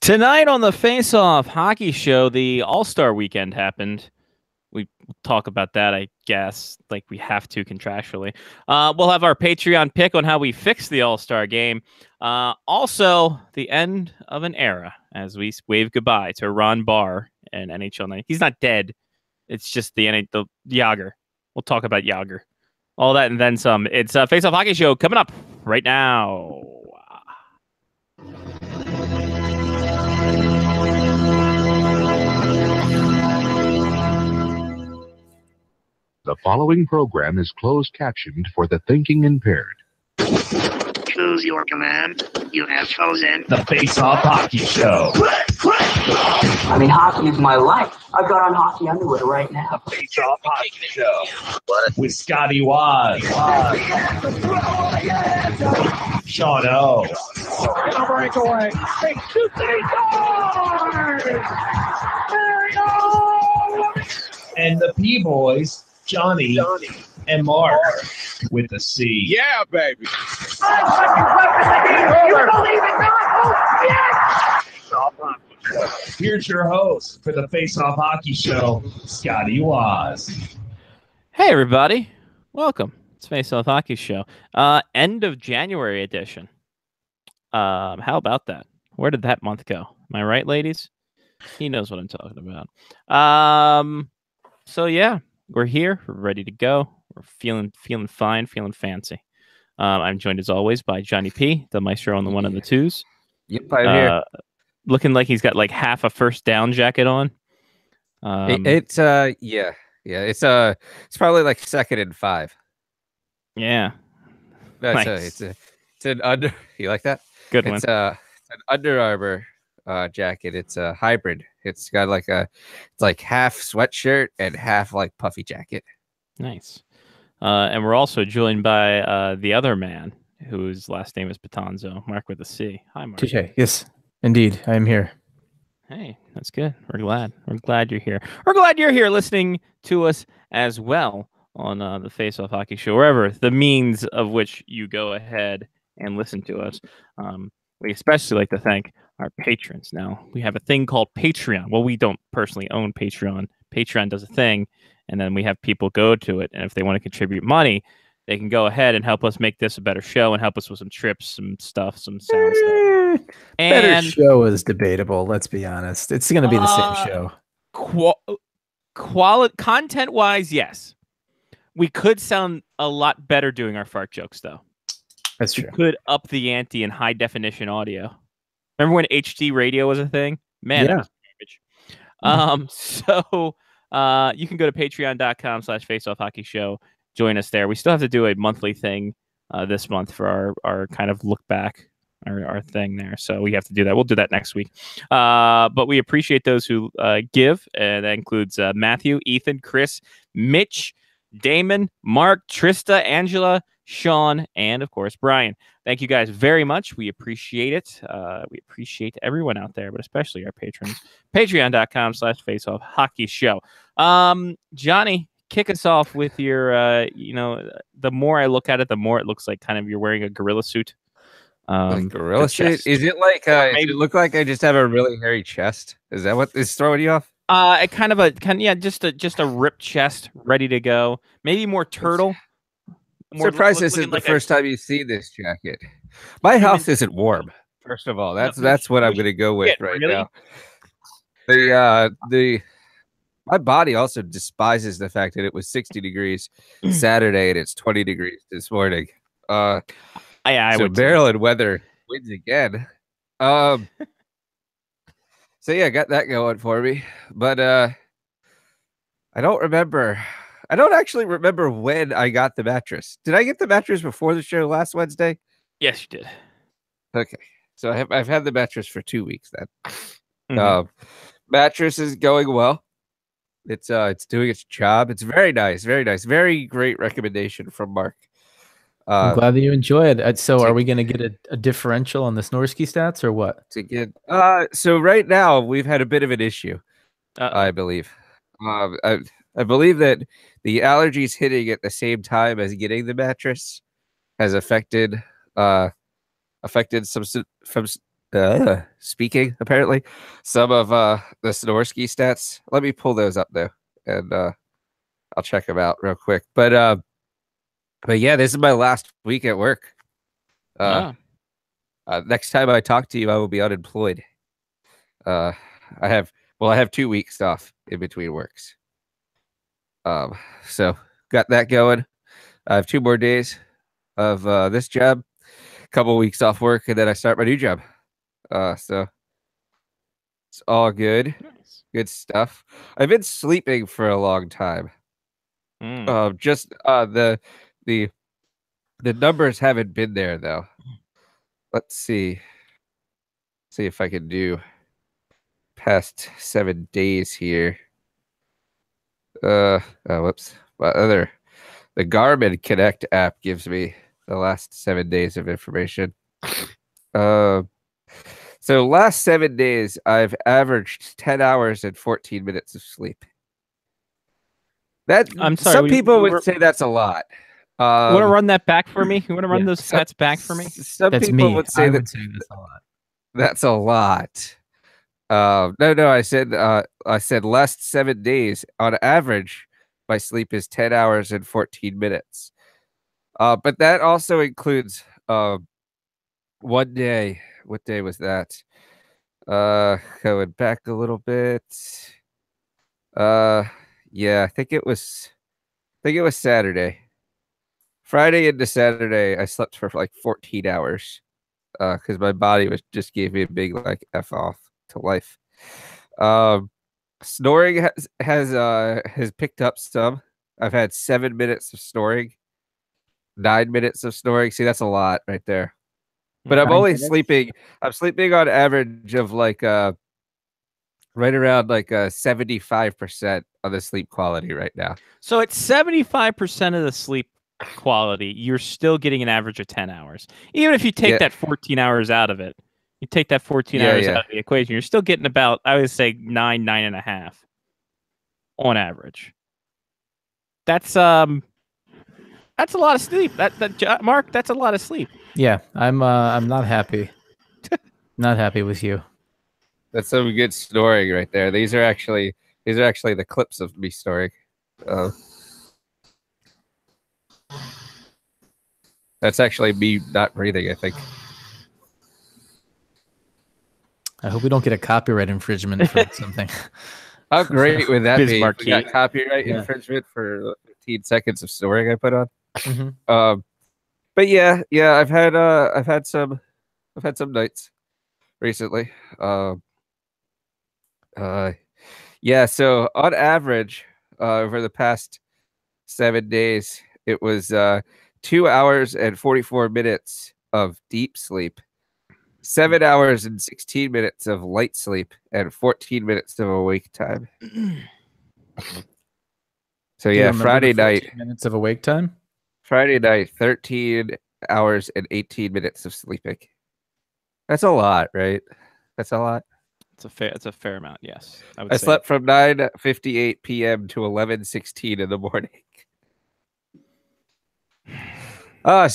Tonight on the Face Off Hockey Show, the All-Star Weekend happened. We talk about that, I guess, like we have to contractually. We'll have our Patreon pick on how we fix the All-Star game. Also, the end of an era as we wave goodbye to Ron Barr and NHL 9. He's not dead. It's just the Yager. We'll talk about Yager. All that and then some. It's a Face Off Hockey Show coming up right now. The following program is closed captioned for the thinking impaired. Choose your command. You have chosen the Face Off Hockey Show. I mean, hockey is my life. I've got on hockey underwear right now. The Face Off Hockey Show. With Scotty Waz. Sean O. breakaway. And the P-Boys, Johnny and Mark with the C. Yeah, baby. You believe it not? Oh, yes! Here's your host for the Face Off Hockey Show, Scotty Waz. Hey, everybody. Welcome. It's Face Off Hockey Show. End of January edition. How about that? Where did that month go? Am I right, ladies? He knows what I'm talking about. So, yeah, we're here. We're ready to go. We're feeling fine, feeling fancy. I'm joined, as always, by Johnny P., the maestro on the one and the twos. Yep, I'm here. Looking like he's got like half a first down jacket on. It's probably like 2nd and 5. Yeah. That's Nice. it's an under. You like that? Good one. It's an Under Armour jacket. It's a hybrid. It's got like it's like half sweatshirt and half like puffy jacket. Nice. And we're also joined by the other man whose last name is Patanzo, Mark with a C. Hi, Mark. Touché. Yes, indeed. I am here. Hey, that's good. We're glad. We're glad you're here. We're glad you're here listening to us as well on the Face Off Hockey Show, wherever the means of which you go ahead and listen to us. We especially like to thank our patrons. Now, we have a thing called Patreon. Well, we don't personally own Patreon. Patreon does a thing, and then we have people go to it, and if they want to contribute money, they can go ahead and help us make this a better show and help us with some trips, some stuff, some sound stuff. Better show is debatable. Let's be honest. It's going to be the same show. Content-wise, yes. We could sound a lot better doing our fart jokes, though. That's true. We could up the ante in high-definition audio. Remember when HD radio was a thing? Man, Yeah. that was garbage. So you can go to patreon.com/faceoffhockeyshow. Join us there. We still have to do a monthly thing this month for our kind of look back, our thing there. So we have to do that. We'll do that next week. But we appreciate those who give. And that includes Matthew, Ethan, Chris, Mitch, Damon, Mark, Trista, Angela, Sean, and of course, Brian. Thank you guys very much. We appreciate it. We appreciate everyone out there, but especially our patrons. Patreon.com/faceoffhockeyshow. Johnny, kick us off with your, the more I look at it, the more it looks like kind of you're wearing a gorilla suit. Like gorilla suit? Is it like, does it look like I just have a really hairy chest? Is that what is throwing you off? Just a ripped chest, ready to go. Maybe more turtle. Surprised this isn't the first time you see this jacket. My house isn't warm. First of all, that's what I'm going to go with now. My body also despises the fact that it was 60 degrees Saturday and it's 20 degrees this morning. So Maryland weather wins again. So yeah, got that going for me. But I don't actually remember when I got the mattress. Did I get the mattress before the show last Wednesday? Yes, you did. Okay. So I've had the mattress for 2 weeks then. Mattress is going well. It's doing its job. It's very nice, very nice. Very great recommendation from Mark. I'm glad that you enjoy it. So are we going to get a differential on the Snorsky stats or what? So right now we've had a bit of an issue, I believe. I believe that the allergies hitting at the same time as getting the mattress has affected some speaking, apparently, some of the Snorsky stats. Let me pull those up though, and I'll check them out real quick. But yeah, this is my last week at work. Next time I talk to you, I will be unemployed. I have 2 weeks off in between works. So got that going. I have 2 more days of this job, a couple weeks off work, and then I start my new job. So it's all good. Nice. Good stuff. I've been sleeping for a long time. Just the numbers haven't been there though. Let's see if I can do past 7 days here. Whoops. The Garmin Connect app gives me the last 7 days of information. So last 7 days, I've averaged 10 hours and 14 minutes of sleep. I'm sorry. Some people would say that's a lot. You want to run that back for me? You want to run those stats back for me? Some That's people me. would say that's a lot. That's a lot. No. I said last 7 days on average, my sleep is 10 hours and 14 minutes. But that also includes 1 day. What day was that? Going back a little bit. Yeah, I think it was Saturday. Friday into Saturday, I slept for like 14 hours. Because my body just gave me a big like F off to life. Snoring has picked up some. I've had 7 minutes of snoring, 9 minutes of snoring. See, that's a lot right there. But I'm only sleeping. I'm sleeping on average of like right around like 75% of the sleep quality right now. So at 75% of the sleep quality, you're still getting an average of 10 hours. Even if you take that 14 hours out of it, you take that 14 hours out of the equation, you're still getting about, I would say, 9.5 on average. That's a lot of sleep. Mark, that's a lot of sleep. Yeah, I'm not happy. Not happy with you. That's some good snoring right there. These are actually the clips of me snoring. That's actually me not breathing, I think. I hope we don't get a copyright infringement for something. How great would that be? Bismarck We got copyright infringement for 15 seconds of snoring I put on. Mm-hmm. But yeah, I've had some nights recently. Yeah, so on average, over the past 7 days, it was 2 hours and 44 minutes of deep sleep, 7 hours and 16 minutes of light sleep, and 14 minutes of awake time. So yeah, Friday night, minutes of awake time. Friday night, 13 hours and 18 minutes of sleeping. That's a lot, right? That's a lot. It's a fair amount, yes. I slept from 9:58 p.m. to 11:16 in the morning. But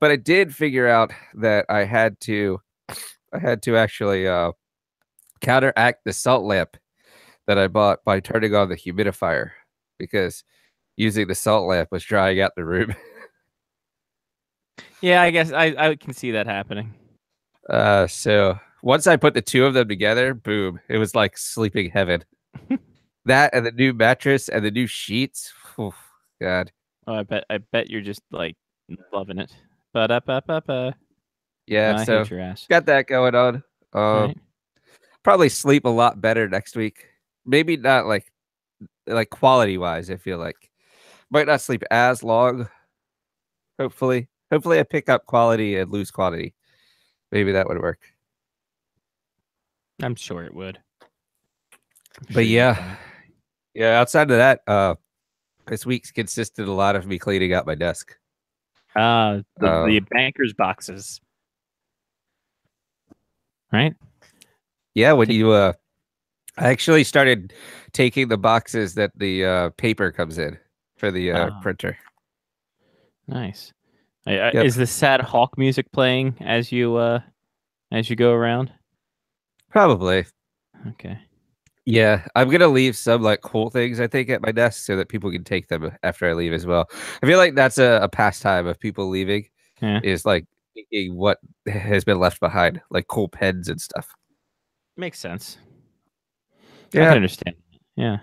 I did figure out that I had to actually counteract the salt lamp that I bought by turning on the humidifier, because using the salt lamp was drying out the room. Yeah, I guess I can see that happening. So once I put the two of them together, boom, it was like sleeping heaven. That and the new mattress and the new sheets. Oh, God. Oh, I bet you're just like loving it. Ba-da-ba-ba-ba. Yeah, I so hate your ass. got that going on. Right. Probably sleep a lot better next week. Maybe not like quality wise. I feel like might not sleep as long. Hopefully I pick up quality and lose quantity. Maybe that would work. I'm sure it would. But yeah. Outside of that, this week's consisted a lot of me cleaning out my desk. The banker's boxes, right? Yeah, when you I actually started taking the boxes that the paper comes in for the printer. Nice. Is the sad hawk music playing as you as you go around? Probably. Okay. Yeah, I'm gonna leave some like cool things I think at my desk so that people can take them after I leave as well. I feel like that's a pastime of people leaving. Yeah. Is like thinking what has been left behind, like cool pens and stuff. Makes sense. Yeah. I can understand. Yeah.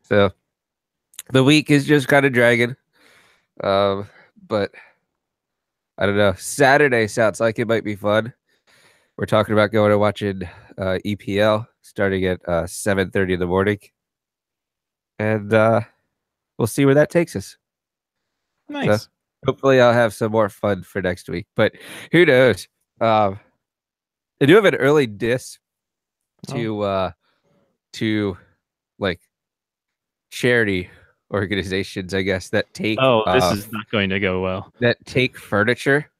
So the week is just kind of dragging. But I don't know. Saturday sounds like it might be fun. We're talking about going and watching EPL starting at 7:30 in the morning. And we'll see where that takes us. Nice. So hopefully I'll have some more fun for next week. But who knows? I do have an early diss to like charity organizations, I guess, that take this is not going to go well. That take furniture.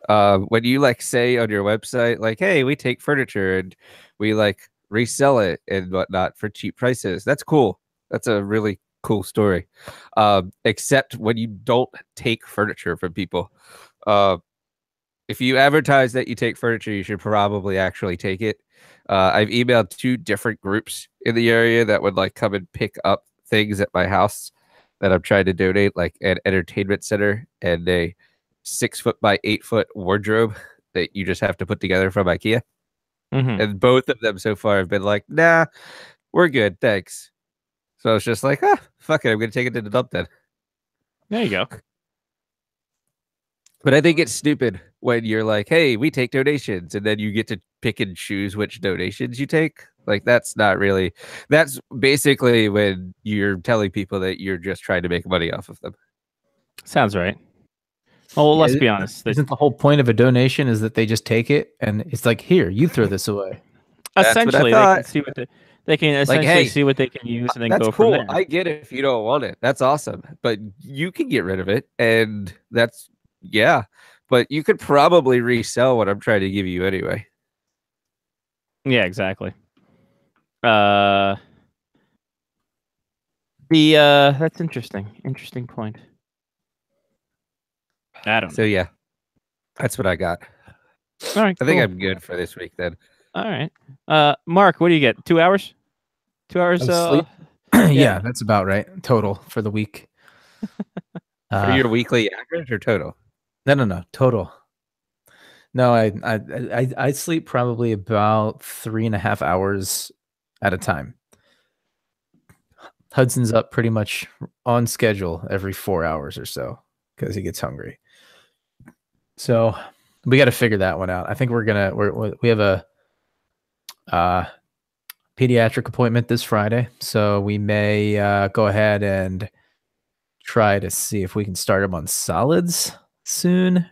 When you like say on your website, like, hey, we take furniture and we like resell it and whatnot for cheap prices. That's cool. That's a really cool story. Except when you don't take furniture from people. If you advertise that you take furniture, you should probably actually take it. I've emailed 2 different groups in the area that would like come and pick up things at my house that I'm trying to donate, like an entertainment center and a 6-foot by 8-foot wardrobe that you just have to put together from IKEA. Mm-hmm. And both of them so far have been like, nah, we're good, thanks. So I was just like, fuck it, I'm gonna take it to the dump then. There you go. But I think it's stupid when you're like, hey, we take donations, and then you get to pick and choose which donations you take. Like, that's basically when you're telling people that you're just trying to make money off of them. Sounds right. Well, let's be honest. Isn't the whole point of a donation is that they just take it and it's like, here, you throw this away. Essentially, they can see what they can essentially see what they can use and then go from there. I get it if you don't want it. That's awesome. But you can get rid of it. And that's, yeah. But you could probably resell what I'm trying to give you anyway. Yeah, exactly. That's interesting. Interesting point. I don't know. So yeah, that's what I got. All right. I think I'm good for this week then. All right. Mark, what do you get? 2 hours? 2 hours sleep? Yeah, that's about right. Total for the week. For your weekly average or total? No. Total. No, I sleep probably about 3.5 hours at a time. Hudson's up pretty much on schedule every 4 hours or so because he gets hungry. So we got to figure that one out. I think we have a pediatric appointment this Friday, so we may go ahead and try to see if we can start him on solids soon.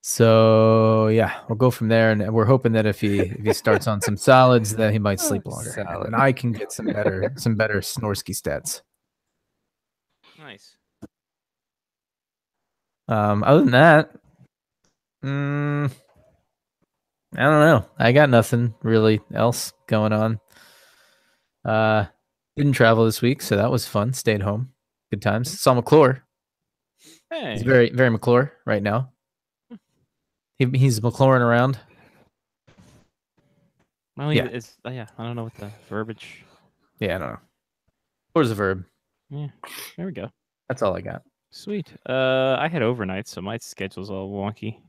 So yeah, we'll go from there, and we're hoping that if he starts on some solids, that he might sleep longer, and I can get some better Snorsky stats. Nice. Other than that, I don't know. I got nothing really else going on. Didn't travel this week, so that was fun. Stayed home. Good times. Saw McClure. Hey. He's very, very McClure right now. He's McCluring around. Well, yeah. I don't know what the verbiage. Yeah, I don't know. Where's the verb? Yeah, there we go. That's all I got. Sweet. I had overnight, so my schedule's all wonky.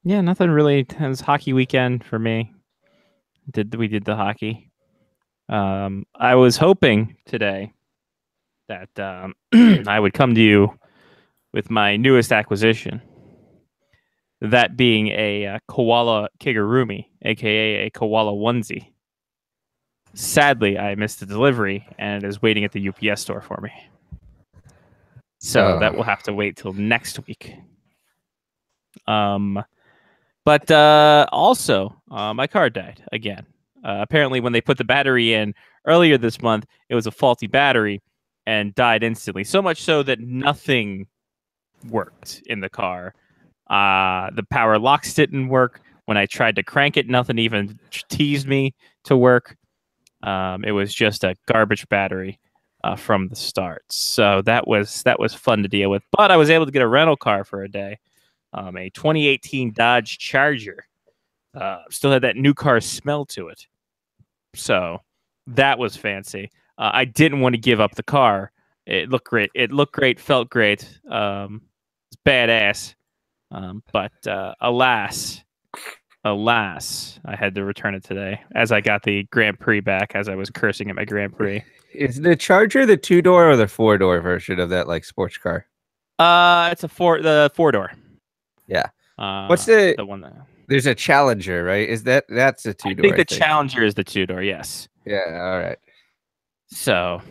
Yeah, nothing really. It was hockey weekend for me. We did the hockey. I was hoping today that I would come to you with my newest acquisition, that being a koala kigurumi, aka a koala onesie. Sadly, I missed the delivery and it is waiting at the UPS store for me. So that will have to wait till next week. But also, my car died again. Apparently, when they put the battery in earlier this month, it was a faulty battery and died instantly. So much so that nothing worked in the car. The power locks didn't work. When I tried to crank it, nothing even teased me to work. It was just a garbage battery. from the start. So that was fun to deal with. But I was able to get a rental car for a day, a 2018 Dodge Charger. Still had that new car smell to it. So that was fancy. I didn't want to give up the car. It looked great. Felt great. It's badass. But alas, I had to return it today as I got the Grand Prix back as I was cursing at my Grand Prix. Is the Charger the 2-door or the 4-door version of that like sports car? It's the 4-door. Yeah. What's the one that... There's a Challenger, right? That's a 2-door? I think the Challenger is the 2-door, yes. Yeah, all right. So,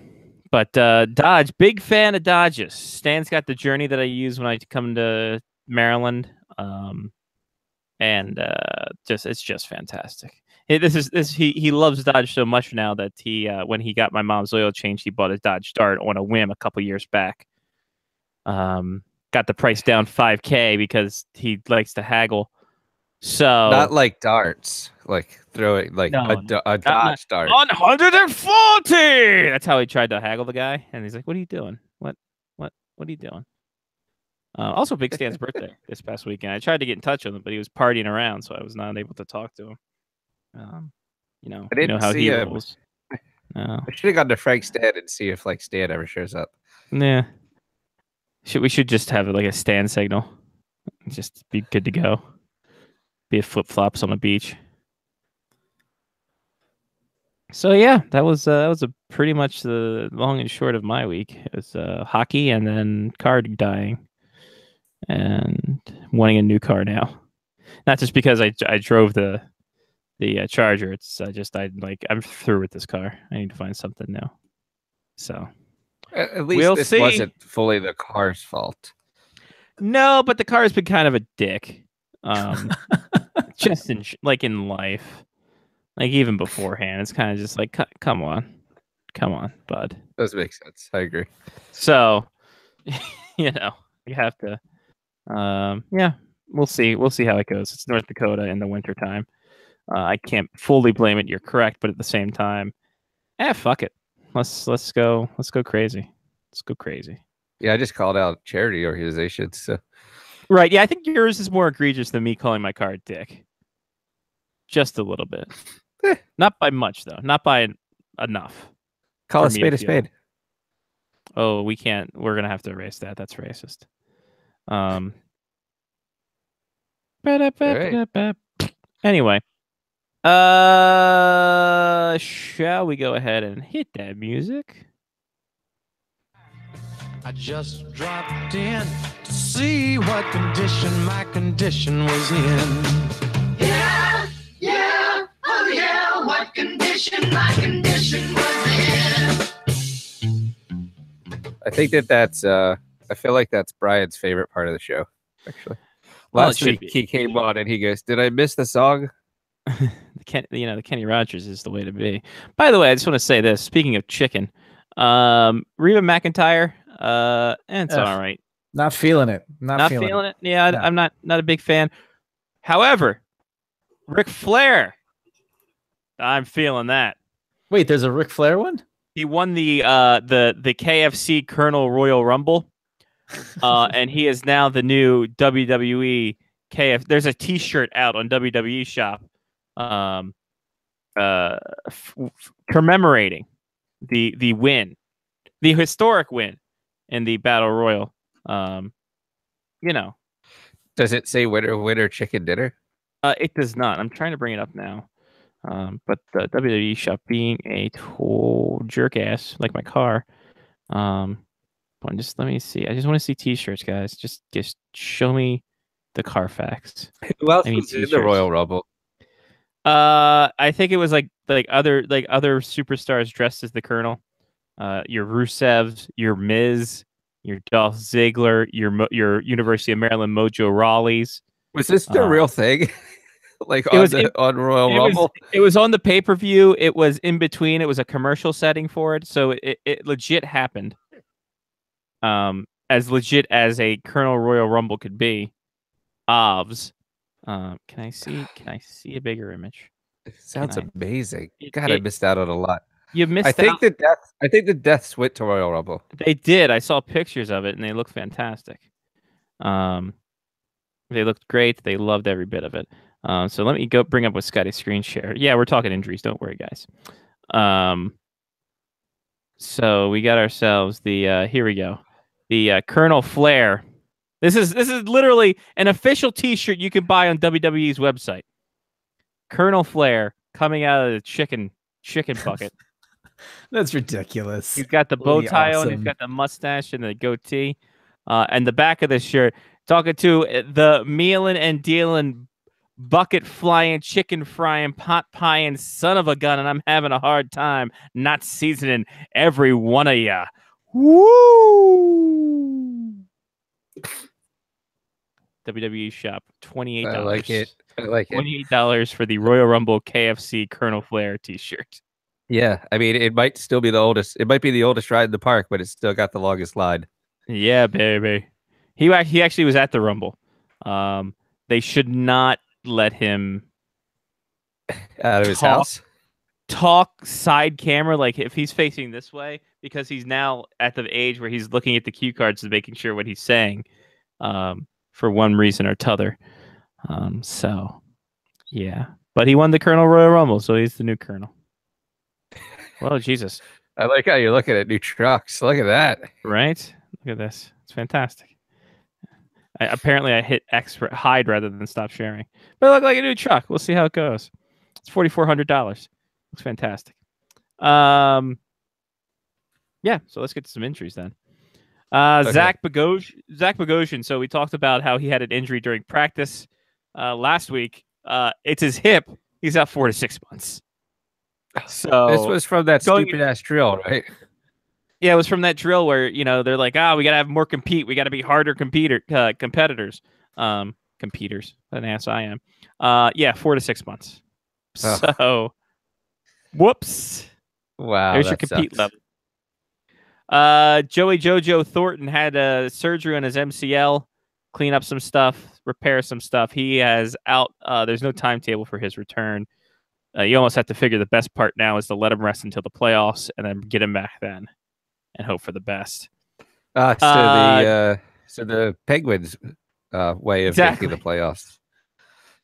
but Dodge, big fan of Dodges. Stan's got the Journey that I use when I come to Maryland. And it's just fantastic. He loves Dodge so much now that he when he got my mom's oil change, he bought a Dodge Dart on a whim a couple years back. Got the price down $5,000 because he likes to haggle. So not like darts, like throw it like a Dodge Dart. 140. That's how he tried to haggle the guy, and he's like, "What are you doing? What are you doing?" Also, Big Stan's birthday this past weekend. I tried to get in touch with him, but he was partying around, so I was not able to talk to him. You know how he rolls. No. I should have gone to Frank Stan and see if like Stan ever shows up. Yeah. We should just have like a Stan signal. Just be good to go. Be a flip-flops on the beach. So yeah, that was pretty much the long and short of my week. It was hockey and then car dying. And wanting a new car now, not just because I drove the Charger. It's I'm through with this car. I need to find something new. So at least this wasn't fully the car's fault. No, but the car has been kind of a dick. Just in life, like even beforehand, it's kind of just like, come on, bud. Does make sense. I agree. So, you have to. Yeah, we'll see. We'll see how it goes. It's North Dakota in the wintertime. I can't fully blame it. You're correct, but at the same time, fuck it. Let's go crazy. Let's go crazy. Yeah, I just called out charity organizations. So. Right. Yeah, I think yours is more egregious than me calling my car a dick. Just a little bit. Not by much though. Not by enough. Call a spade a spade. Oh, we can't. We're gonna have to erase that. That's racist. Right. Anyway, shall we go ahead and hit that music? I just dropped in to see what condition my condition was in. Yeah, oh yeah, what condition my condition was in. I think that's I feel like that's Brian's favorite part of the show, actually. Last week he came on and he goes, "Did I miss the song?" The Kenny Rogers is the way to be. By the way, I just want to say this. Speaking of chicken, Reba McEntire, it's all right. Not feeling it. Not feeling it. Yeah, no. I'm not a big fan. However, Ric Flair, I'm feeling that. Wait, there's a Ric Flair one? He won the KFC Colonel Royal Rumble. And he is now the new WWE KF. There's a T-shirt out on WWE Shop, commemorating the win, the historic win in the Battle Royal. Does it say winner chicken dinner? It does not. I'm trying to bring it up now. But the WWE Shop, being a total jerk ass like my car, just let me see. I just want to see T-shirts, guys. Just show me the Carfax. Who else was in the Royal Rumble? I think it was like other superstars dressed as the Colonel. Your Rusevs, your Miz, your Dolph Ziggler, your University of Maryland Mojo Rawleys. Was this the real thing? On Royal Rumble? It was on the pay-per-view. It was in between. It was a commercial setting for it, so it legit happened. As legit as a Colonel Royal Rumble could be. Can I see a bigger image? It sounds amazing. God, I missed out on a lot. You missed. I think the deaths went to Royal Rumble. They did. I saw pictures of it, and they look fantastic. They looked great. They loved every bit of it. So let me go bring up with Scotty's screen share. Yeah, we're talking injuries. Don't worry, guys. So we got ourselves the here we go. The Colonel Flair. This is literally an official T-shirt you can buy on WWE's website. Colonel Flair coming out of the chicken bucket. That's ridiculous. He's got the bow tie on. He's got the mustache and the goatee. And the back of the shirt, talking to the mealin' and dealing, bucket flying, chicken frying, pot pieing son of a gun, and I'm having a hard time not seasoning every one of ya. Woo! WWE shop, $28. I like it. $28 for the Royal Rumble KFC Colonel Flair T-shirt. Yeah, I mean, it might still be the oldest. It might be the oldest ride in the park, but it's still got the longest line. Yeah, baby. He actually was at the Rumble. They should not let him out of his house. Talk side camera, like if he's facing this way, because he's now at the age where he's looking at the cue cards and making sure what he's saying, for one reason or t'other. So, yeah. But he won the Colonel Royal Rumble, so he's the new Colonel. Well, Jesus. I like how you're looking at new trucks. Look at that. Right? Look at this. It's fantastic. Apparently, I hit X for hide rather than stop sharing. But it looked like a new truck. We'll see how it goes. It's $4,400. Looks fantastic. Yeah, so let's get to some injuries then. Okay. Zach Bogosian. So we talked about how he had an injury during practice last week. It's his hip. He's out 4 to 6 months. So this was from that stupid ass drill, right? Yeah, it was from that drill where, they're like, we got to have more compete. We got to be harder competitors. Competers. An ass I am. 4 to 6 months. Oh. So, whoops. Wow. There's your compete level. Joey Jojo Thornton had a surgery on his MCL, clean up some stuff, repair some stuff. He has out. There's no timetable for his return. You almost have to figure the best part now is to let him rest until the playoffs and then get him back then and hope for the best. So the Penguins way of making the playoffs.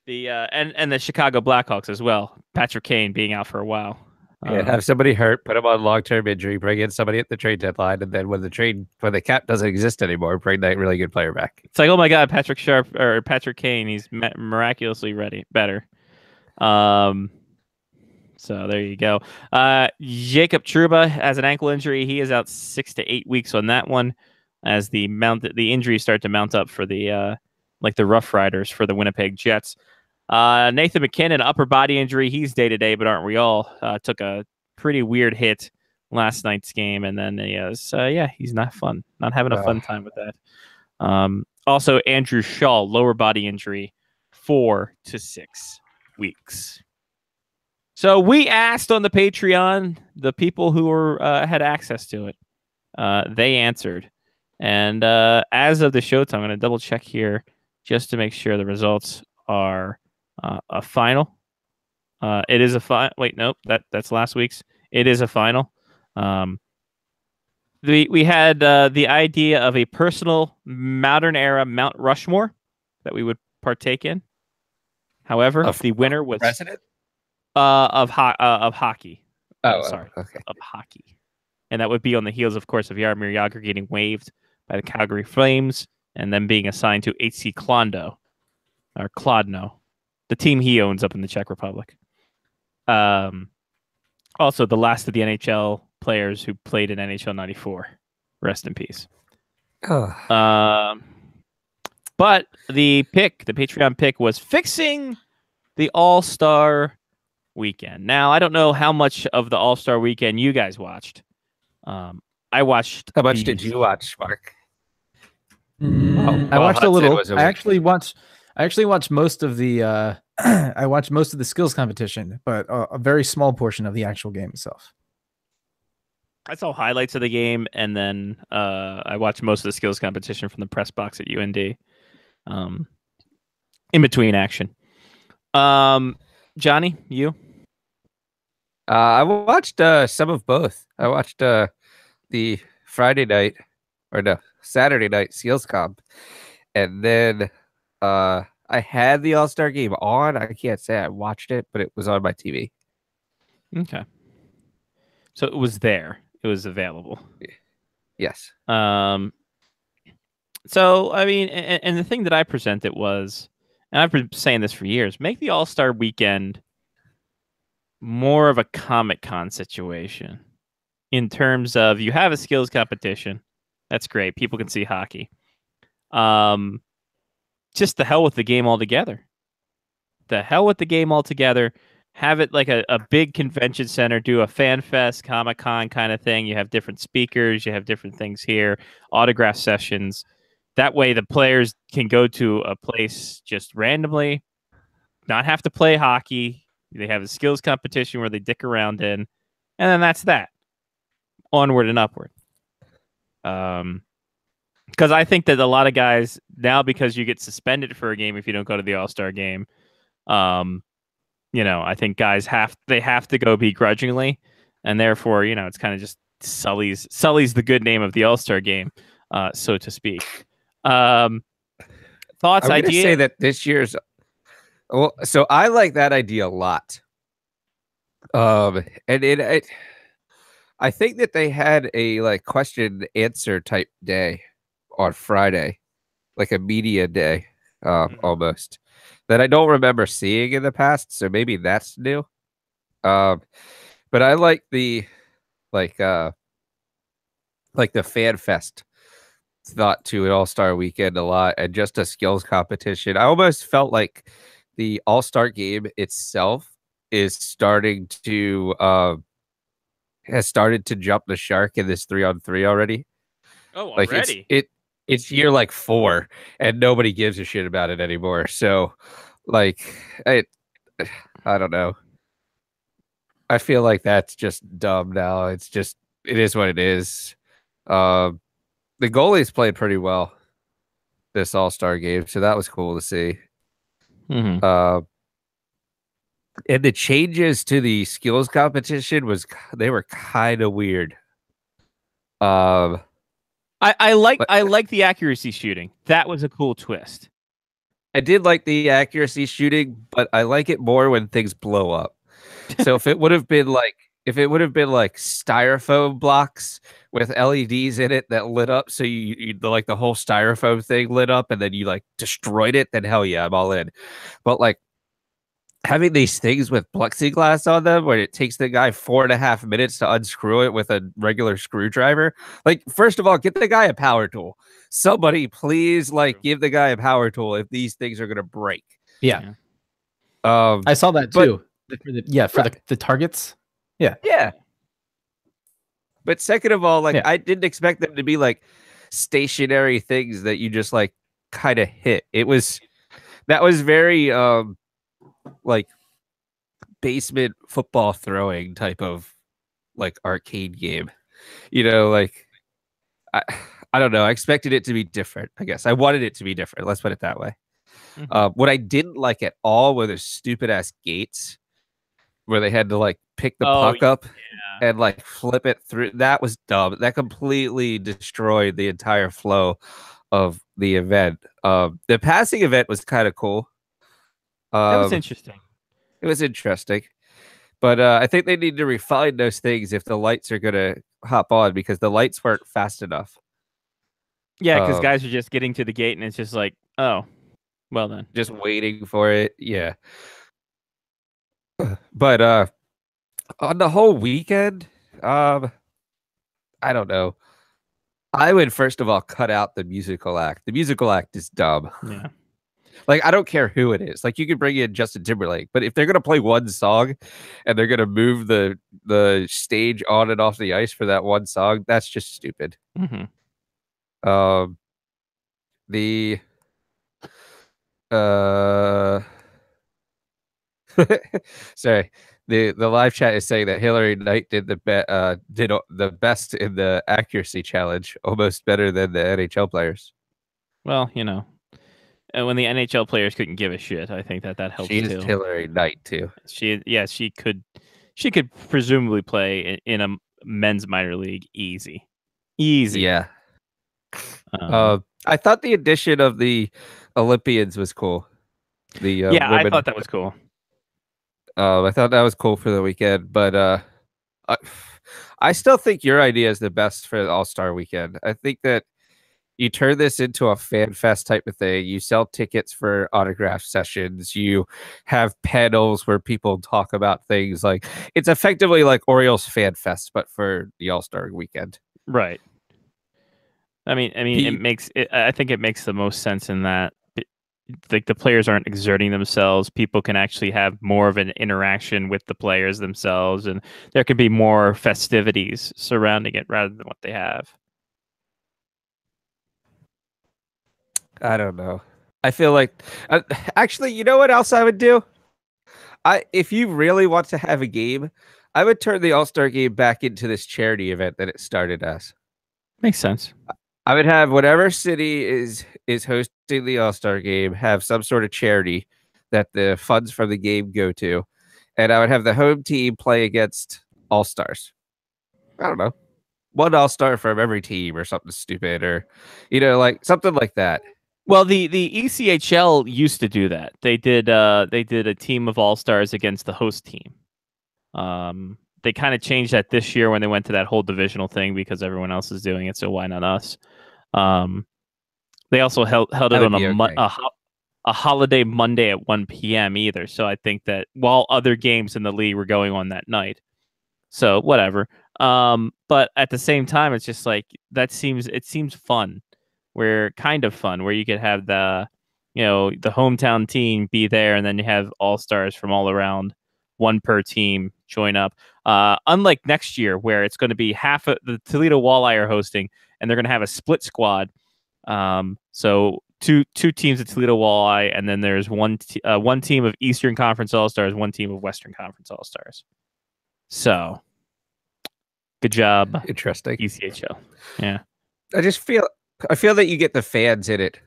And the Chicago Blackhawks as well. Patrick Kane being out for a while. Yeah, have somebody hurt, put him on long-term injury, bring in somebody at the trade deadline, and then when the cap doesn't exist anymore, bring that really good player back. It's like, oh my God, Patrick Kane, he's miraculously better. So there you go. Jacob Trouba has an ankle injury. He is out 6 to 8 weeks on that one, as the injuries start to mount up for the Rough Riders for the Winnipeg Jets. Nathan McKinnon, upper body injury. He's day-to-day, but aren't we all? Took a pretty weird hit last night's game, and then he's not fun. Not having a fun time with that. Also, Andrew Shaw, lower body injury, 4 to 6 weeks. So we asked on the Patreon, the people who had access to it, they answered. And as of the showtime, I'm going to double check here just to make sure the results are a final. It is a final. Wait, nope, that's last week's. It is a final. We had the idea of a personal modern era Mount Rushmore that we would partake in. However, the winner was president of hockey. Okay. Of hockey, and that would be on the heels, of course, of Jaromir Jagr getting waived by the Calgary Flames and then being assigned to HC Kladno, the team he owns up in the Czech Republic. Also, the last of the NHL players who played in NHL '94. Rest in peace. But the Patreon pick was fixing the All-Star Weekend. Now, I don't know how much of the All-Star Weekend you guys watched. I watched. How much did you watch, Mark? I watched a little. I actually watched most of the. I watched most of the skills competition, but a very small portion of the actual game itself. I saw highlights of the game, and then I watched most of the skills competition from the press box at UND. In between action. Johnny, you? I watched some of both. I watched the Saturday night Seals Comp, and then I had the All-Star game on. I can't say I watched it, but it was on my TV. Okay. So it was there. It was available. Yes. So I mean, and the thing that I presented was, and I've been saying this for years, make the All-Star weekend more of a Comic-Con situation in terms of you have a skills competition. That's great. People can see hockey. Just the hell with the game altogether. The hell with the game altogether. Have it like a big convention center, do a fan fest, Comic-Con kind of thing. You have different speakers, you have different things here, autograph sessions. That way the players can go to a place just randomly, not have to play hockey. They have a skills competition where they dick around in, and then that's that. Onward and upward. Because I think that a lot of guys now, because you get suspended for a game if you don't go to the All-Star game, I think guys have to go begrudgingly, and therefore, it's kind of just sullies the good name of the All-Star game, so to speak. Thoughts, I would say that this year's. Well, so I like that idea a lot. I think that they had a like question and answer type day on Friday, like a media day, almost, that I don't remember seeing in the past. So maybe that's new. But I like the the fan fest thought to an All-Star weekend a lot, and just a skills competition. I almost felt like the All-Star game itself is starting to has started to jump the shark in this 3-on-3 already. Oh, already? Like it's year like 4, and nobody gives a shit about it anymore. So, like, I don't know. I feel like that's just dumb now. It is what it is. The goalies played pretty well this All-Star game, so that was cool to see. Mm-hmm. And the changes to the skills competition they were kind of weird. I like the accuracy shooting. That was a cool twist. I did like the accuracy shooting, but I like it more when things blow up. So if it would have been like styrofoam blocks with LEDs in it that lit up, so you like the whole styrofoam thing lit up, and then you like destroyed it, then hell yeah, I'm all in. But like having these things with plexiglass on them where it takes the guy 4.5 minutes to unscrew it with a regular screwdriver. Like, first of all, get the guy a power tool. Somebody please give the guy a power tool if these things are gonna break. Yeah. I saw that too. For the targets. Yeah. Yeah. But second of all, I didn't expect them to be like stationary things that you just like kind of hit. That was very like basement football throwing type of like arcade game. I don't know. I expected it to be different, I guess. I wanted it to be different. Let's put it that way. Mm-hmm. What I didn't like at all were the stupid ass gates where they had to like pick the puck up and like flip it through. That was dumb. That completely destroyed the entire flow of the event. The passing event was kind of cool. That was interesting. It was interesting. But I think they need to refine those things if the lights are going to hop on, because the lights weren't fast enough. Yeah, because guys are just getting to the gate and it's just like, oh, well then. Just waiting for it. Yeah. But on the whole weekend, I don't know. I would first of all cut out the musical act. The musical act is dumb. Yeah. Like, I don't care who it is. Like, you could bring in Justin Timberlake, but if they're gonna play one song and they're gonna move the stage on and off the ice for that one song, that's just stupid. Mm-hmm. Sorry. The live chat is saying that Hilary Knight did the best in the accuracy challenge, almost better than the NHL players. Well, when the NHL players couldn't give a shit, I think that helps too. She's Hilary Knight too. She she could presumably play in a men's minor league easy. Yeah. I thought the addition of the Olympians was cool. The women. I thought that was cool. I thought that was cool for the weekend, but I still think your idea is the best for the All-Star weekend. I think that you turn this into a fan fest type of thing. You sell tickets for autograph sessions. You have panels where people talk about things. Like it's effectively like Orioles fan fest, but for the All-Star weekend. Right. I mean, it makes it. I think it makes the most sense in that, like, the players aren't exerting themselves. People can actually have more of an interaction with the players themselves, and there could be more festivities surrounding it rather than what they have. I don't know. I feel like, actually, you know what else I would do? If you really want to have a game, I would turn the All-Star game back into this charity event that it started as. Makes sense. I would have whatever city is hosting the All-Star game have some sort of charity that the funds from the game go to, and I would have the home team play against All-Stars. I don't know, one All-Star from every team or something stupid, or like something like that. Well, the ECHL used to do that. They did a team of All-Stars against the host team. They kind of changed that this year when they went to that whole divisional thing because everyone else is doing it, so why not us? They also held it on a holiday Monday at 1 p.m. either. So I think that while other games in the league were going on that night, so whatever. But at the same time, it's just like it seems fun. Where kind of fun, where you could have the hometown team be there, and then you have all-stars from all around, one per team join up. Unlike next year, where it's going to be half of the Toledo Walleye are hosting, and they're going to have a split squad. So two teams of Toledo Walleye, and then there's one team of Eastern Conference All-Stars, one team of Western Conference All-Stars. So, good job. Interesting. ECHL. Yeah. I feel that you get the fans in it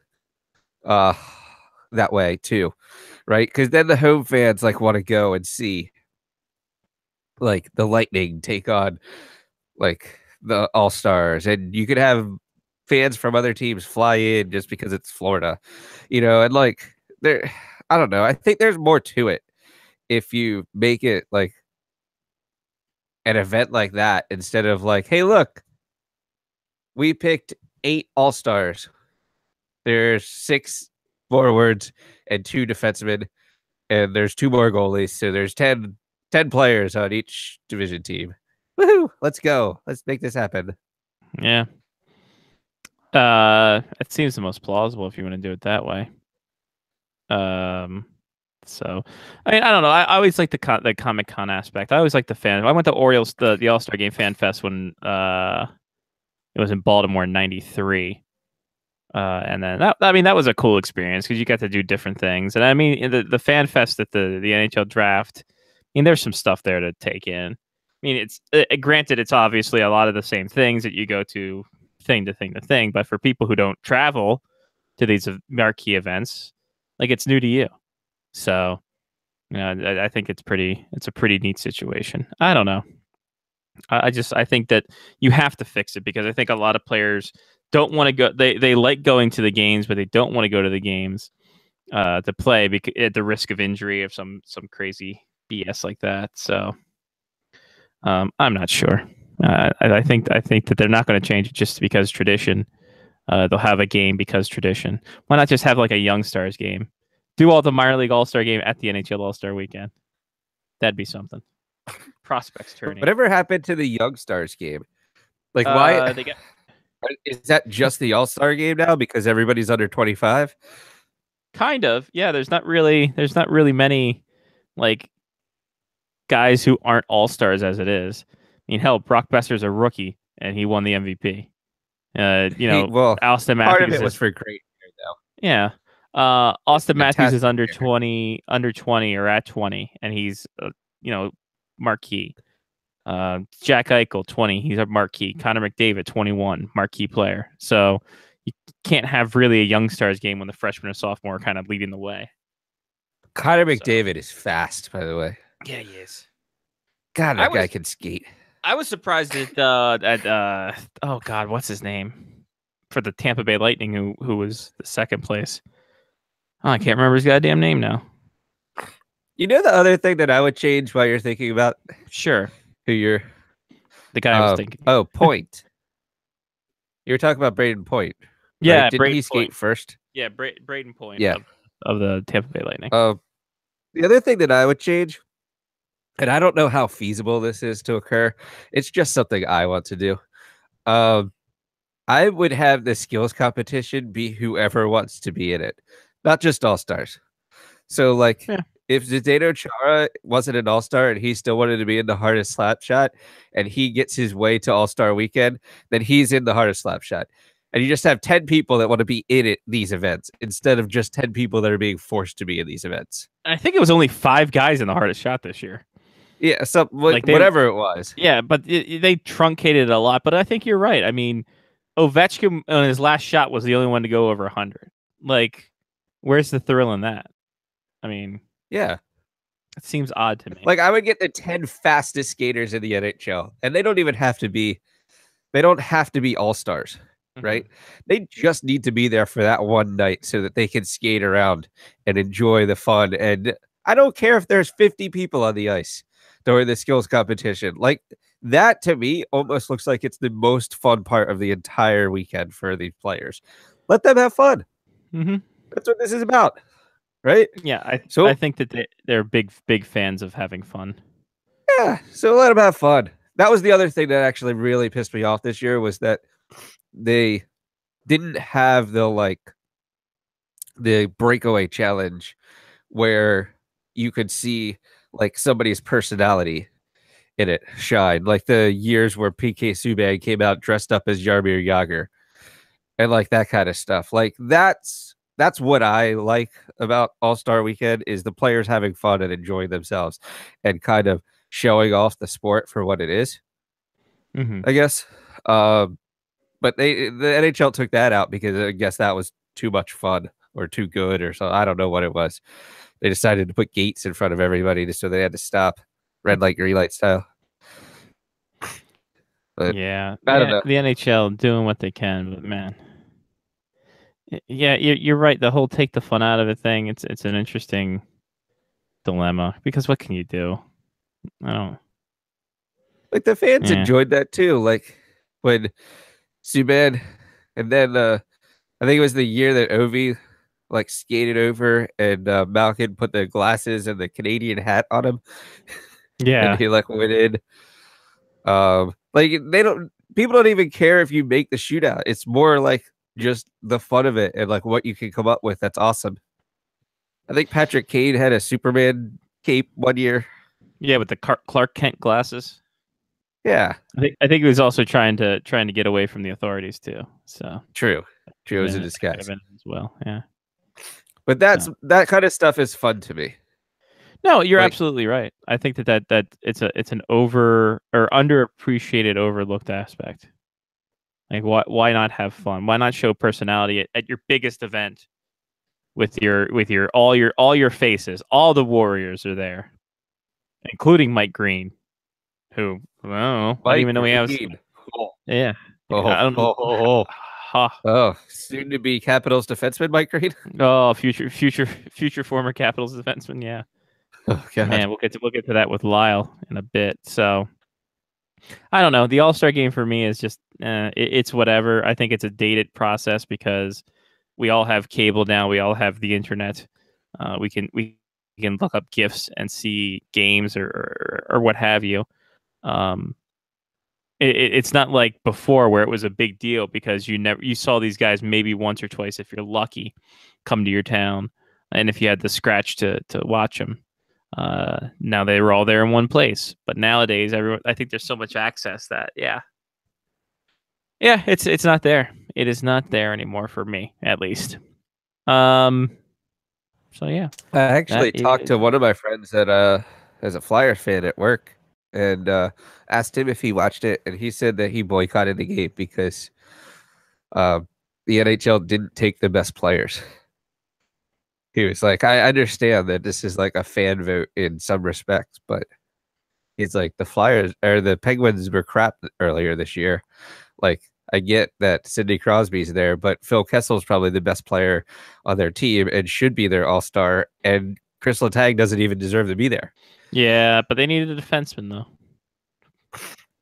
that way too, right? Because then the home fans want to go and see like the Lightning take on like the All-Stars, and you could have fans from other teams fly in just because it's Florida, and I don't know. I think there's more to it if you make it like an event like that instead of like, hey, look, we picked 8 All-Stars. There's 6 forwards and 2 defensemen, and there's 2 more goalies. So there's 10 players on each division team. Woohoo! Let's go. Let's make this happen. Yeah. It seems the most plausible if you want to do it that way. So I mean, I don't know. I always like the Comic-Con aspect. I always like the fan. I went to Orioles the All-Star Game Fan Fest when it was in Baltimore in '93, and then that was a cool experience because you got to do different things. And I mean, the Fan Fest at the NHL Draft, I mean, there's some stuff there to take in. I mean, it's granted, it's obviously a lot of the same things that you go to thing to thing to thing, but for people who don't travel to these marquee events, like, it's new to you. So, I think it's a pretty neat situation. I don't know. I think that you have to fix it because I think a lot of players don't want to go. They like going to the games, but they don't want to go to the games to play at the risk of injury of some crazy BS like that. So I'm not sure. I think that they're not going to change it just because tradition. They'll have a game because tradition. Why not just have like a Young Stars game? Do all the minor league All-Star game at the NHL All-Star weekend. That'd be something. Prospects turning. Whatever happened to the Young Stars game? Like, why? Is that just the All-Star game now because everybody's under 25? Kind of. Yeah, there's not really many like guys who aren't All-Stars as it is. I mean, hell, Brock Besser's a rookie and he won the MVP. Austin Matthews. Part of it was for great year, though. Yeah. Austin Matthews is under 20 or at 20, and he's marquee. Jack Eichel, 20, he's a marquee. Connor McDavid, 21, marquee player. So you can't have really a Young Stars game when the freshman or sophomore are kind of leading the way. Connor McDavid is fast, by the way. Yeah, he is. God, that guy can skate. I was surprised at oh God, what's his name for the Tampa Bay Lightning, who was the second place. Oh, I can't remember his goddamn name now. You know the other thing that I would change while you're thinking about? Sure. Who you're the guy I was thinking. Oh, Point. You were talking about Braden Point. Yeah, right? Didn't he skate Point first? Yeah, Braden Point. Yeah. Of the Tampa Bay Lightning. The other thing that I would change, and I don't know how feasible this is to occur, it's just something I want to do. I would have the skills competition be whoever wants to be in it, not just all-stars. So, like, if Zdeno Chara wasn't an all-star and he still wanted to be in the hardest slap shot and he gets his way to all-star weekend, then he's in the hardest slap shot. And you just have 10 people that want to be in these events instead of just 10 people that are being forced to be in these events. I think it was only 5 guys in the hardest shot this year. Yeah, so whatever it was. Yeah, but they truncated it a lot. But I think you're right. I mean, Ovechkin on his last shot was the only one to go over 100. Like, where's the thrill in that? I mean, yeah, it seems odd to me. Like, I would get the 10 fastest skaters in the NHL, and they don't even have to be. They don't have to be all-stars, right? They just need to be there for that one night so that they can skate around and enjoy the fun. And I don't care if there's 50 people on the ice during the skills competition. Like, that to me almost looks like it's the most fun part of the entire weekend for these players. Let them have fun. That's what this is about, right? Yeah, I think that they're big fans of having fun. Yeah, so let them have fun. That was the other thing that actually really pissed me off this year, was that they didn't have the breakaway challenge where you could see like somebody's personality in it shine, like the years where PK Subban came out dressed up as Jaromir Jagr and like that kind of stuff. Like that's what I like about All-Star Weekend, is the players having fun and enjoying themselves and kind of showing off the sport for what it is. I guess. But the NHL took that out because I guess that was too much fun or too good or something. I don't know what it was. They decided to put gates in front of everybody just so they had to stop red light, green light style. But yeah, I don't know. The NHL doing what they can, but man, yeah, you're right. The whole take the fun out of it thing, it's an interesting dilemma, because what can you do? I don't. Like, the fans enjoyed that too. Like when Subban, and then I think it was the year that Ovi like skated over and Malkin put the glasses and the Canadian hat on him. Yeah, and he like went in. Like, people don't even care if you make the shootout. It's more like just the fun of it and like what you can come up with. That's awesome. I think Patrick Kane had a Superman cape one year. Yeah, with the Clark Kent glasses. Yeah, I think he was also trying to get away from the authorities too. So true. It was a disguise as well. Yeah, but that kind of stuff is fun to me. No, you're absolutely right. I think that it's an over or underappreciated, overlooked aspect. Like, why not have fun? Why not show personality at your biggest event with all your faces? All the Warriors are there, including Mike Green, who I don't know. I don't even know he has. Yeah. I don't know. Soon to be Capitals defenseman Mike Green. Oh, future former Capitals defenseman. Yeah. Oh, God. Man, we'll get to that with Lyle in a bit. So I don't know. The All-Star game for me is just it's whatever. I think it's a dated process because we all have cable now. We all have the internet. We can look up GIFs and see games or what have you. It's not like before where it was a big deal because you saw these guys maybe once or twice if you're lucky come to your town, and if you had the scratch to watch them. Now they were all there in one place, but nowadays I think there's so much access that it's not there. It is not there anymore for me, at least. So yeah, I actually talked to one of my friends that as a Flyers fan at work, and asked him if he watched it, and he said that he boycotted the game because the NHL didn't take the best players. He was like, I understand that this is like a fan vote in some respects, but He's like, the Flyers or the Penguins were crap earlier this year. Like, I get that Sidney Crosby's there, but Phil Kessel's probably the best player on their team and should be their all-star. And Chris Letang doesn't even deserve to be there. Yeah, but they needed a defenseman, though.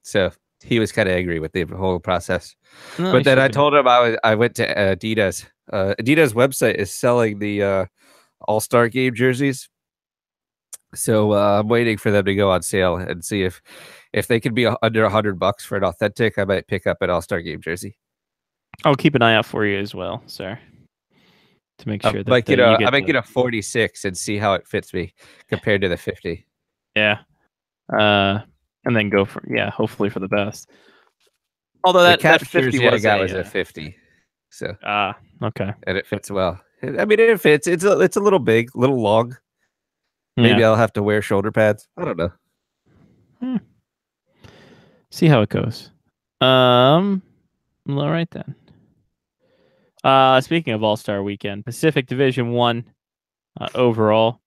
So he was kind of angry with the whole process. No, but then I told him I went to Adidas. Adidas website is selling the All-Star Game jerseys. So I'm waiting for them to go on sale and see if they can be under $100 for an authentic. I might pick up an All-Star Game jersey. I'll keep an eye out for you as well, sir, to make sure that I might get a 46 and see how it fits me compared to the 50. Yeah, and then go for hopefully for the best. Although that 50 was a 50, so okay, and it fits well. I mean, it fits. It's a little big, a little long. Maybe I'll have to wear shoulder pads. I don't know. See how it goes. All right then. Speaking of All-Star Weekend, Pacific Division 1 overall.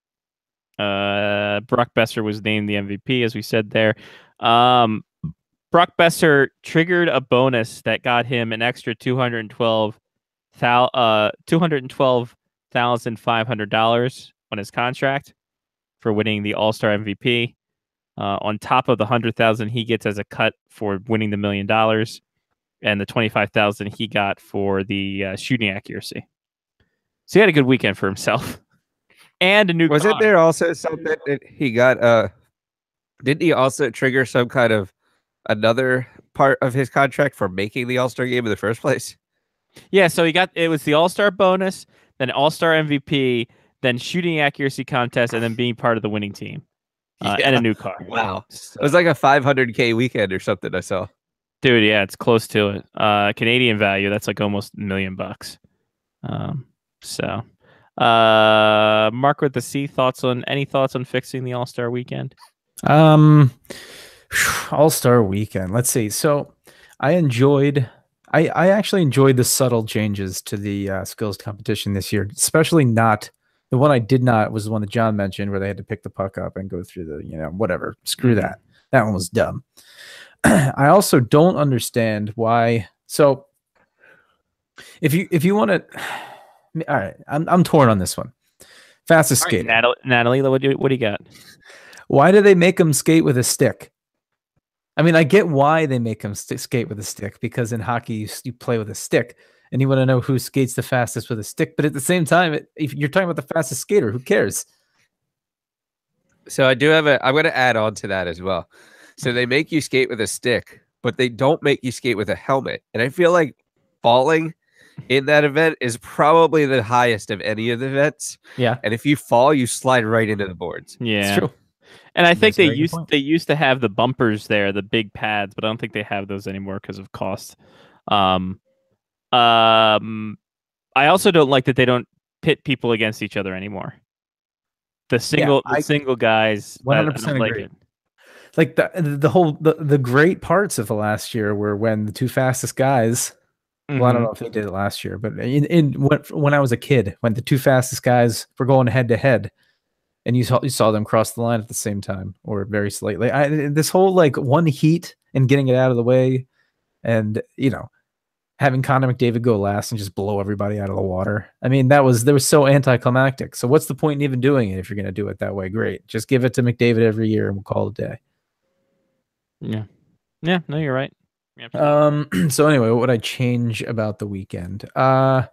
Brock Besser was named the MVP, as we said there. Brock Besser triggered a bonus that got him an extra $212,500 on his contract for winning the All-Star MVP. On top of the $100,000 he gets as a cut for winning the $1 million, and the $25,000 he got for the shooting accuracy. So he had a good weekend for himself. And a new car. Wasn't there also something that he got? Didn't he also trigger some kind of another part of his contract for making the All-Star game in the first place? Yeah, so it was the All-Star bonus, then All-Star MVP, then shooting accuracy contest, and then being part of the winning team. And a new car. Wow. So, it was like a $500K weekend or something I saw. Dude, yeah, it's close to it. Canadian value, that's like almost $1 million. Mark with the C, any thoughts on fixing the All-Star weekend? All-Star weekend. Let's see. So I actually enjoyed the subtle changes to the skills competition this year, especially not the one I did not was the one that John mentioned where they had to pick the puck up and go through the, whatever. Screw that. That one was dumb. I also don't understand why. So if you want to, all right, I'm torn on this one. Fastest skate. Natalie, what do you got? Why do they make them skate with a stick? I mean, I get why they make them skate with a stick, because in hockey you play with a stick and you want to know who skates the fastest with a stick. But at the same time, if you're talking about the fastest skater, who cares? So I do have I'm going to add on to that as well. So they make you skate with a stick, but they don't make you skate with a helmet. And I feel like falling in that event is probably the highest of any of the events. Yeah. And if you fall, you slide right into the boards. Yeah. It's true. And I think they used to have the bumpers there, the big pads, but I don't think they have those anymore because of cost. I also don't like that they don't pit people against each other anymore. The single guys, 100% agree. Like the great parts of the last year were when the two fastest guys. Well, I don't know if they did it last year, but when I was a kid, when the two fastest guys were going head to head, and you saw them cross the line at the same time or very slightly. This whole like one heat and getting it out of the way, and having Connor McDavid go last and just blow everybody out of the water. I mean, that was so anticlimactic. So what's the point in even doing it if you're going to do it that way? Great, just give it to McDavid every year and we'll call it a day. Yeah. No, you're right. So anyway, what would I change about the weekend? I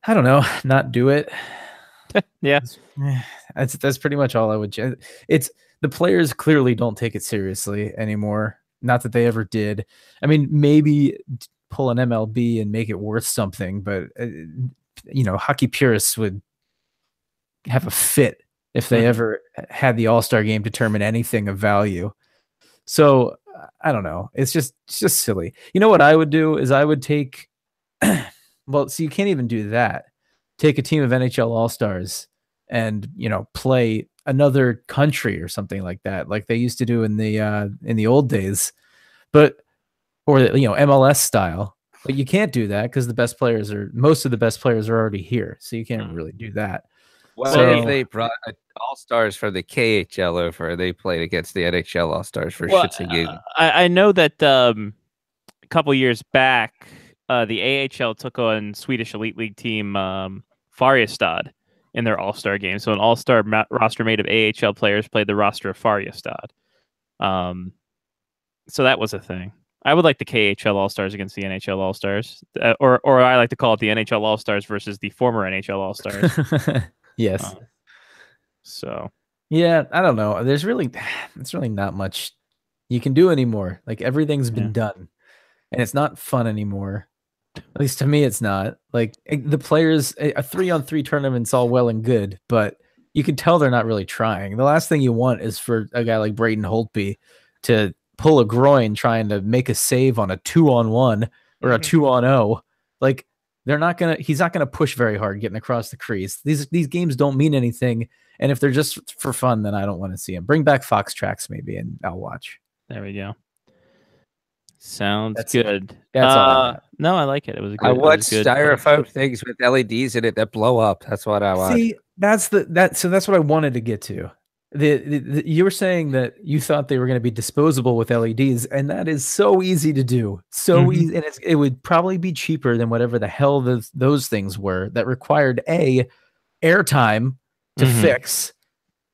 don't know. Not do it. Yeah. That's pretty much all I would change. It's the players clearly don't take it seriously anymore. Not that they ever did. I mean, maybe pull an MLB and make it worth something, but hockey purists would have a fit if they ever had the All-Star game determine anything of value. So I don't know. It's just silly. You know what I would do is I would take, well, so you can't even do that. Take a team of NHL All-Stars and, play another country or something like that, like they used to do in the old days, or MLS style. But you can't do that because most of the best players are already here. So you can't really do that. What So- if they brought all-stars from the KHL over? They played against the NHL all-stars for shits and giggles. I know that a couple years back, the AHL took on Swedish Elite League team Färjestad in their all-star game. So an all-star roster made of AHL players played the roster of Färjestad. So that was a thing. I would like the KHL All-Stars against the NHL All-Stars, or I like to call it the NHL All-Stars versus the former NHL All-Stars. Yes. So yeah, I don't know. It's really not much you can do anymore. Like everything's been done, and it's not fun anymore. At least to me, it's not. Like the players, a 3-on-3 tournament's all well and good, but you can tell they're not really trying. The last thing you want is for a guy like Braden Holtby to pull a groin trying to make a save on a 2-on-1 or a 2-on-0. Like he's not gonna push very hard getting across the crease. These games don't mean anything, and if they're just for fun, then I don't want to see them. Bring back Fox Tracks maybe, and I'll watch. There we go. Sounds good. That's all I got. No, I like it. It was a good. I want styrofoam things with LEDs in it that blow up. That's what I want. See, that's what I wanted to get to. You were saying that you thought they were going to be disposable with LEDs, and that is so easy to do. So easy, and it would probably be cheaper than whatever the hell those things were that required airtime to fix.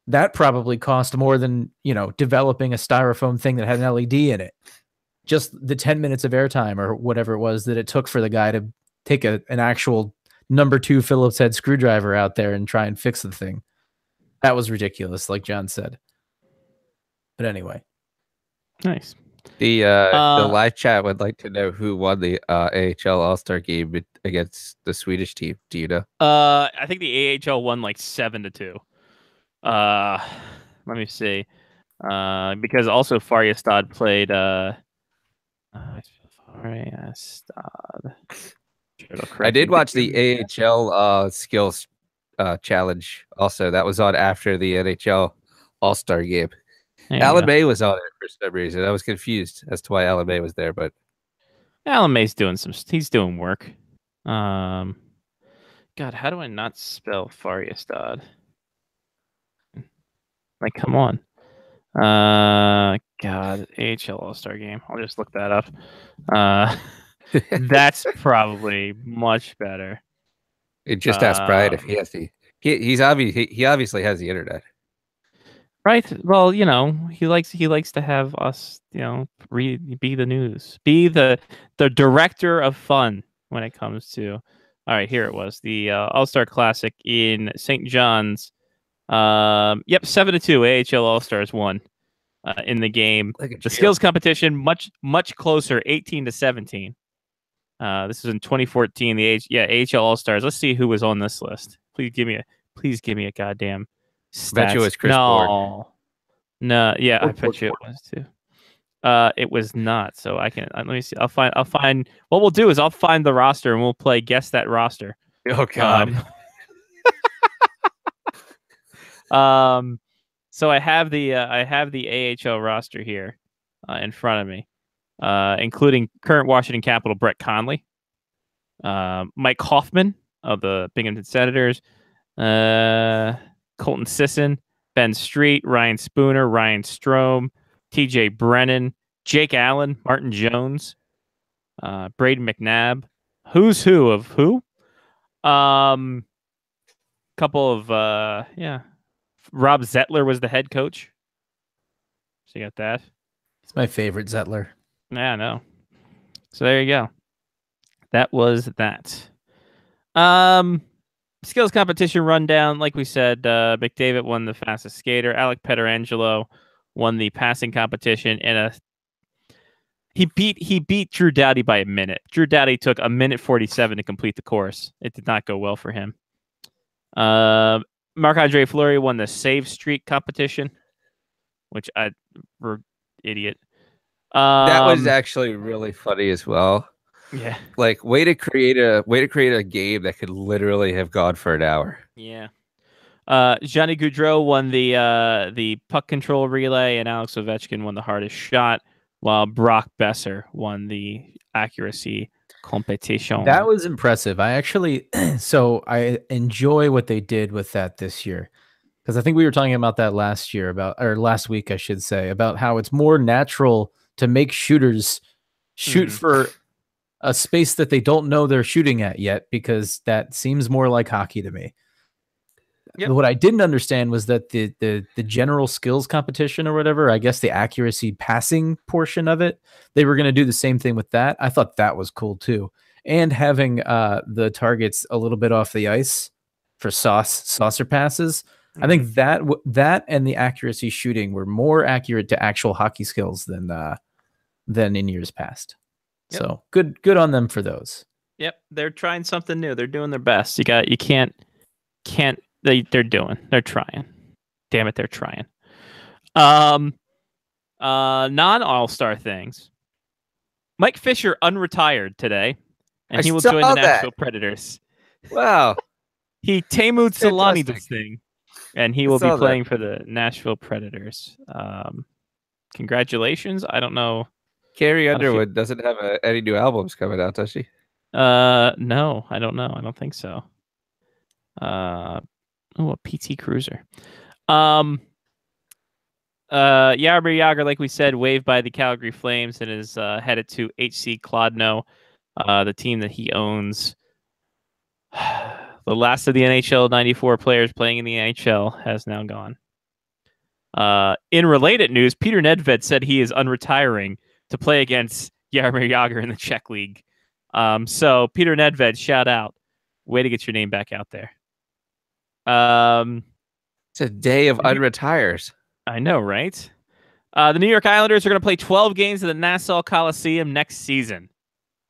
That probably cost more than developing a styrofoam thing that had an LED in it. Just the 10 minutes of airtime or whatever it was that it took for the guy to take an actual number 2 Phillips head screwdriver out there and try and fix the thing. That was ridiculous, like John said. But anyway. Nice. The live chat would like to know who won the AHL All-Star game against the Swedish team. Do you know? I think the AHL won like 7-2. Let me see. Because also Färjestad played Färjestad. I did watch the AHL skills challenge also. That was on after the NHL All-Star game. Alan May was on it for some reason. I was confused as to why Alan May was there, but Alan May's he's doing work. God, how do I not spell Färjestad? Like, come on. God, AHL All-Star game. I'll just look that up. That's probably much better. Just ask Brian if he has he obviously has the internet. Right. Well, he likes to have us, be the news, be the director of fun when it comes to. All right, here it was, the All-Star Classic in St. John's. 7-2 AHL All-Stars won in the game. The skills competition much closer, 18-17. This is in 2014. AHL All-Stars. Let's see who was on this list. Please give me a goddamn stats. Bet you it was Chris Borg. No, yeah, I bet you it was too. It was not. So I can let me see. I'll find. What we'll do is I'll find the roster and we'll play guess that roster. Oh God. So I have the AHL roster here in front of me, including current Washington Capital Brett Conley, Mike Hoffman of the Binghamton Senators, Colton Sisson, Ben Street, Ryan Spooner, Ryan Strome, TJ Brennan, Jake Allen, Martin Jones, Braden McNabb. Who's who of who? Couple of Rob Zettler was the head coach. So you got that. It's my favorite, Zettler. Yeah, I know. So there you go. That was that. Skills competition rundown. Like we said, McDavid won the fastest skater. Alec Pietrangelo won the passing competition he beat Drew Doughty by a minute. Drew Doughty took 1:47 to complete the course. It did not go well for him. Marc-Andre Fleury won the save streak competition, which we're idiot. That was actually really funny as well. Yeah. Like way to create a game that could literally have gone for an hour. Yeah. Johnny Gaudreau won the puck control relay, and Alex Ovechkin won the hardest shot, while Brock Besser won the accuracy competition. That was impressive. I actually, so I enjoy what they did with that this year. Because I think we were talking about that last week, I should say, about how it's more natural to make shooters shoot for a space that they don't know they're shooting at yet, because that seems more like hockey to me. Yep. What I didn't understand was that the general skills competition or whatever, I guess the accuracy passing portion of it, they were going to do the same thing with that. I thought that was cool too. And having the targets a little bit off the ice for saucer passes. I think that and the accuracy shooting were more accurate to actual hockey skills than in years past. Yep. So good on them for those. Yep, they're trying something new. They're doing their best. They're trying. Damn it, they're trying. Non-all-star things. Mike Fisher unretired today, and he will join the Nashville Predators. Wow. He Teemu Selanne this thing, and he will be playing for the Nashville Predators. Congratulations. I don't know. Carrie Underwood doesn't have any new albums coming out, does she? No, I don't know. I don't think so. A PT Cruiser. Jaromir Jagr, like we said, waived by the Calgary Flames and is headed to HC Kladno, the team that he owns. The last of the NHL 94 players playing in the NHL has now gone. In related news, Peter Nedved said he is unretiring to play against Jaromir Jagr in the Czech League. So Peter Nedved, shout out. Way to get your name back out there. It's a day of unretires. I know, right? The New York Islanders are going to play 12 games at the Nassau Coliseum next season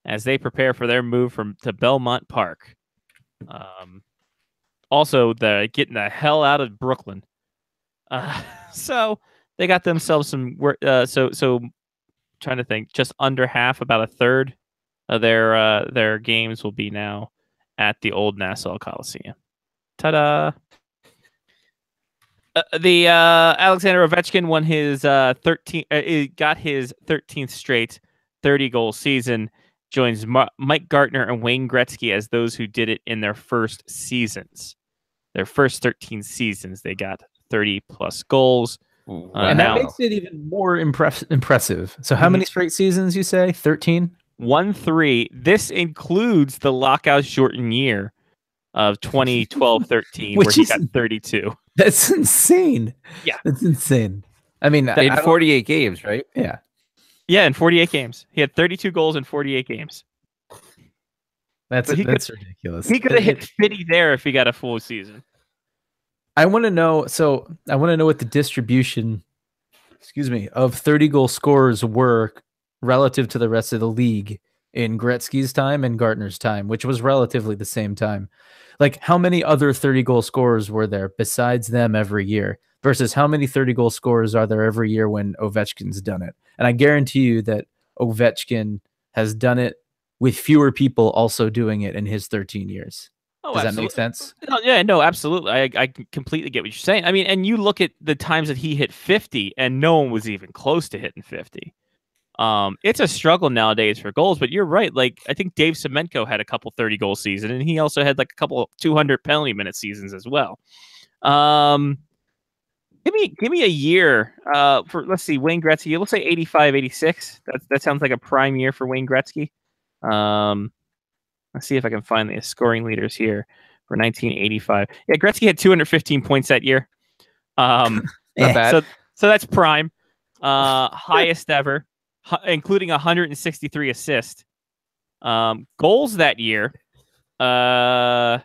as they prepare for their move to Belmont Park. Also, they're getting the hell out of Brooklyn. So they got themselves some work. So trying to think, just under half, about a third of their games will be now at the old Nassau Coliseum. Ta-da! The Alexander Ovechkin won his got his 13th straight 30-goal season. Joins Mike Gartner and Wayne Gretzky as those who did it in their first seasons. Their first 13 seasons, they got 30-plus goals. And that makes it even more impressive. So how many straight seasons, you say? 13? 1-3. This includes the lockout-shortened year of 2012-13, where he got 32. That's insane. Yeah. That's insane. I mean, in 48 games, right? Yeah. Yeah, in 48 games. He had 32 goals in 48 games. That's ridiculous. He could have hit 50 there if he got a full season. I want to know what the distribution, of 30-goal scorers were relative to the rest of the league in Gretzky's time and Gartner's time, which was relatively the same time. Like, how many other 30-goal scorers were there besides them every year versus how many 30-goal scorers are there every year when Ovechkin's done it? And I guarantee you that Ovechkin has done it with fewer people also doing it in his 13 years. Oh, Does that make sense? No, absolutely. I completely get what you're saying. I mean, and you look at the times that he hit 50 and no one was even close to hitting 50. It's a struggle nowadays for goals, but you're right. Like, I think Dave Semenko had a couple 30-goal seasons, and he also had like a couple 200 penalty minute seasons as well. Give me a year for, let's see, Wayne Gretzky. Let's say 85, 86. That sounds like a prime year for Wayne Gretzky. Let's see if I can find the scoring leaders here for 1985. Yeah, Gretzky had 215 points that year. Not bad. So that's prime. Highest ever, including 163 assists. Goals that year. I'm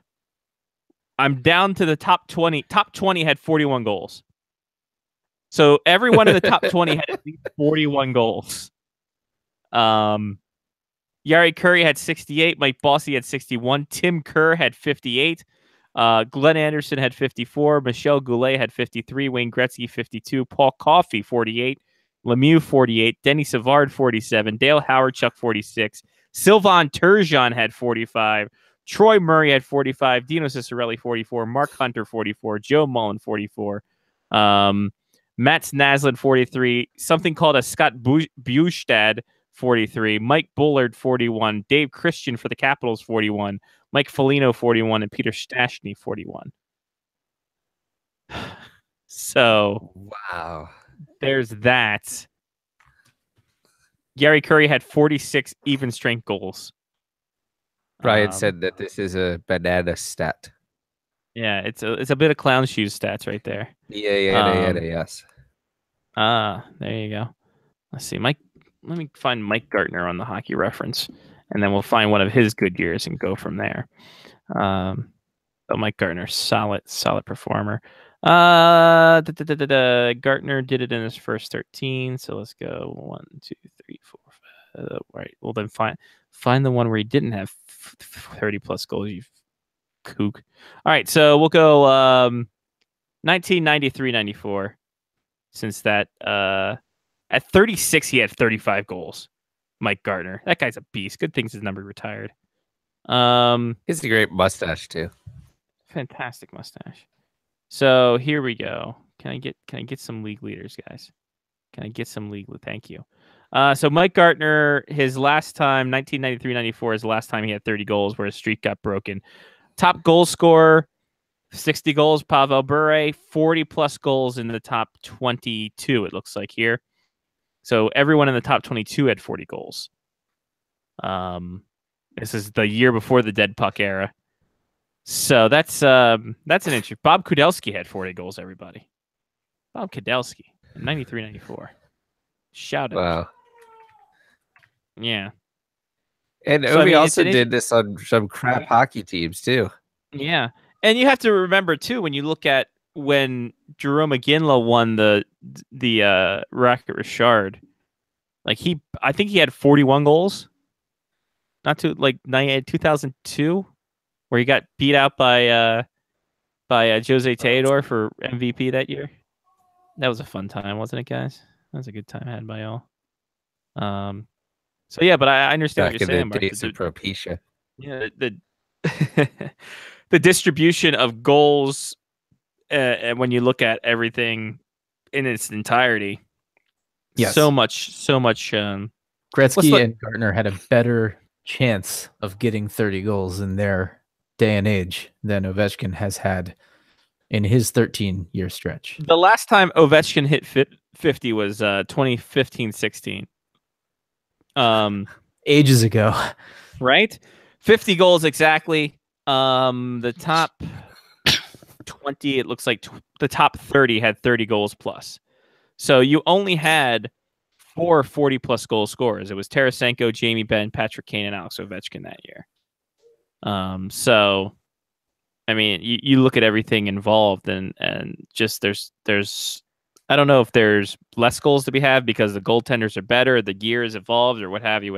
down to the top 20. Top 20 had 41 goals. So everyone in the top 20 had at least 41 goals. Jari Kurri had 68. Mike Bossy had 61. Tim Kerr had 58. Glenn Anderson had 54. Michel Goulet had 53. Wayne Gretzky 52. Paul Coffey 48. Lemieux 48. Denny Savard 47. Dale Hawerchuk 46. Sylvain Turgeon had 45. Troy Murray had 45. Dino Ciccarelli 44. Mark Hunter 44. Joe Mullen 44. Mats Naslund 43. Something called a Scott Bjugstad 43, Mike Bullard, 41, Dave Christian for the Capitals, 41, Mike Foligno, 41, and Peter Stastny, 41. So, wow. There's that. Gary Curry had 46 even strength goals. Brian said that this is a banana stat. Yeah, it's a bit of clown shoes stats right there. Yes. There you go. Let's see, Mike. Let me find Mike Gartner on the Hockey Reference, and then we'll find one of his good years and go from there. But Mike Gartner, solid performer. Gartner did it in his first 13. So let's go 1, 2, 3, 4, 5. Right. Well, then find the one where he didn't have 30 plus goals. You kook. All right. So we'll go 1993-94. Since that at 36 he had 35 goals. Mike Gartner. That guy's a beast. Good things his number retired. He has a great mustache too. Fantastic mustache. So here we go. Can I get some league leaders, guys? Can I get some league? Thank you. So Mike Gartner, his last time, 1993-94, is the last time he had 30 goals where his streak got broken. Top goal scorer, 60 goals, Pavel Bure, 40 plus goals in the top 22, it looks like here. So everyone in the top 22 had 40 goals. This is the year before the dead puck era. So that's an interesting. Bob Kudelski had 40 goals, everybody. Bob Kudelski, 93-94. Shout out. Wow. Yeah. And Ovi also did this on some crap hockey teams too. Yeah. And you have to remember too, when you look at when Jerome McGinley won the Rocket Richard, like I think he had 41 goals. Not too 2002, where he got beat out by Jose Teodor for MVP that year. That was a fun time, wasn't it, guys? That was a good time had by all. So yeah, but I understand what you're saying, Mark. Days of Propecia. Yeah, the distribution of goals, when you look at everything in its entirety, yes, so much. Gretzky and Gartner had a better chance of getting 30 goals in their day and age than Ovechkin has had in his 13-year stretch. The last time Ovechkin hit 50 was 2015-16. Ages ago. Right? 50 goals exactly. The top 20, it looks like the top 30 had 30 goals plus. So you only had 4 40-plus goal scorers. It was Tarasenko, Jamie Benn, Patrick Kane, and Alex Ovechkin that year. So, I mean, you look at everything involved, and just there's I don't know if there's less goals to be had because the goaltenders are better, the gear is evolved, or what have you.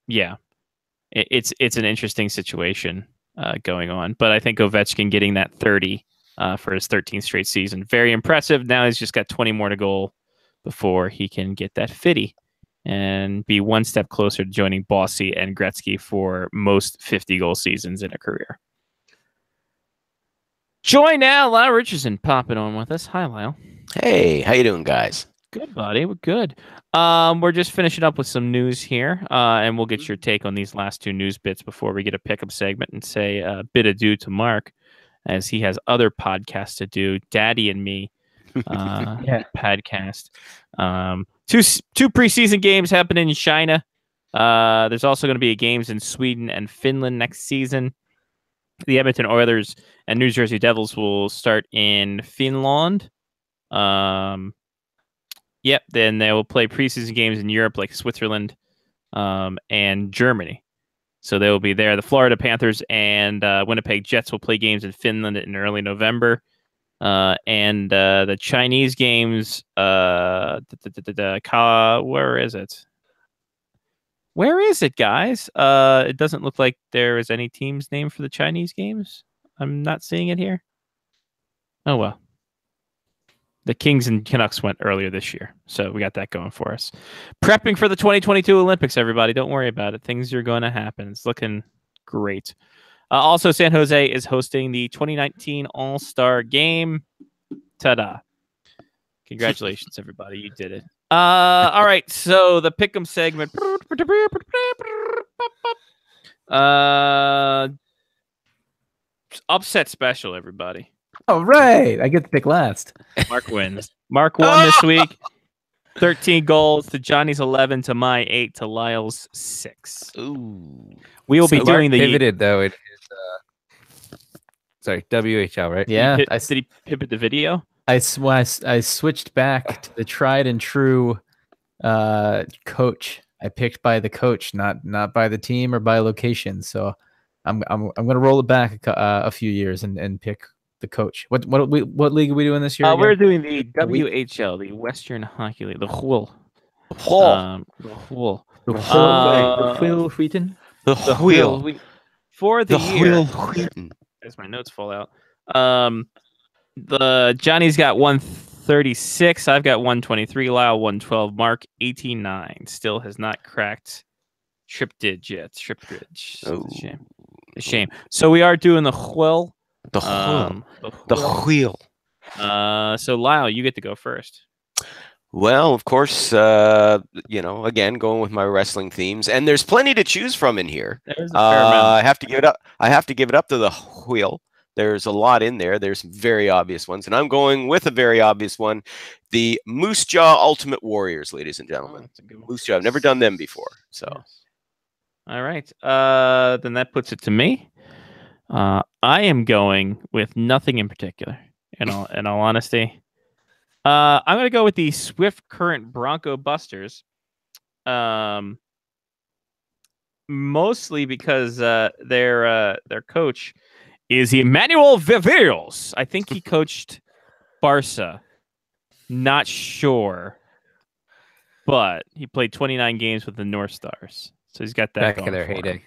Yeah, it's an interesting situation going on, but I think Ovechkin getting that 30 for his 13th straight season, very impressive. Now he's just got 20 more to go before he can get that 50 and be one step closer to joining Bossy and Gretzky for most 50-goal seasons in a career. Join now, Lyle Richardson popping on with us. Hi, Lyle. Hey, how you doing, guys? Good, buddy. We're good. We're just finishing up with some news here, and we'll get your take on these last two news bits before we get a pickup segment and say a bit adieu to Mark, as he has other podcasts to do. Daddy and Me podcast. Two preseason games happening in China. There's also going to be games in Sweden and Finland next season. The Edmonton Oilers and New Jersey Devils will start in Finland. Yep, then they will play preseason games in Europe like Switzerland and Germany. So they will be there. The Florida Panthers and Winnipeg Jets will play games in Finland in early November. And the Chinese games, where is it? Where is it, guys? It doesn't look like there is any team's name for the Chinese games. I'm not seeing it here. Oh, well. The Kings and Canucks went earlier this year, so we got that going for us. Prepping for the 2022 Olympics, everybody. Don't worry about it. Things are going to happen. It's looking great. Also, San Jose is hosting the 2019 All-Star Game. Ta-da. Congratulations, everybody. You did it. All right. So the pick'em segment. Upset special, everybody. All right, I get to pick last. Mark wins. Mark won this week. 13 goals to Johnny's 11 to my 8 to Lyle's 6. Ooh. We will be doing the pivoted though. It is sorry, WHL, right? Yeah. Did he pivot the video? I switched back to the tried and true coach. I picked by the coach, not by the team or by location. So I'm gonna roll it back a few years and pick the coach. What league are we doing this year? We're doing the WHL, the Western Hockey League, the WHL. The wheel. The wheel Wheaton. The wheel. For the year. Wheel. As my notes fall out. The Johnny's got 136. I've got 123. Lyle 112. Mark 89. Still has not cracked triptych. Oh. A shame. So we are doing the wheel. The wheel. The wheel. So Lyle, you get to go first. Well, of course, again, going with my wrestling themes, and there's plenty to choose from in here. There's a fair amount. I have to give it up. I have to give it up to the wheel. There's a lot in there. There's very obvious ones, and I'm going with a very obvious one: the Moose Jaw Ultimate Warriors, ladies and gentlemen. Moose Jaw. I've never done them before, so. Yes. All right. Then that puts it to me. I am going with nothing in particular. In all honesty. I'm going to go with the Swift Current Bronco Busters. Mostly because their coach is Emmanuel Viveros. I think he coached Barca. Not sure. But he played 29 games with the North Stars. So he's got that back in their heyday.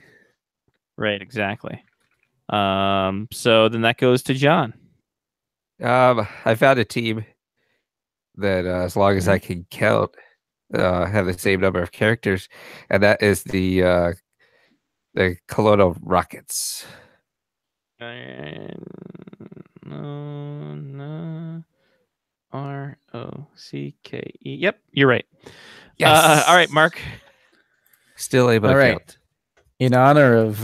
Right, exactly. So then that goes to John. I found a team that, as long as I can count, have the same number of characters, and that is the Kelowna Rockets. ROCKE. Yep, you're right. Yes. All right, Mark. Still able to All right. count. In honor of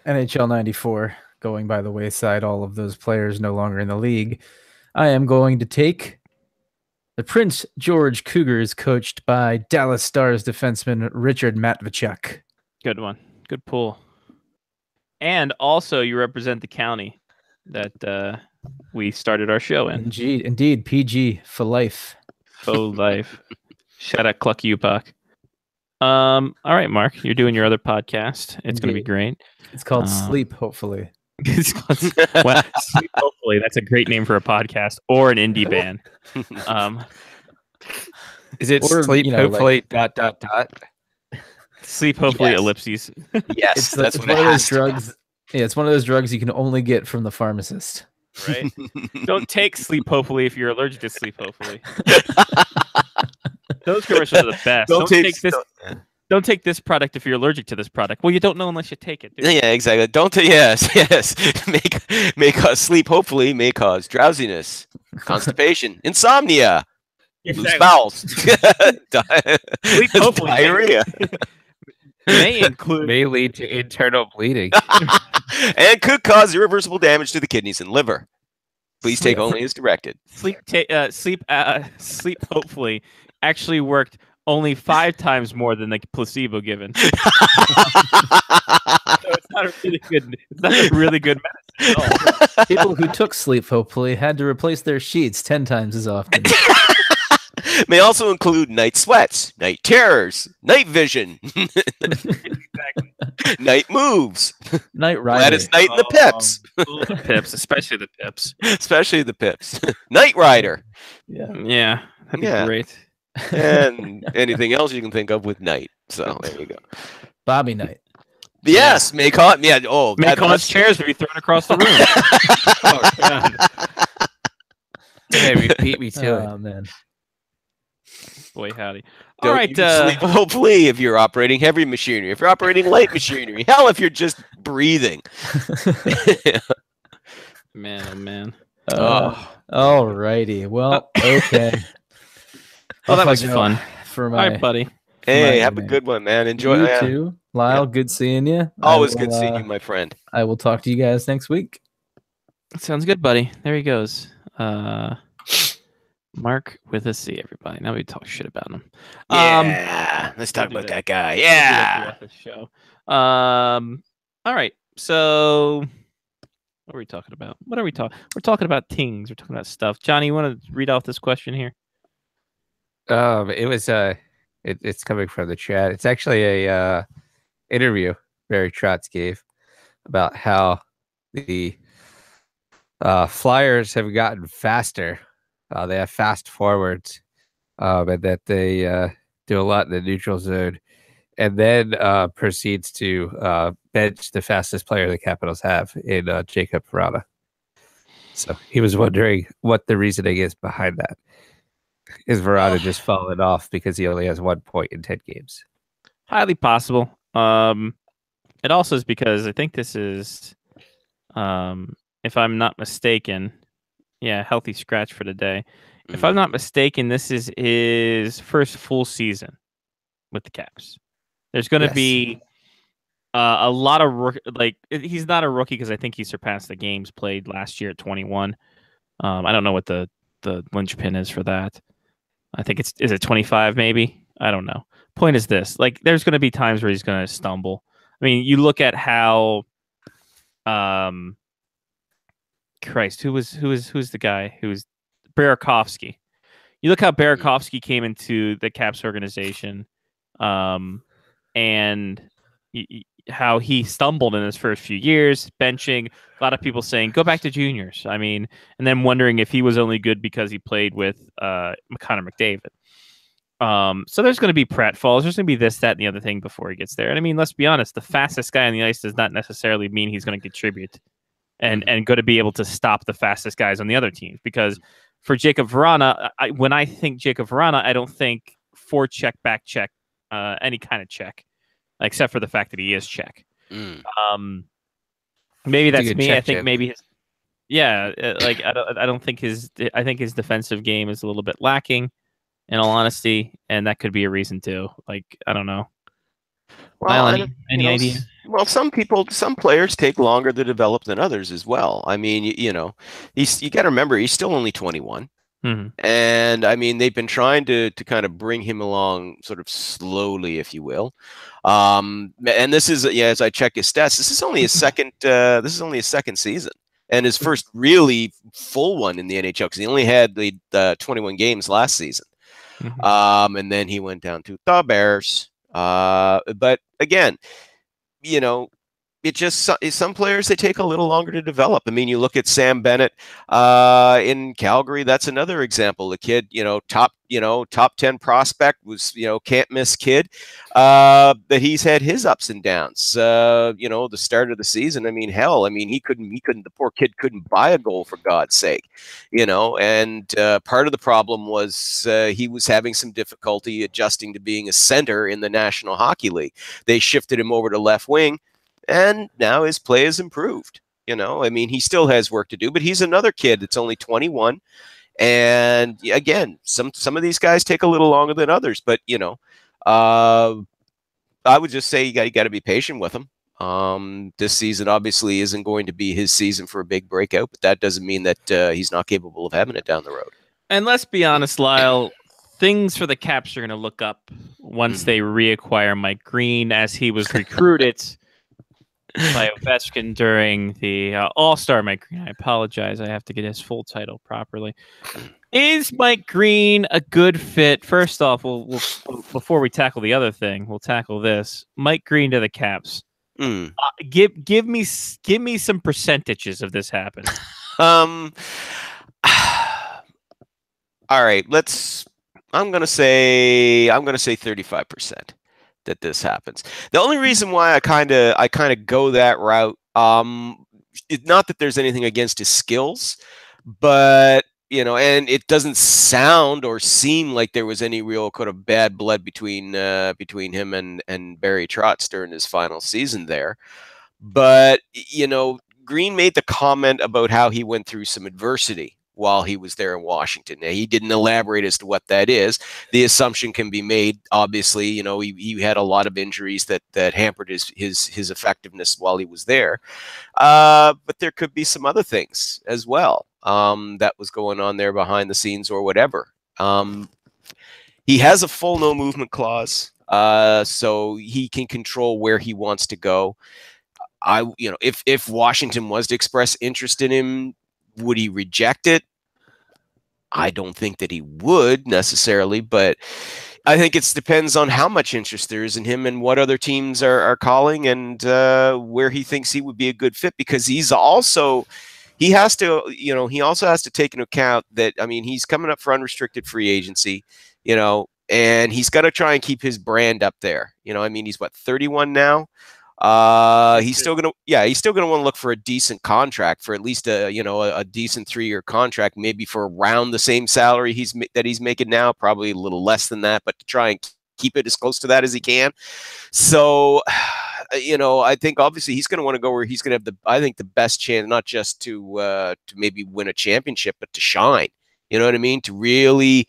NHL 94 going by the wayside, all of those players no longer in the league, I am going to take the Prince George Cougars, coached by Dallas Stars defenseman Richard Matvechuk. Good one. Good pull. And also, you represent the county that we started our show in. Indeed. PG for life. Faux life. Shout out Cluck Upuck. All right, Mark, you're doing your other podcast. It's going to be great. It's called Sleep, hopefully. It's called, Sleep, hopefully. That's a great name for a podcast or an indie band. Is it Sleep, hopefully, ... Sleep, hopefully, yes. ellipses. Yes, that's it's what one it of has those drugs. Yeah, it's one of those drugs you can only get from the pharmacist. Right? Don't take Sleep, hopefully, if you're allergic to Sleep, hopefully. Those commercials are the best. Don't take this product if you're allergic to this product. Well, you don't know unless you take it. Yeah, exactly. Don't. Yes. May cause sleep. Hopefully, may cause drowsiness, constipation, insomnia, loose bowels, Sleep, hopefully, diarrhea. May lead to internal bleeding, and could cause irreversible damage to the kidneys and liver. Please take only as directed. Sleep, hopefully, actually worked only 5 times more than the placebo given. So it's not a really good. It's not a really good medicine at all. People who took Sleep, hopefully, had to replace their sheets 10 times as often. May also include night sweats, night terrors, night vision, Exactly. night moves, Night Rider. Gladys Knight and the Pips, The Pips, especially the Pips. especially the Pips, Night Rider, Yeah, that'd be Yeah. great. and anything else you can think of with night. So there you go. Bobby Knight. Yes, may cause May cause chairs to be thrown across the room. Oh, God. Hey, beat me to it. Oh, man. Boy, howdy. All right. Sleep, hopefully, if you're operating heavy machinery, if you're operating light machinery, hell, if you're just breathing. Man, oh man. All righty. Well, okay. Well, that was fun. For All right, buddy. Hey, have a good one, man. Enjoy. You too, Lyle. Good seeing you. Always good seeing you, my friend. I will talk to you guys next week. Sounds good, buddy. There he goes. Mark with a C, everybody. Now we talk shit about him. Yeah, let's talk about that guy. Yeah. The show. All right. So, what are we talking about? What are we talking? We're talking about things. We're talking about stuff. Johnny, you want to read off this question here? It was it's coming from the chat. It's actually a interview Barry Trotz gave about how the Flyers have gotten faster. They have fast forwards, and that they do a lot in the neutral zone, and then proceeds to bench the fastest player the Capitals have in Jacob Vrana. So he was wondering what the reasoning is behind that. Is Vrana just fallen off because he only has 1 point in 10 games? Highly possible. It also is because I think this is, if I'm not mistaken, healthy scratch for the day. If I'm not mistaken, this is his first full season with the Caps. There's going to be a lot of he's not a rookie because I think he surpassed the games played last year at 21. I don't know what the linchpin is for that. I think is it 25 maybe? I don't know. Point is this: there's going to be times where he's going to stumble. I mean, you look at how, Christ, who's the guy who's Burakovsky? You look how Burakovsky came into the Caps organization, and how he stumbled in his first few years, benching. A lot of people saying, go back to juniors. I mean, and then wondering if he was only good because he played with Connor McDavid. So there's going to be pratfalls. There's going to be this, that, and the other thing before he gets there. And I mean, let's be honest, the fastest guy on the ice does not necessarily mean he's going to contribute and going to be able to stop the fastest guys on the other teams. Because for Jacob Vrana, when I think Jacob Vrana, I don't think forecheck, back check, any kind of check, except for the fact that he is Czech. Maybe that's me. I think maybe his, I don't think I think his defensive game is a little bit lacking, in all honesty, and that could be a reason too. I don't know. Well, any idea? Well, some players take longer to develop than others as well. I mean, you got to remember he's still only 21. Mm-hmm. And I mean, they've been trying to kind of bring him along sort of slowly, if you will. And this is, as I check his stats, this is only his second. This is only his second season, and his first really full one in the NHL because he only had the 21 games last season. Mm-hmm. And then he went down to the Bears. But again, it just some players, they take a little longer to develop. I mean, you look at Sam Bennett in Calgary. That's another example. The kid, top 10 prospect, was can't miss kid. That he's had his ups and downs. The start of the season. I mean, hell, he couldn't. The poor kid couldn't buy a goal, for God's sake. And part of the problem was he was having some difficulty adjusting to being a center in the National Hockey League. They shifted him over to left wing. And now his play has improved. He still has work to do, but he's another kid that's only 21. And again, some of these guys take a little longer than others, but I would just say you got to be patient with him. This season obviously isn't going to be his season for a big breakout, but that doesn't mean that he's not capable of having it down the road. And let's be honest, Lyle, things for the Caps are going to look up once they reacquire Mike Green, as he was recruited by Ovechkin during the All-Star Mike Green. I apologize. I have to get his full title properly. Is Mike Green a good fit? First off, we'll before we tackle the other thing, we'll tackle this. Mike Green to the Caps. Give me some percentages of this happening. All right, I'm gonna say 35%. That this happens. The only reason why I kind of go that route, it's not that there's anything against his skills, but and it doesn't sound or seem like there was any real kind of bad blood between him and Barry Trotz during his final season there. But Green made the comment about how he went through some adversity while he was there in Washington. Now, he didn't elaborate as to what that is. The assumption can be made. Obviously, you know, he had a lot of injuries that hampered his effectiveness while he was there. But there could be some other things as well that was going on there behind the scenes or whatever. He has a full no movement clause, so he can control where he wants to go. If Washington was to express interest in him, would he reject it? I don't think that he would necessarily, but I think it depends on how much interest there is in him and what other teams are calling and where he thinks he would be a good fit, because he also has to take into account that, I mean, he's coming up for unrestricted free agency, you know, and he's got to try and keep his brand up there. You know, I mean, he's 31 now. He's still gonna want to look for a decent contract, for at least a decent 3-year contract, maybe for around the same salary that he's making now, probably a little less than that, but to try and keep it as close to that as he can. So, you know, I think obviously he's going to want to go where he's going to have the best chance, not just to maybe win a championship, but to shine. You know what I mean? To really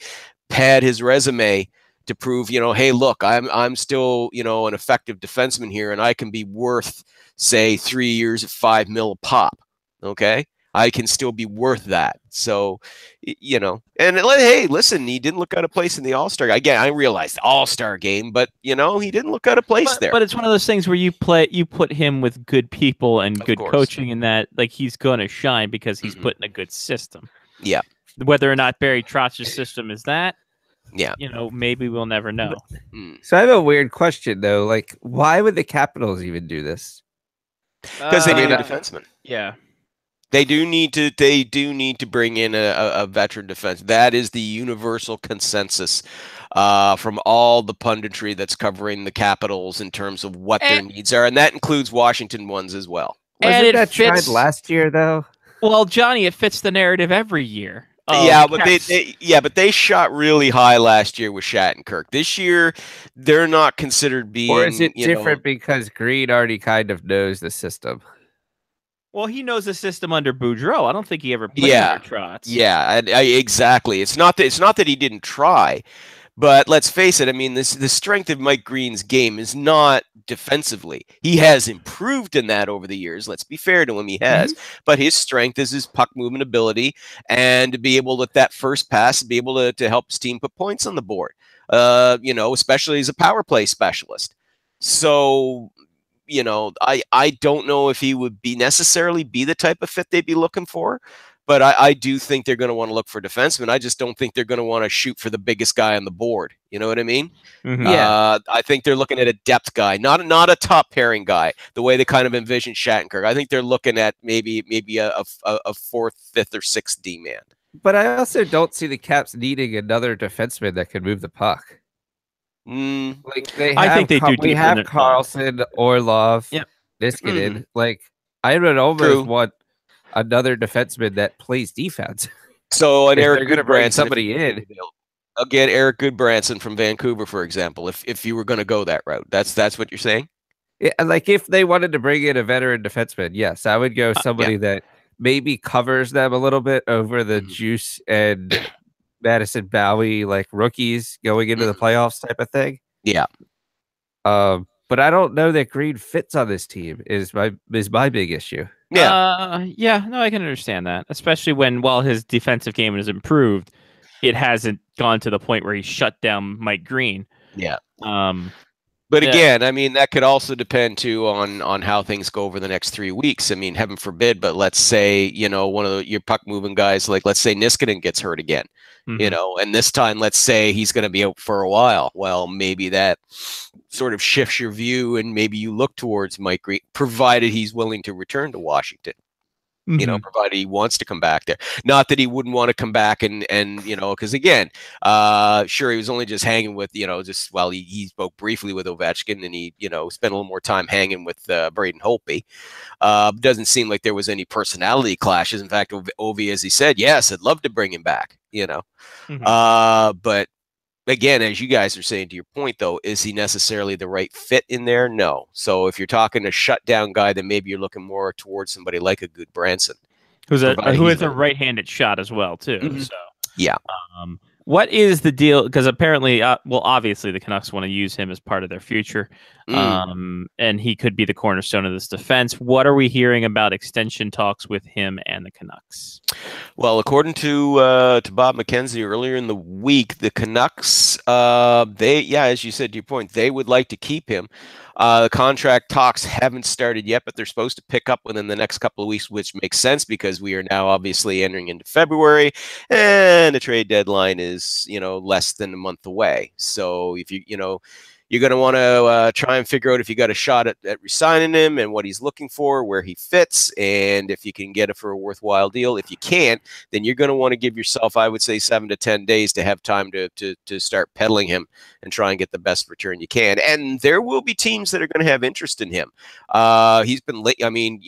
pad his resume, to prove, you know, hey, look, I'm still, you know, an effective defenseman here, and I can be worth, say, 3 years at $5 million a pop. Okay, I can still be worth that. So, you know, and hey, listen, he didn't look out of place in the All-Star. Again, I realized the All-Star game, but you know, he didn't look out of place there. But it's one of those things where you put him with good people and good coaching, and that, like, he's going to shine because he's put in a good system. Yeah. Whether or not Barry Trotz's system is that, yeah, you know, maybe we'll never know. So I have a weird question though. Like, why would the Capitals even do this? Because they need a defenseman. Yeah, they do need to bring in a veteran defense. That is the universal consensus from all the punditry that's covering the Capitals in terms of what their needs are, and that includes Washington ones as well. Wasn't that tried last year though? Well, Johnny, it fits the narrative every year. Yeah, but they shot really high last year with Shattenkirk. This year, they're not considered being. Or is it different because Green already kind of knows the system? Well, he knows the system under Boudreau. I don't think he ever played under Trotz. Yeah, exactly. It's not that he didn't try, but let's face it. I mean, the strength of Mike Green's game is not defensively. He has improved in that over the years. Let's be fair to him, he has. But his strength is his puck movement ability, and to be able to, with that first pass, be able to help his team put points on the board. You know, especially as a power play specialist. So, you know, I don't know if he would necessarily be the type of fit they'd be looking for. But I do think they're going to want to look for defensemen. I just don't think they're going to want to shoot for the biggest guy on the board. You know what I mean? Yeah. I think they're looking at a depth guy, not a top pairing guy, the way they kind of envision Shattenkirk. I think they're looking at maybe a fourth, fifth, or sixth D-man. But I also don't see the Caps needing another defenseman that can move the puck. Like I think they do. We have Carlson, Orlov, Niskanen. Like, I would almost want another defenseman that plays defense. So an Eric Goodbranson, bring somebody in. I'll get Eric Goodbranson from Vancouver, for example. If you were going to go that route, that's what you're saying. Yeah, like if they wanted to bring in a veteran defenseman, yes, I would go somebody that maybe covers them a little bit over the Juice and Madison Bowie, like rookies going into the playoffs type of thing. Yeah. But I don't know that Green fits on this team is my big issue. Yeah. No, I can understand that, especially while his defensive game has improved, it hasn't gone to the point where he shut down Mike Green. Yeah. But again, I mean, that could also depend too on how things go over the next 3 weeks. I mean, heaven forbid, but let's say, you know, one of your puck moving guys, like let's say Niskanen gets hurt again, you know, and this time, let's say he's going to be out for a while. Well, maybe that sort of shifts your view, and maybe you look towards Mike Green, provided he's willing to return to Washington. You know, provided he wants to come back there. Not that he wouldn't want to come back and you know, because again, sure, he was only just hanging with, you know, he spoke briefly with Ovechkin, and he, you know, spent a little more time hanging with Braden Holtby. Doesn't seem like there was any personality clashes. In fact, Ovi, as he said, yes, I'd love to bring him back, you know. But again, as you guys are saying, to your point, though, is he necessarily the right fit in there? No. So if you're talking a shutdown guy, then maybe you're looking more towards somebody like a Goodbranson. who is a right-handed shot as well too. Mhm. So Yeah. What is the deal? Because apparently, obviously the Canucks want to use him as part of their future, and he could be the cornerstone of this defense. What are we hearing about extension talks with him and the Canucks? Well, according to Bob McKenzie earlier in the week, the Canucks, as you said to your point, they would like to keep him. The contract talks haven't started yet, but they're supposed to pick up within the next couple of weeks, which makes sense because we are now obviously entering into February, and the trade deadline is less than a month away. So if you're going to want to try and figure out if you got a shot at re-signing him and what he's looking for, where he fits, and if you can get it for a worthwhile deal. If you can't, then you're going to want to give yourself, I would say, 7 to 10 days to have time to start peddling him and try and get the best return you can. And there will be teams that are going to have interest in him. He's been late. I mean,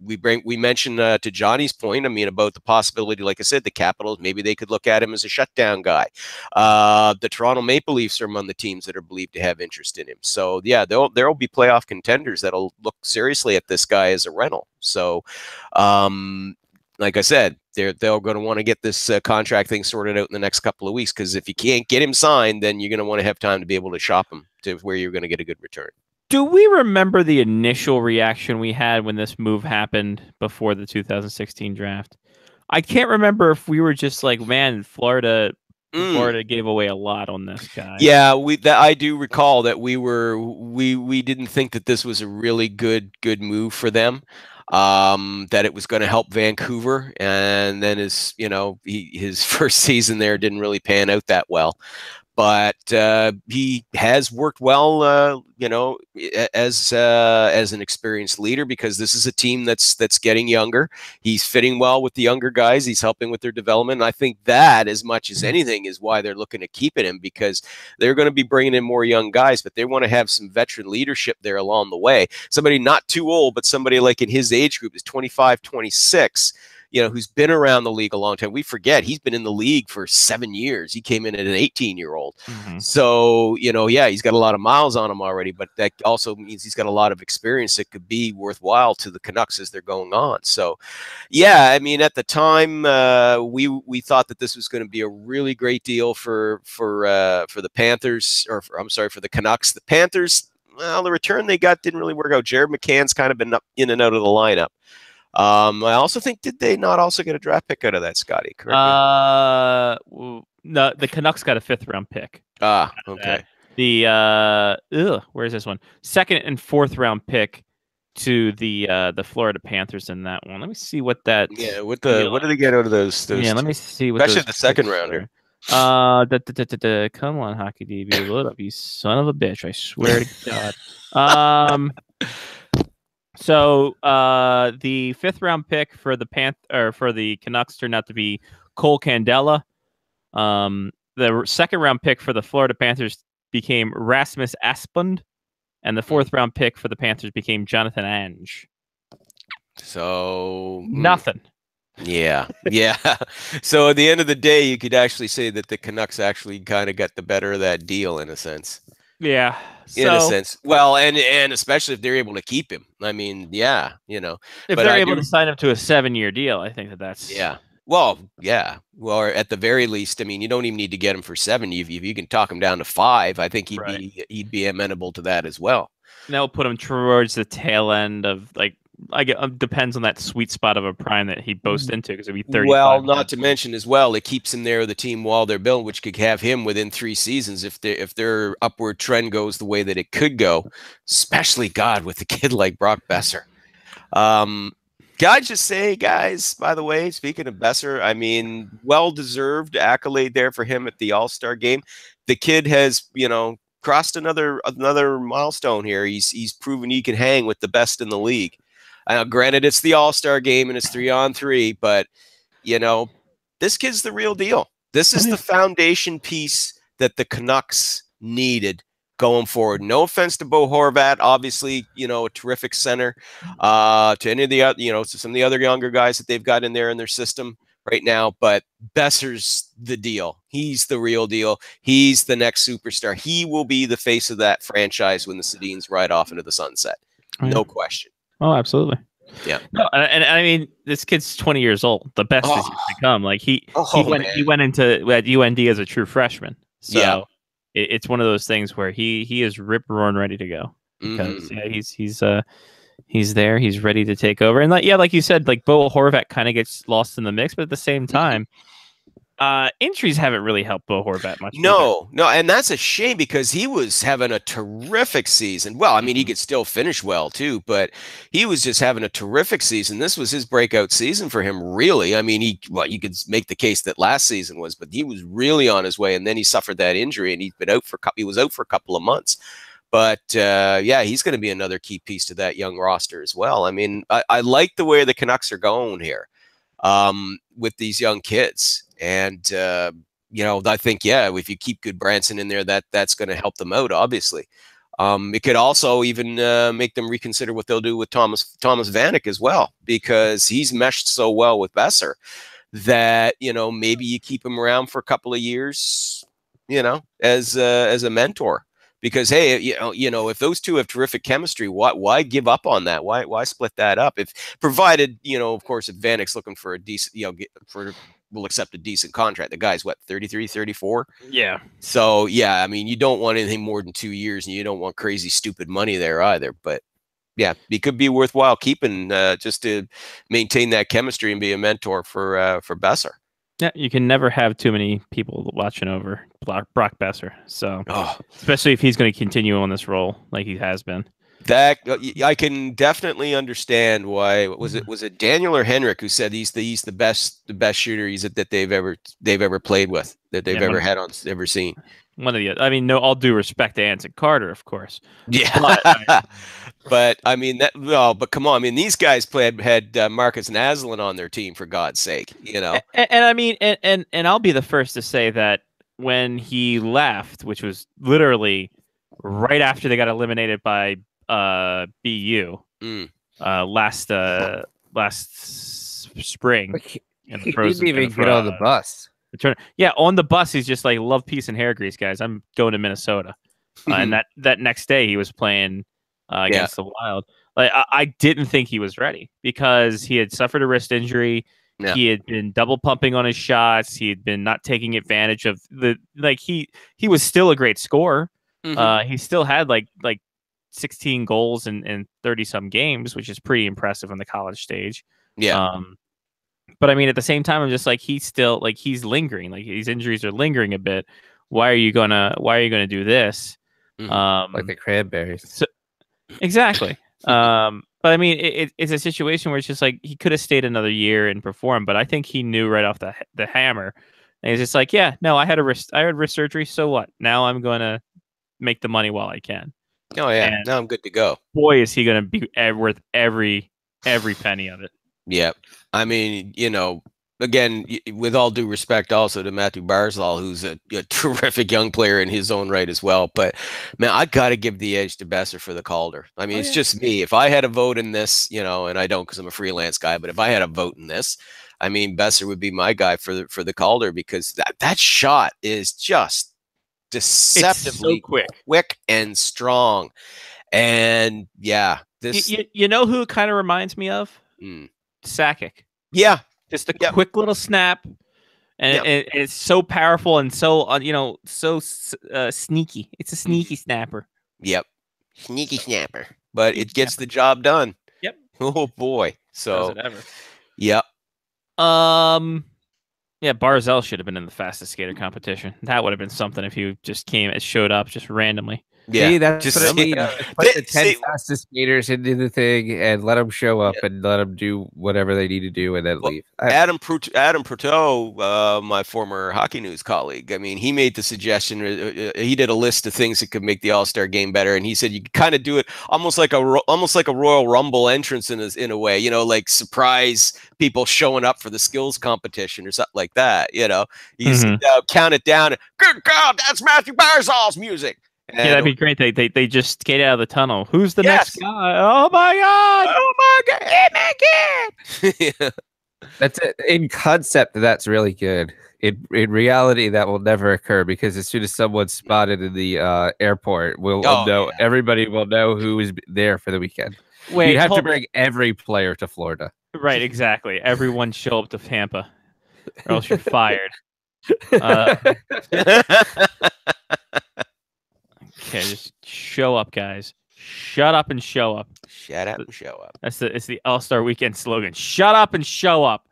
we mentioned to Johnny's point, about the possibility, like I said, the Capitals, maybe they could look at him as a shutdown guy. The Toronto Maple Leafs are among the teams that are believed to have interest in him. So yeah, there'll be playoff contenders that'll look seriously at this guy as a rental. So, like I said, they're going to want to get this contract thing sorted out in the next couple of weeks, because if you can't get him signed, then you're going to want to have time to be able to shop him to where you're going to get a good return. Do we remember the initial reaction we had when this move happened before the 2016 draft? I can't remember if we were just like, man, Florida gave away a lot on this guy. Yeah, I do recall that we didn't think that this was a really good move for them. That it was going to help Vancouver, and then his first season there didn't really pan out that well. But he has worked well, as an experienced leader, because this is a team that's getting younger. He's fitting well with the younger guys. He's helping with their development. And I think that, as much as anything, is why they're looking at keeping him, because they're going to be bringing in more young guys, but they want to have some veteran leadership there along the way. Somebody not too old, but somebody like in his age group is 25, 26. Who's been around the league a long time. We forget he's been in the league for 7 years. He came in at an 18-year-old. Mm-hmm. So, he's got a lot of miles on him already, but that also means he's got a lot of experience that could be worthwhile to the Canucks as they're going on. So, yeah, at the time, we thought that this was going to be a really great deal for the Panthers, for the Canucks. The Panthers, well, the return they got didn't really work out. Jared McCann's kind of been up in and out of the lineup. I also think, did they not also get a draft pick out of that, Scotty? No, the Canucks got a 5th round pick. Okay. Where's this one? 2nd and 4th round pick to the Florida Panthers in that one. Let me see what that. Yeah, what did they get out of those? Yeah, let me see. What especially the second rounder. Come on, Hockey DB, load up, you son of a bitch! I swear to God. So the 5th round pick for the Canucks turned out to be Cole Candela. The 2nd round pick for the Florida Panthers became Rasmus Asplund, and the 4th round pick for the Panthers became Jonathan Ange. So nothing. Yeah. So at the end of the day, you could actually say that the Canucks actually kind of got the better of that deal in a sense. Yeah, in a sense. Well, and especially if they're able to keep him. If they're able to sign him to a 7-year deal, I think that's Well, or at the very least, you don't even need to get him for 7. If you can talk him down to 5, I think he'd be amenable to that as well. And that'll put him towards the tail end of depends on that sweet spot of a prime that he boasts into, because it'd be 35. Well, not to mention as well, it keeps him there with the team while they're building, which could have him within 3 seasons if their upward trend goes the way that it could go. Especially, God, with a kid like Brock Besser. Can I just say, guys, by the way, speaking of Besser, well-deserved accolade there for him at the All-Star game. The kid has, crossed another milestone here. He's proven he can hang with the best in the league. Granted, it's the All-Star game and it's 3-on-3, but this kid's the real deal. This is the foundation piece that the Canucks needed going forward. No offense to Bo Horvat, obviously, a terrific center. To any of the to some of the other younger guys that they've got in their system right now, but Besser's the deal. He's the real deal. He's the next superstar. He will be the face of that franchise when the Sedins ride off into the sunset. No question. Oh, absolutely. Yeah. No, and I mean, this kid's 20 years old. The best is yet to come. Like he went into at UND as a true freshman. So it's one of those things where he is rip roaring ready to go because he's there. He's ready to take over. And like you said, like Bo Horvat kind of gets lost in the mix, but at the same time, injuries haven't really helped Bo Horvat much. No, and that's a shame because he was having a terrific season. Well, I mean, he could still finish well too, but he was just having a terrific season. This was his breakout season for him, really. I mean, you could make the case that last season was, but he was really on his way, and then he suffered that injury, and he was out for a couple of months. But he's going to be another key piece to that young roster as well. I mean, I like the way the Canucks are going here with these young kids. And, I think, if you keep Goodbranson in there, that's going to help them out, obviously. It could also even make them reconsider what they'll do with Thomas Vanek as well, because he's meshed so well with Besser that, maybe you keep him around for a couple of years, as a mentor. Because, hey, if those two have terrific chemistry, why give up on that? Why split that up? Provided, of course, if Vanek's looking for a decent, will accept a decent contract. The guy's 33, 34? Yeah. So, I mean, you don't want anything more than 2 years, and you don't want crazy, stupid money there either. But, it could be worthwhile keeping just to maintain that chemistry and be a mentor for Besser. Yeah, you can never have too many people watching over Brock Besser. So, especially if he's going to continue on this role like he has been. That I can definitely understand why. Was it Daniel or Henrik who said he's the best shooter that they've ever played with, that they've ever seen? One of the, I mean, no, all due respect to Anson Carter, of course. Yeah, but I mean but come on, I mean, these guys had Marcus Naslund on their team, for God's sake, And I mean, and I'll be the first to say that when he left, which was literally right after they got eliminated by BU last spring, in the he didn't even get on the bus. On the bus, he's just like, love, peace, and hair grease, guys. I'm going to Minnesota. And that next day, he was playing against the Wild. Like I didn't think he was ready because he had suffered a wrist injury. Yeah. He had been double pumping on his shots. He had been not taking advantage of he was still a great scorer. He still had like 16 goals in 30 some games, which is pretty impressive on the college stage. Yeah. But I mean, at the same time, I'm just like, he's lingering. Like these injuries are lingering a bit. Why are you gonna do this? Like the Cranberries. So, exactly. But I mean, it's a situation where it's just like he could have stayed another year and performed, but I think he knew right off the hammer. And he's just like, I had wrist surgery. So what? Now I'm gonna make the money while I can. Oh yeah, and now I'm good to go. Boy, is he gonna be worth every penny of it. Yeah, I mean, again, with all due respect also to Matthew Barzal, who's a terrific young player in his own right as well. But, man, I got to give the edge to Besser for the Calder. I mean, it's just me. If I had a vote in this, and I don't because I'm a freelance guy, but if I had a vote in this, I mean, Besser would be my guy for the Calder because that shot is just deceptively so quick and strong. And, this... You know who it kind of reminds me of? Sakic. Yeah. Just a quick little snap, and it's so powerful and so so sneaky. It's a sneaky snapper. Yep, sneaky snapper, but it gets the job done. Yep. Oh boy. So. Does it ever? Yep. Yeah, Barzal should have been in the fastest skater competition. That would have been something if he just showed up just randomly. Yeah, see, that's just what I mean. Put the 10 fastest skaters into the thing and let them show up and let them do whatever they need to do and then leave. Adam Pruteau, my former Hockey News colleague, I mean, he made the suggestion. He did a list of things that could make the All-Star game better, and he said you could kind of do it almost like a Royal Rumble entrance in a way, like surprise people showing up for the skills competition or something like that. You just count it down. Good God, that's Matthew Barzal's music. Yeah, that'd be great. They just skate out of the tunnel. Who's the next guy? Oh my God! Oh my God! Hey, man, That's it. In concept, that's really good. In reality, that will never occur because as soon as someone's spotted in the airport, we'll know. Everybody will know who is there for the weekend. Wait, you'd have to bring every player to Florida. Right, exactly. Everyone show up to Tampa, or else you're fired. Okay, just show up, guys. Shut up and show up. Shut up and show up. It's the All-Star Weekend slogan. Shut up and show up.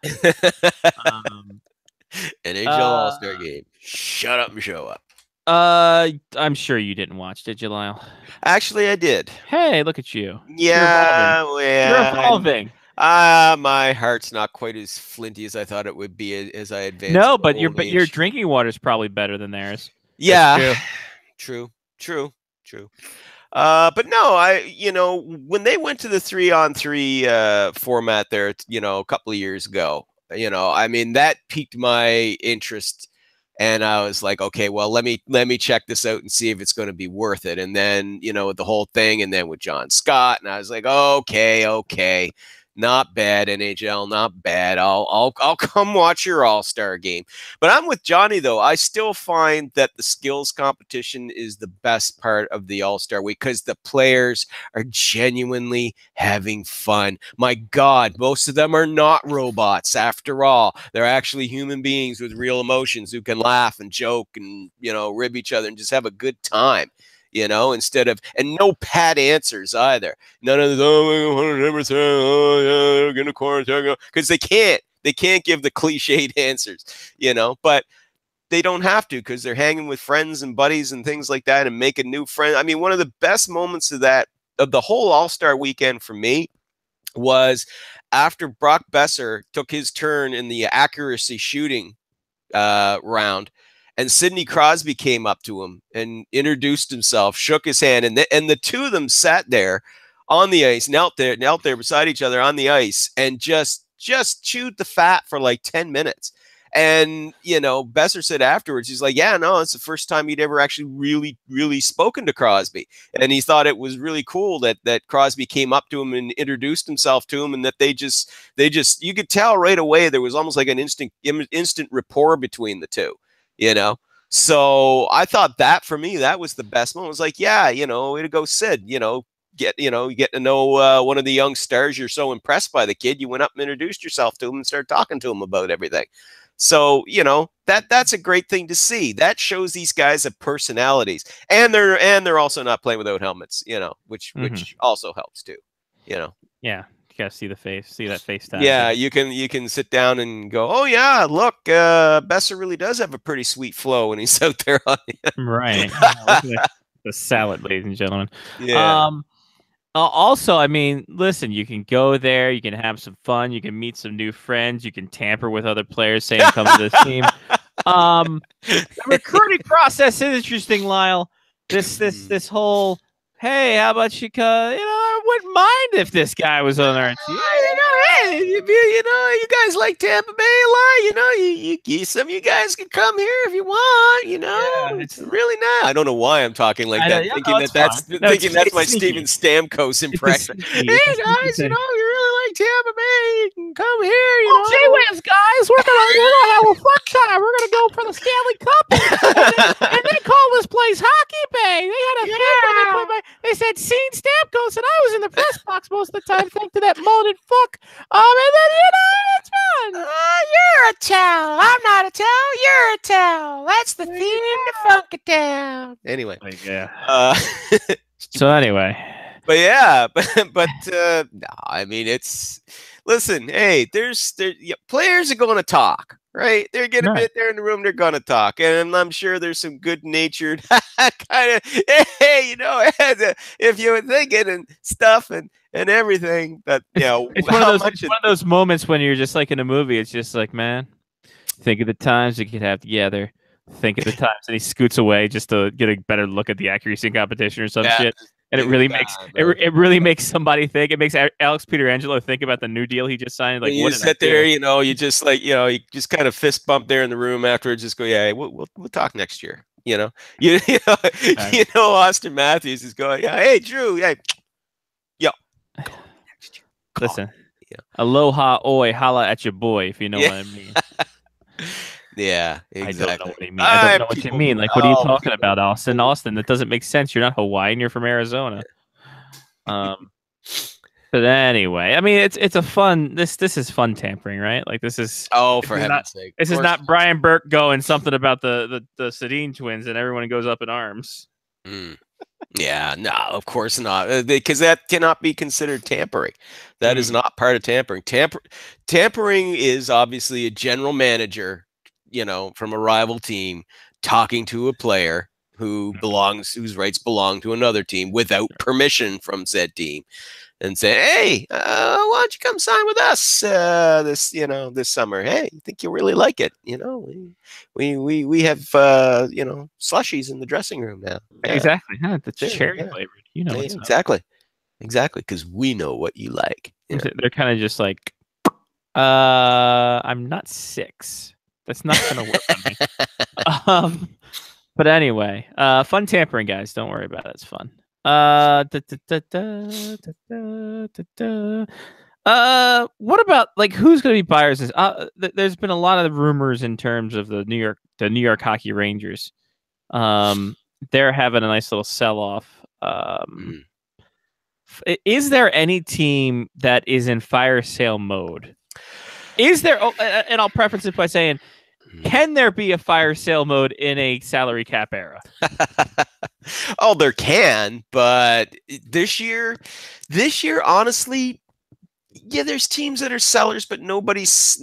NHL All-Star Game. Shut up and show up. I'm sure you didn't watch, did you, Lyle? Actually, I did. Hey, look at you. Yeah, You're evolving. My heart's not quite as flinty as I thought it would be as I advance. No, but your drinking water is probably better than theirs. Yeah, true. But no, when they went to the 3-on-3 format there, a couple of years ago, I mean, that piqued my interest. And I was like, okay, well, let me check this out and see if it's going to be worth it. And then, with the whole thing, and then with John Scott, and I was like, okay, not bad, NHL, not bad. I'll come watch your All-Star Game. But I'm with Johnny though. I still find that the skills competition is the best part of the All-Star Week because the players are genuinely having fun. My God, most of them are not robots. After all, they're actually human beings with real emotions who can laugh and joke and rib each other and just have a good time. Instead of, and no pat answers either. None of this, they're going to quarantine, because they can't give the cliched answers, but they don't have to because they're hanging with friends and buddies and things like that and making new friends. I mean, one of the best moments of the whole All-Star Weekend for me was after Brock Besser took his turn in the accuracy shooting round. And Sidney Crosby came up to him and introduced himself, shook his hand, and the two of them sat there on the ice, knelt there beside each other on the ice, and just chewed the fat for like 10 minutes. And Besser said afterwards, he's like, "Yeah, no, it's the first time he'd ever actually really, really spoken to Crosby, and he thought it was really cool that Crosby came up to him and introduced himself to him, and that they just you could tell right away there was almost like an instant rapport between the two." So I thought that for me, that was the best moment. It was like, yeah, way to go, Sid, you get to know one of the young stars. You're so impressed by the kid. You went up and introduced yourself to him and started talking to him about everything. So, that's a great thing to see. That shows these guys have personalities, and they're also not playing without helmets, which also helps too, Yeah. You gotta see that face time. Yeah, you can sit down and go, oh yeah, look, Besser really does have a pretty sweet flow when he's out there on right. The salad, ladies and gentlemen. Yeah. Also, I mean, listen, you can go there, you can have some fun, you can meet some new friends, you can tamper with other players saying come to this team. The recruiting process is interesting, Lyle. This whole, hey, how about you? I wouldn't mind if this guy was on our team. Hey, you guys like Tampa Bay a lot. Some of you guys can come here if you want. Yeah, it's really nice. I don't know why I'm talking like that, thinking that's my Steven Stamkos impression. Hey guys, you really like Tampa Bay. You can come here. J-Wins, guys, we're gonna have a fun time. We're gonna go for the Stanley Cup, and they call this place Hockey Bay. They had a thing they said "Seen Stamkos," and I was in the press box most of the time, thanks to that molded fuck. And then it's fun. You're a towel. I'm not a towel. You're a towel. That's the theme to Funk It Down. Anyway, yeah. So anyway, but yeah, but no, I mean listen. Hey, players are going to talk. Right, they're getting a bit there in the room. They're gonna talk, and I'm sure there's some good-natured kind of, hey, if you were thinking and stuff and everything. But it's one of those moments when you're just like in a movie. It's just like, man, think of the times you could have together. Think of the times, and he scoots away just to get a better look at the accuracy competition or some shit. And it really makes somebody think. It makes Alex Pietrangelo think about the new deal he just signed. Like, you sit there, you just you just kind of fist bump there in the room afterwards. Just go, yeah, we'll talk next year. Austin Matthews is going, yeah, hey Drew, hey, yo, listen, aloha, oi, holla at your boy, if you know what I mean. Yeah, exactly. I don't know what you mean. I don't know what you mean. Like, what are you talking about, Austin? That doesn't make sense. You're not Hawaiian. You're from Arizona. But anyway, I mean, it's a fun. This is fun tampering, right? Like this is. For heaven's sake! This is not Brian Burke going something about the Sedin twins and everyone goes up in arms. Yeah, no, of course not, because that cannot be considered tampering. That is not part of tampering. Tampering is obviously a general manager, from a rival team talking to a player whose rights belong to another team without permission from said team. And say, hey, why don't you come sign with us this summer? Hey, I think you'll really like it. We have slushies in the dressing room now. Yeah. Exactly. Yeah, the cherry flavored. Exactly. Exactly, because we know what you like. They're kind of just like, I'm not 6. That's not gonna work on me. But anyway, fun tampering, guys. Don't worry about it. It's fun. What about like who's going to be buyers? There's been a lot of rumors in terms of the New York Hockey Rangers. They're having a nice little sell-off. Is there any team that is in fire sale mode? Is there? And I'll preface it by saying, can there be a fire sale mode in a salary cap era? Oh, there can, but this year, honestly, yeah, there's teams that are sellers, but nobody's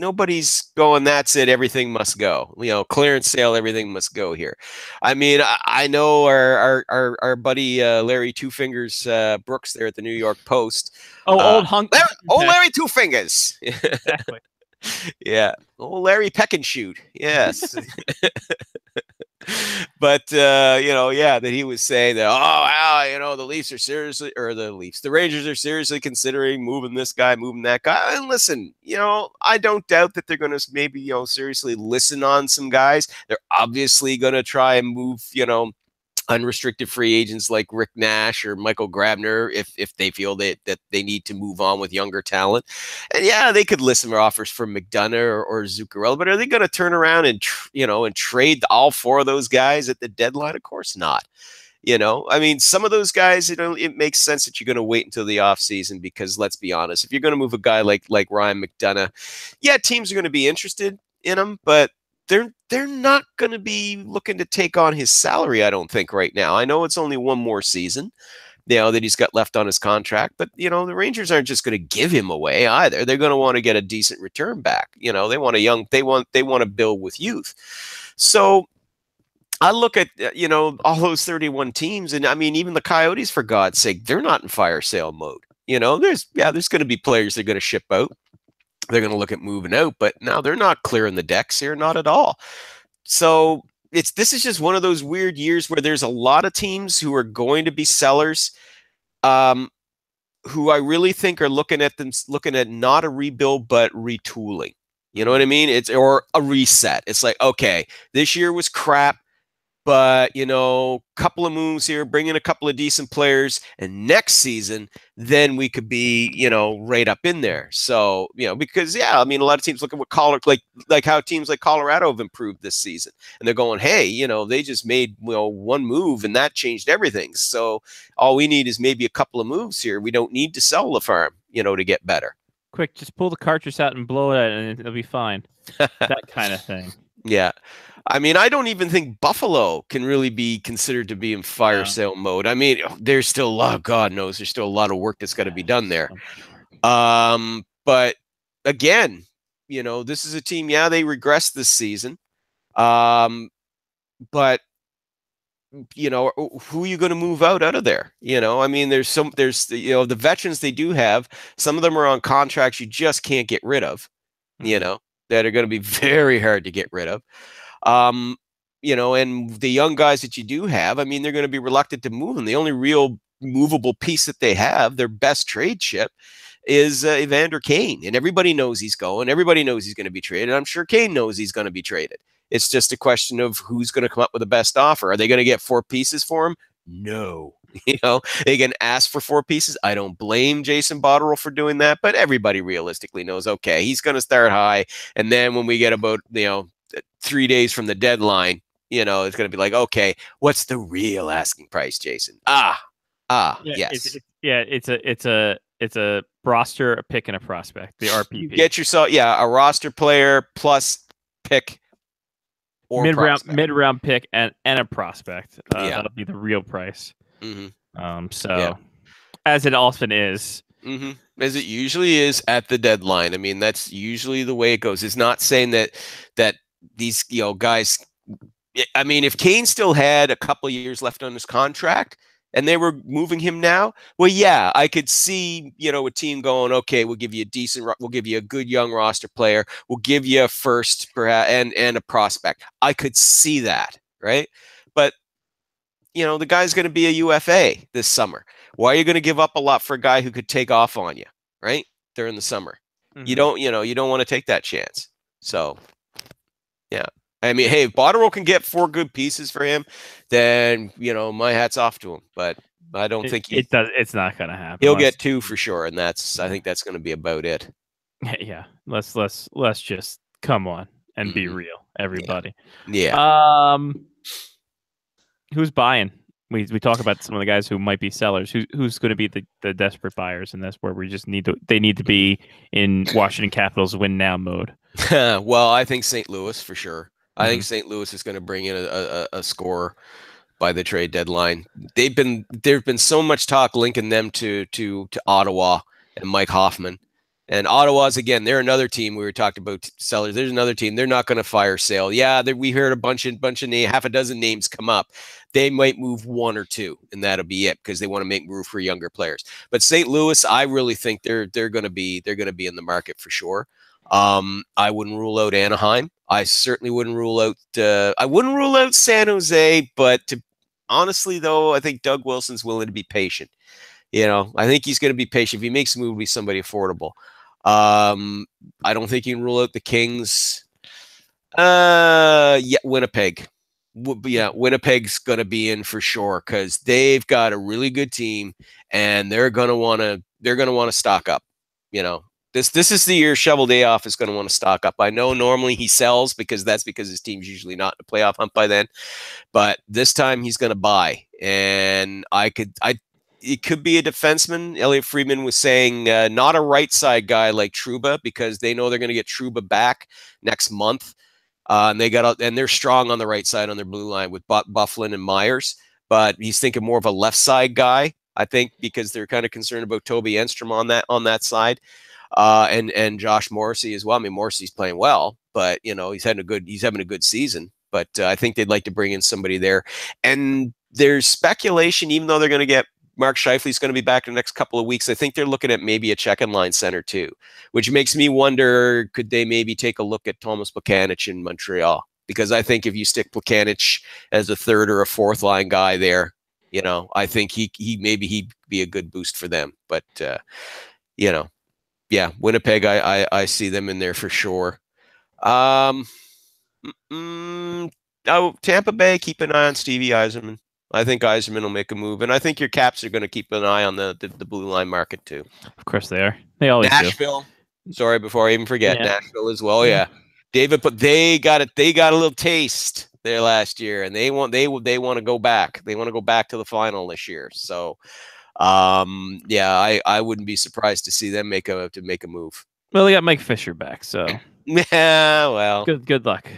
going, that's it, everything must go. Clearance sale, everything must go here. I mean, I know our buddy Larry Two Fingers Brooks there at the New York Post. Larry Two Fingers. Exactly. Yeah. Larry Peck and Shoot. Yes. But that he was saying that, the Leafs are seriously, or the Rangers are seriously considering moving this guy, moving that guy. And listen, I don't doubt that they're going to maybe, seriously listen on some guys. They're obviously going to try and move, unrestricted free agents like Rick Nash or Michael Grabner if they feel that they need to move on with younger talent. And yeah, they could listen to offers for McDonough or Zuccarello, but are they going to turn around and trade all 4 of those guys at the deadline? Of course not. I mean, some of those guys, it makes sense that you're going to wait until the offseason, because let's be honest, if you're going to move a guy like Ryan McDonough, yeah, teams are going to be interested in him, but they're not going to be looking to take on his salary, I don't think, right now. I know it's only one more season, that he's got left on his contract, but the Rangers aren't just going to give him away either. They're going to want to get a decent return back. They want they want to build with youth. So I look at all those 31 teams, and I mean, even the Coyotes, for God's sake, they're not in fire sale mode. There's going to be players they're going to ship out. They're going to look at moving out, but now they're not clearing the decks here, not at all. So this is just one of those weird years where there's a lot of teams who are going to be sellers, who I really think are looking at not a rebuild but retooling. You know what I mean? Or a reset. It's like, okay, this year was crap, but couple of moves here, bring in a couple of decent players, and next season, then we could be, right up in there. So, because I mean, a lot of teams look at what like how teams like Colorado have improved this season, and they're going, hey, they just made one move and that changed everything. So all we need is maybe a couple of moves here. We don't need to sell the farm, to get better. Quick, just pull the cartridge out and blow it out, and it'll be fine. That kind of thing. Yeah. I mean, I don't even think Buffalo can really be considered to be in fire sale mode. I mean, there's still God knows, there's still a lot of work that's got to be done there. But again, this is a team, they regressed this season. But who are you going to move out of there? I mean, there's the veterans they do have. Some of them are on contracts you just can't get rid of, that are going to be very hard to get rid of. And the young guys that you do have, I mean, they're going to be reluctant to move them. The only real movable piece that they have, their best trade chip, is Evander Kane. And everybody knows he's going. Everybody knows he's going to be traded. I'm sure Kane knows he's going to be traded. It's just a question of who's going to come up with the best offer. Are they going to get 4 pieces for him? No. They can ask for 4 pieces. I don't blame Jason Botterill for doing that, but everybody realistically knows, okay, he's going to start high. And then when we get about, 3 days from the deadline, it's going to be like, okay, what's the real asking price, Jason? Yes. It's it's a roster, a pick, and a prospect. The RPP. You get yourself a roster player plus pick or mid round pick and a prospect. That'll be the real price. As it often is. As it usually is at the deadline. I mean, that's usually the way it goes. It's not saying that these guys. I mean, if Kane still had a couple of years left on his contract and they were moving him now, well, yeah, I could see a team going, okay, we'll give you we'll give you a good young roster player, we'll give you a first perhaps and a prospect. I could see that, right? But the guy's going to be a UFA this summer. Why are you going to give up a lot for a guy who could take off on you, right? During the summer. You don't want to take that chance. So, yeah. I mean, hey, if Botterill can get 4 good pieces for him, then, my hat's off to him. But I don't think it's not going to happen. He'll get 2 for sure, and I think that's going to be about it. Yeah. Let's just come on and be real, everybody. Yeah. Who's buying? We talk about some of the guys who might be sellers. Who's going to be the desperate buyers in this, where we just need to be in Washington Capitals win now mode? Well, I think St. Louis for sure. I think St. Louis is going to bring in a scorer by the trade deadline. There's been so much talk linking them to Ottawa and Mike Hoffman. And Ottawa's, again, they're another team. We were talking about sellers. There's another team. They're not going to fire sale. Yeah, we heard a bunch of names, half a dozen names come up. They might move 1 or 2, and that'll be it because they want to make room for younger players. But St. Louis, I really think they're going to be in the market for sure. I wouldn't rule out Anaheim. I certainly wouldn't rule out San Jose. But honestly, though, I think Doug Wilson's willing to be patient. I think he's going to be patient. If he makes a move, it'll be somebody affordable. I don't think you can rule out the Kings. Winnipeg. Yeah, Winnipeg's going to be in for sure because they've got a really good team and they're going to want to stock up. This is the year Shovel-Dayoff is going to want to stock up. I know normally he sells because his team's usually not in the playoff hunt by then, but this time he's going to buy, and it could be a defenseman. Elliot Friedman was saying not a right side guy like Trouba because they know they're going to get Trouba back next month. And they're strong on the right side on their blue line with Bufflin and Myers, but he's thinking more of a left side guy, I think, because they're kind of concerned about Toby Enstrom on that side, and Josh Morrissey as well. I mean, Morrissey's playing well, but he's having a good season. But I think they'd like to bring in somebody there. And there's speculation, even though they're going to get Mark Scheifele's going to be back in the next couple of weeks, I think they're looking at maybe a check-in line center too, which makes me wonder, could they maybe take a look at Thomas Plekanec in Montreal? Because I think if you stick Plekanec as a 3rd or a 4th line guy there, I think he'd be a good boost for them. But, yeah, Winnipeg, I see them in there for sure. Tampa Bay, keep an eye on Stevie Yzerman. I think Yzerman will make a move, and I think your Caps are going to keep an eye on the blue line market too. Of course they are. They always Nashville. Do. Sorry, before I even forget, Nashville as well. Yeah, David, but they got a little taste there last year, and they want to go back. They want to go back to the final this year. So, I wouldn't be surprised to see them make a move. Well, they got Mike Fisher back, so yeah. Well, good luck.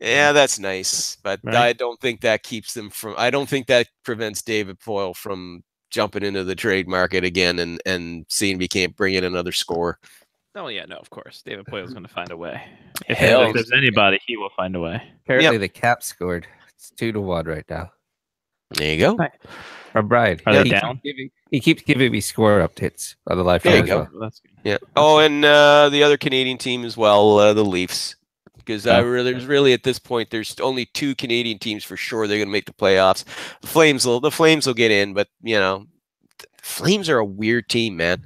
Yeah, that's nice, but right. I don't think that keeps them from. I don't think that prevents David Poile from jumping into the trade market again and seeing if he can't bring in another score. Oh yeah, no, of course, David Poile's going to find a way. If there's anybody, he will find a way. Apparently, the Caps scored. It's 2-1 right now. There you go. Right. Or Brian, are they down? He keeps giving me score updates on the live. There you go. That's good. Yeah. Oh, and the other Canadian team as well, the Leafs. Because there's really at this point there's only 2 Canadian teams for sure they're going to make the playoffs. The Flames will get in, but the Flames are a weird team, man.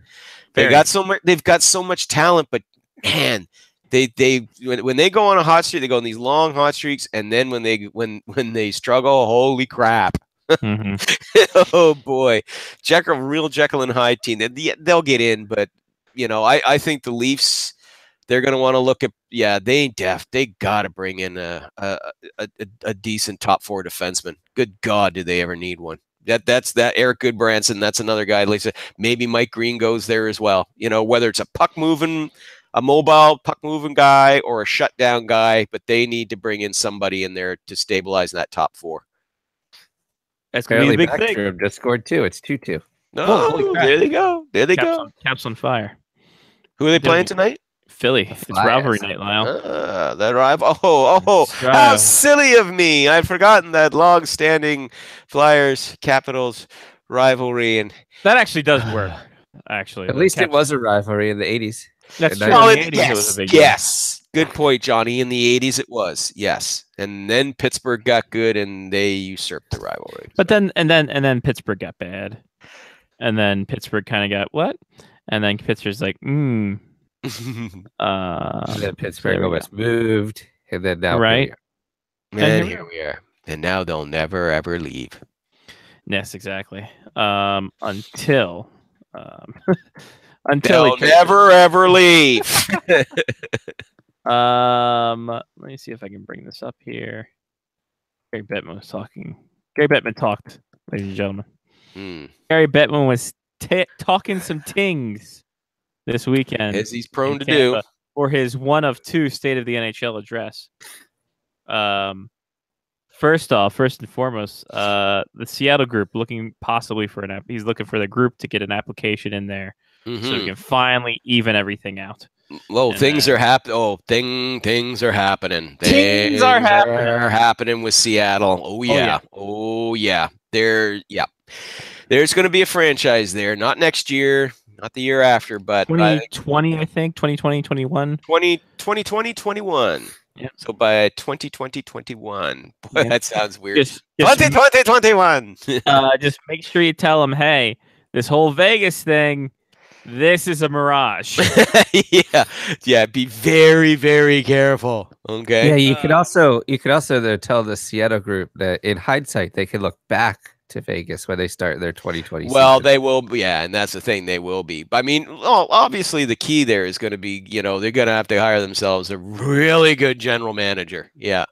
They've got so much talent, but man, when they go on a hot streak, they go on these long hot streaks, and then when they struggle, holy crap. Mm-hmm. Oh boy, real Jekyll and Hyde team. They'll get in, but I think the Leafs. They're going to want to look at, they got to bring in a decent top 4 defenseman. Good God, do they ever need one? That's Eric Goodbranson. That's another guy. Like maybe Mike Green goes there as well. You know, whether it's a mobile puck moving guy or a shutdown guy, but they need to bring in somebody in there to stabilize that top 4. That's gonna be the big thing. Just scored 2. It's 2-2. No, there they go. There they go. Caps on fire. Who are they playing tonight? Philly. It's rivalry night, Lyle. That rival. How silly of me! I'd forgotten that long-standing Flyers Capitals rivalry, and that actually does work. Actually, at least it was a rivalry in the 80s. That's true. Yes. Good point, Johnny. In the 80s, it was and then Pittsburgh got good, and they usurped the rivalry. But then Pittsburgh got bad, and then Pittsburgh kind of got what, and then Pittsburgh's like, and then Pittsburgh almost moved, and then now right, and here we are, and now they'll never ever leave. Yes, exactly. Until they'll never ever leave. Let me see if I can bring this up here. Gary Bettman was talking. Gary Bettman talked, ladies and gentlemen. Gary Bettman was talking some tings this weekend, as he's prone to do, for his one of 2 State of the NHL address. First and foremost, the Seattle group looking possibly for he's looking for the group to get an application in there, so we can finally even everything out. Well, things are happening. Things are happening. Things are happening with Seattle. Oh yeah. There's going to be a franchise there. Not next year, not the year after, but 2020, I think 2020, 21. 2020, 21. Yeah. So by 2020, 21. Boy, yeah. That sounds weird. 2020, 21. Just make sure you tell them, hey, this whole Vegas thing, this is a mirage. Yeah. Be very, very careful. Okay. Yeah, you could also tell the Seattle group that in hindsight they can look back to Vegas when they start their 2020 well season. They will, and that's the thing, they will be. I mean, obviously the key there is going to be, they're going to have to hire themselves a really good general manager. Yeah.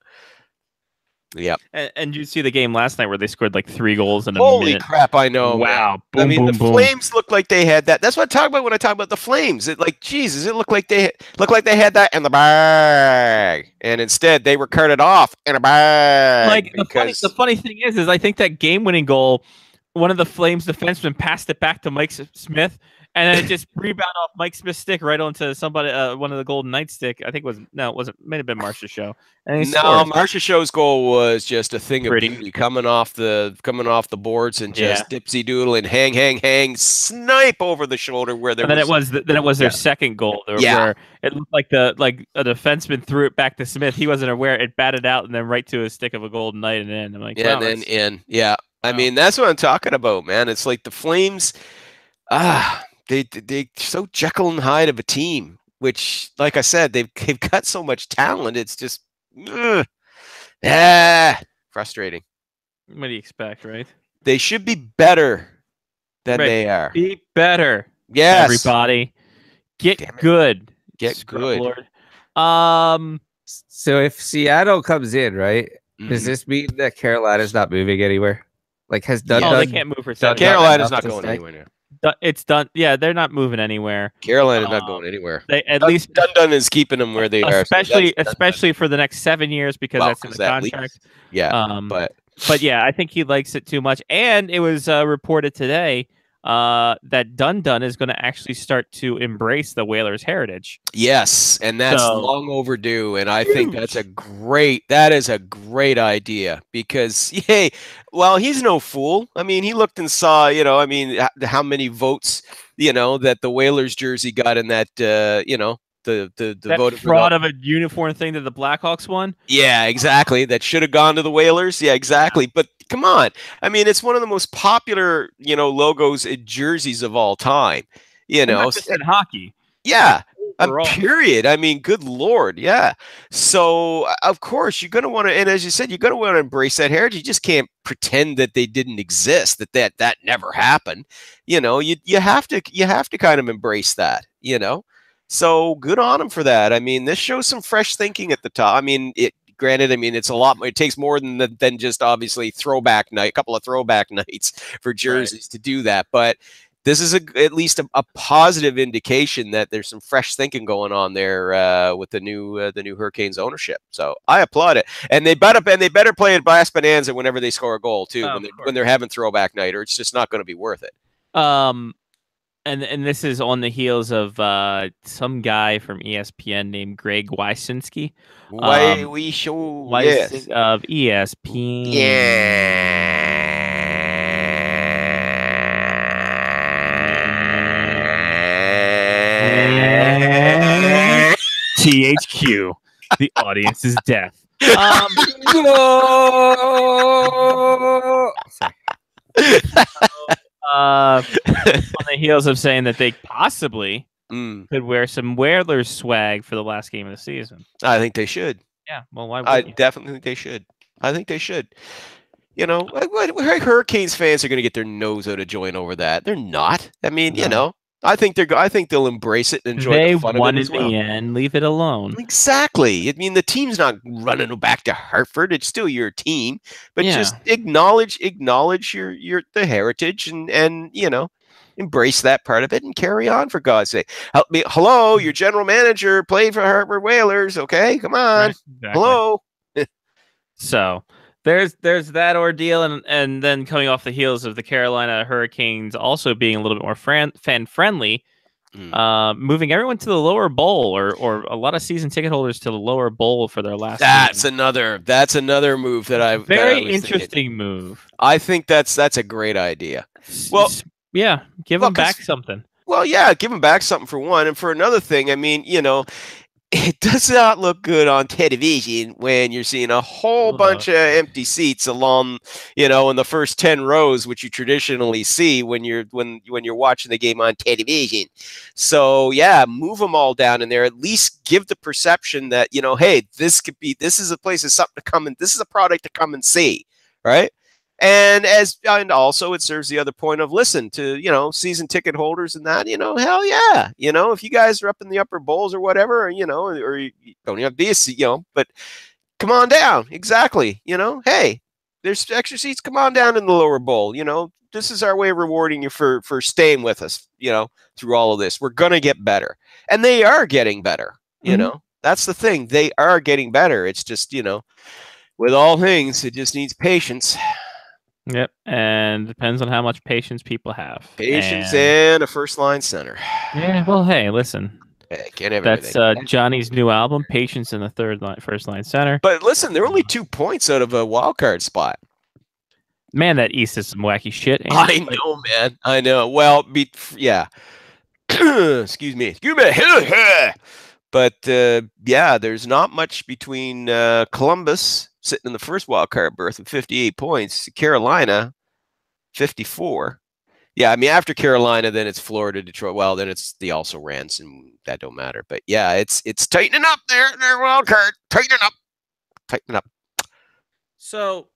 And you see the game last night where they scored like 3 goals in a Holy minute. Crap, I know. Wow. Man. Boom, the Flames looked like they had that. That's what I talk about when I talk about the Flames. It like, Jesus, it looked like they had that in the bag. And instead they were carted off in a bag. Like the funny thing is I think that game-winning goal, one of the Flames defensemen passed it back to Mike Smith, and then it just rebounded off Mike Smith's stick right onto somebody, one of the Golden Knights stick. I think it wasn't. May have been Marcia Show. And Marcia Show's goal was just a thing of beauty, coming off the boards and just dipsy doodle and hang, snipe over the shoulder where there. And then it was their second goal, where it looked like a defenseman threw it back to Smith. He wasn't aware. It batted out and then right to a stick of a Golden Knight and in. I'm like, yeah, wow, and then in. Yeah, I mean that's what I'm talking about, man. It's like the Flames. They so Jekyll and Hyde of a team, which, like I said, they've got so much talent. It's just frustrating. What do you expect, right? They should be better than they are. Be better. Yes. Everybody. Get good. Get good. Lord. So if Seattle comes in, right, does this mean that Carolina's not moving anywhere? Like, has Dunn? Oh, they can't move for Seattle. Carolina's not going anywhere now. It's done. Yeah, they're not moving anywhere. Carolina's not going anywhere. They at least Dundon is keeping them where they are, especially for the next 7 years because that's in the contract. Yeah, but yeah, I think he likes it too much. And it was reported today that Dundon is going to actually start to embrace the Whalers' heritage. Yes, and that's long overdue. And I think that is a great idea because, he's no fool. I mean, he looked and saw, how many votes, that the Whalers jersey got in that, the vote fraud of a uniform thing that the Blackhawks won. Yeah, exactly. That should have gone to the Whalers. Yeah, exactly. But come on, I mean, it's one of the most popular, logos and jerseys of all time. Not just in hockey. Yeah. Period. I mean, good Lord. Yeah. So of course you're going to want to, and as you said, you're going to want to embrace that heritage. You just can't pretend that they didn't exist, that never happened. You have to kind of embrace that, So good on him for that. I mean, this shows some fresh thinking at the top. I mean, granted, I mean, it's a lot. It takes more than just obviously throwback night, a couple of throwback nights for jerseys to do that. But this is at least a positive indication that there's some fresh thinking going on there with the new Hurricanes ownership. So I applaud it, and they better play at Blast Bonanza whenever they score a goal too, when they're having throwback night, or it's just not going to be worth it. And this is on the heels of some guy from ESPN named Greg Wyszynski. Yes. Of ESPN. Yeah. THQ. The audience is deaf. On the heels of saying that they possibly could wear some Whalers swag for the last game of the season. I think they should. Yeah, well, why I definitely think they should. I think they should. You know, Hurricanes fans are going to get their nose out of joint over that. They're not. I mean, you know, I think they'll embrace it and enjoy the fun of it as well. They won in the end. Leave it alone. Exactly. I mean, the team's not running back to Hartford. It's still your team, but just acknowledge your the heritage and you know, embrace that part of it and carry on, for God's sake. Hello, your general manager played for Hartford Whalers. Okay, come on. Right, exactly. Hello. So there's that ordeal, and then coming off the heels of the Carolina Hurricanes also being a little bit more fan friendly, moving everyone to the lower bowl, or a lot of season ticket holders to the lower bowl for their last. That's another move that I interesting move. I think that's a great idea. Well, yeah, give them back something. Well, yeah, give them back something for one, and for another thing, I mean, you know, it does not look good on television when you're seeing a whole bunch of empty seats along, you know, in the first 10 rows, which you traditionally see when you're watching the game on television. So yeah, move them all down in there. At least give the perception that, you know, hey, this is a place, is something to come and this is a product to come and see, right? And also it serves the other point of, listen to, you know, season ticket holders and that, you know, hell yeah. You know, if you guys are up in the upper bowls or whatever, or, you know, or you don't even have to be a seat, you know, but come on down. Exactly. You know, hey, there's extra seats. Come on down in the lower bowl. You know, this is our way of rewarding you for staying with us, you know, through all of this. We're going to get better. And they are getting better. You know, that's the thing. They are getting better. It's just, you know, with all things, it just needs patience. Yep, and depends on how much patience people have. Patience and a first-line center. Yeah, well, hey, listen. Hey, can't have That's Johnny's new album, Patience in the first-line center. But listen, they're only 2 points out of a wild card spot. Man, that East is some wacky shit. I know, man. I know. Well, yeah. Excuse me. But, yeah, there's not much between Columbus sitting in the first wild card berth with 58 points. Carolina, 54. Yeah, I mean, after Carolina, then it's Florida, Detroit. Well, then it's the also Rans, and that don't matter. But yeah, it's tightening up there in their wild card. Tightening up. So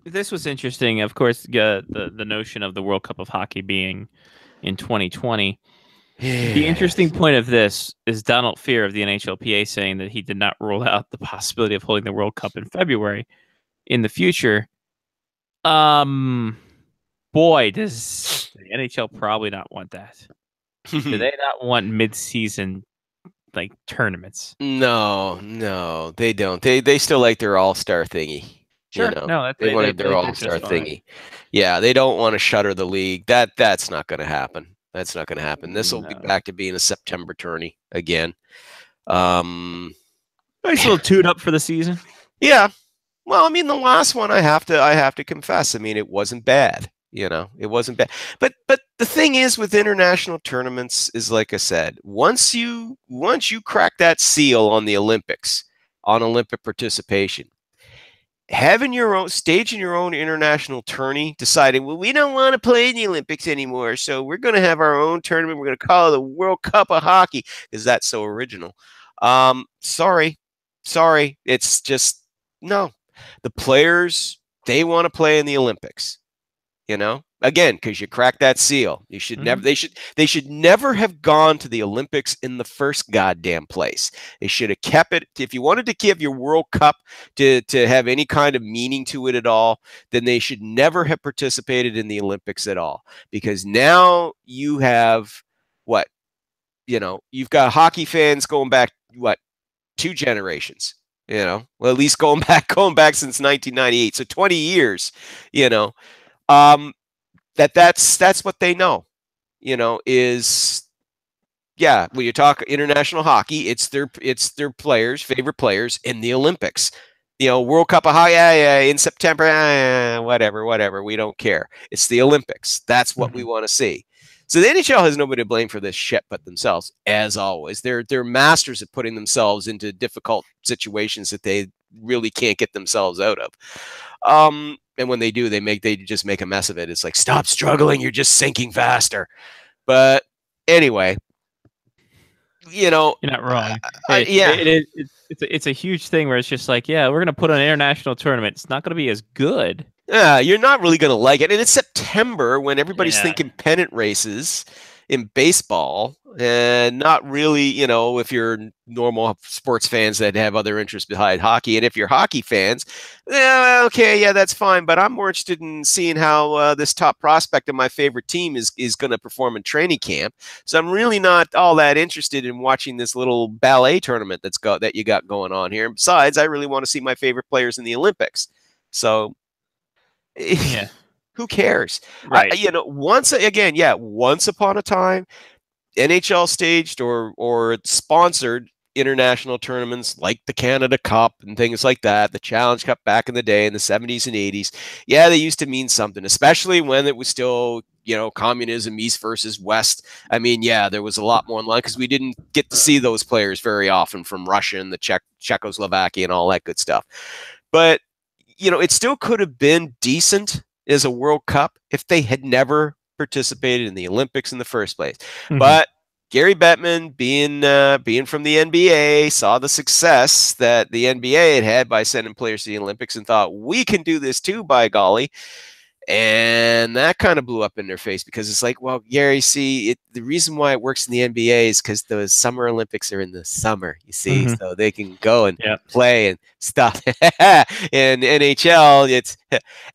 this was interesting. Of course, the notion of the World Cup of Hockey being in 2020. The interesting point of this is Donald Fehr of the NHLPA saying that he did not rule out the possibility of holding the World Cup in February in the future. Boy, does the NHL probably not want that. Do they not want mid-season like tournaments? No, they don't. They still like their all-star thingy. Sure, you know? No, they wanted their all-star thingy. Yeah, they don't want to shutter the league. That's not going to happen. That's not going to happen. This will be back to being a September tourney again. Nice little tune up for the season. Yeah. Well, I mean, the last one I have to confess. I mean, it wasn't bad. You know, it wasn't bad. But the thing is with international tournaments is, like I said, once you crack that seal on the Olympics, on Olympic participation, having your own staging your own international tourney, deciding, well, we don't want to play in the Olympics anymore, so we're going to have our own tournament. We're going to call it the World Cup of Hockey because that's so original. Sorry, it's just no. The players, they want to play in the Olympics. You know, Again, because you cracked that seal. You should never. They should never have gone to the Olympics in the first goddamn place. They should have kept it. If you wanted to give your World Cup to have any kind of meaning to it at all, then they should never have participated in the Olympics at all. Because now you have what? You've got hockey fans going back 2 generations. Well, at least going back since 1998. So 20 years. That's what they know, is, when you talk international hockey, it's their favorite players in the Olympics. World Cup of hockey, in September, whatever. We don't care. It's the Olympics. That's what we want to see. So the NHL has nobody to blame for this shit but themselves, as always. They're masters at putting themselves into difficult situations that they really can't get themselves out of. And when they do, they just make a mess of it. It's like, stop struggling, you're just sinking faster. But anyway, you're not wrong. It's a huge thing where it's just like, we're going to put on an international tournament. It's not going to be as good. You're not really going to like it. And it's September when everybody's thinking pennant races in baseball, and not really, if you're normal sports fans that have other interests behind hockey. And if you're hockey fans, that's fine. But I'm more interested in seeing how this top prospect of my favorite team is going to perform in training camp. So I'm really not all that interested in watching this little ballet tournament that you got going on here. And besides, I really want to see my favorite players in the Olympics. So who cares? Right. Once upon a time, NHL staged or sponsored international tournaments like the Canada Cup and things like that, the Challenge Cup back in the day in the 70s and 80s. Yeah, they used to mean something, especially when it was still, communism, East versus West. I mean, there was a lot more in line because we didn't get to see those players very often from Russia and the Czechoslovakia and all that good stuff. But, it still could have been decent as a World Cup if they had never participated in the Olympics in the first place. But Gary Bettman, being from the NBA, saw the success that the NBA had by sending players to the Olympics and thought, we can do this too, by golly. And that kind of blew up in their face because it's like, well, Gary, see, the reason why it works in the NBA is because the Summer Olympics are in the summer, you see, so they can go and play and stuff. And NHL,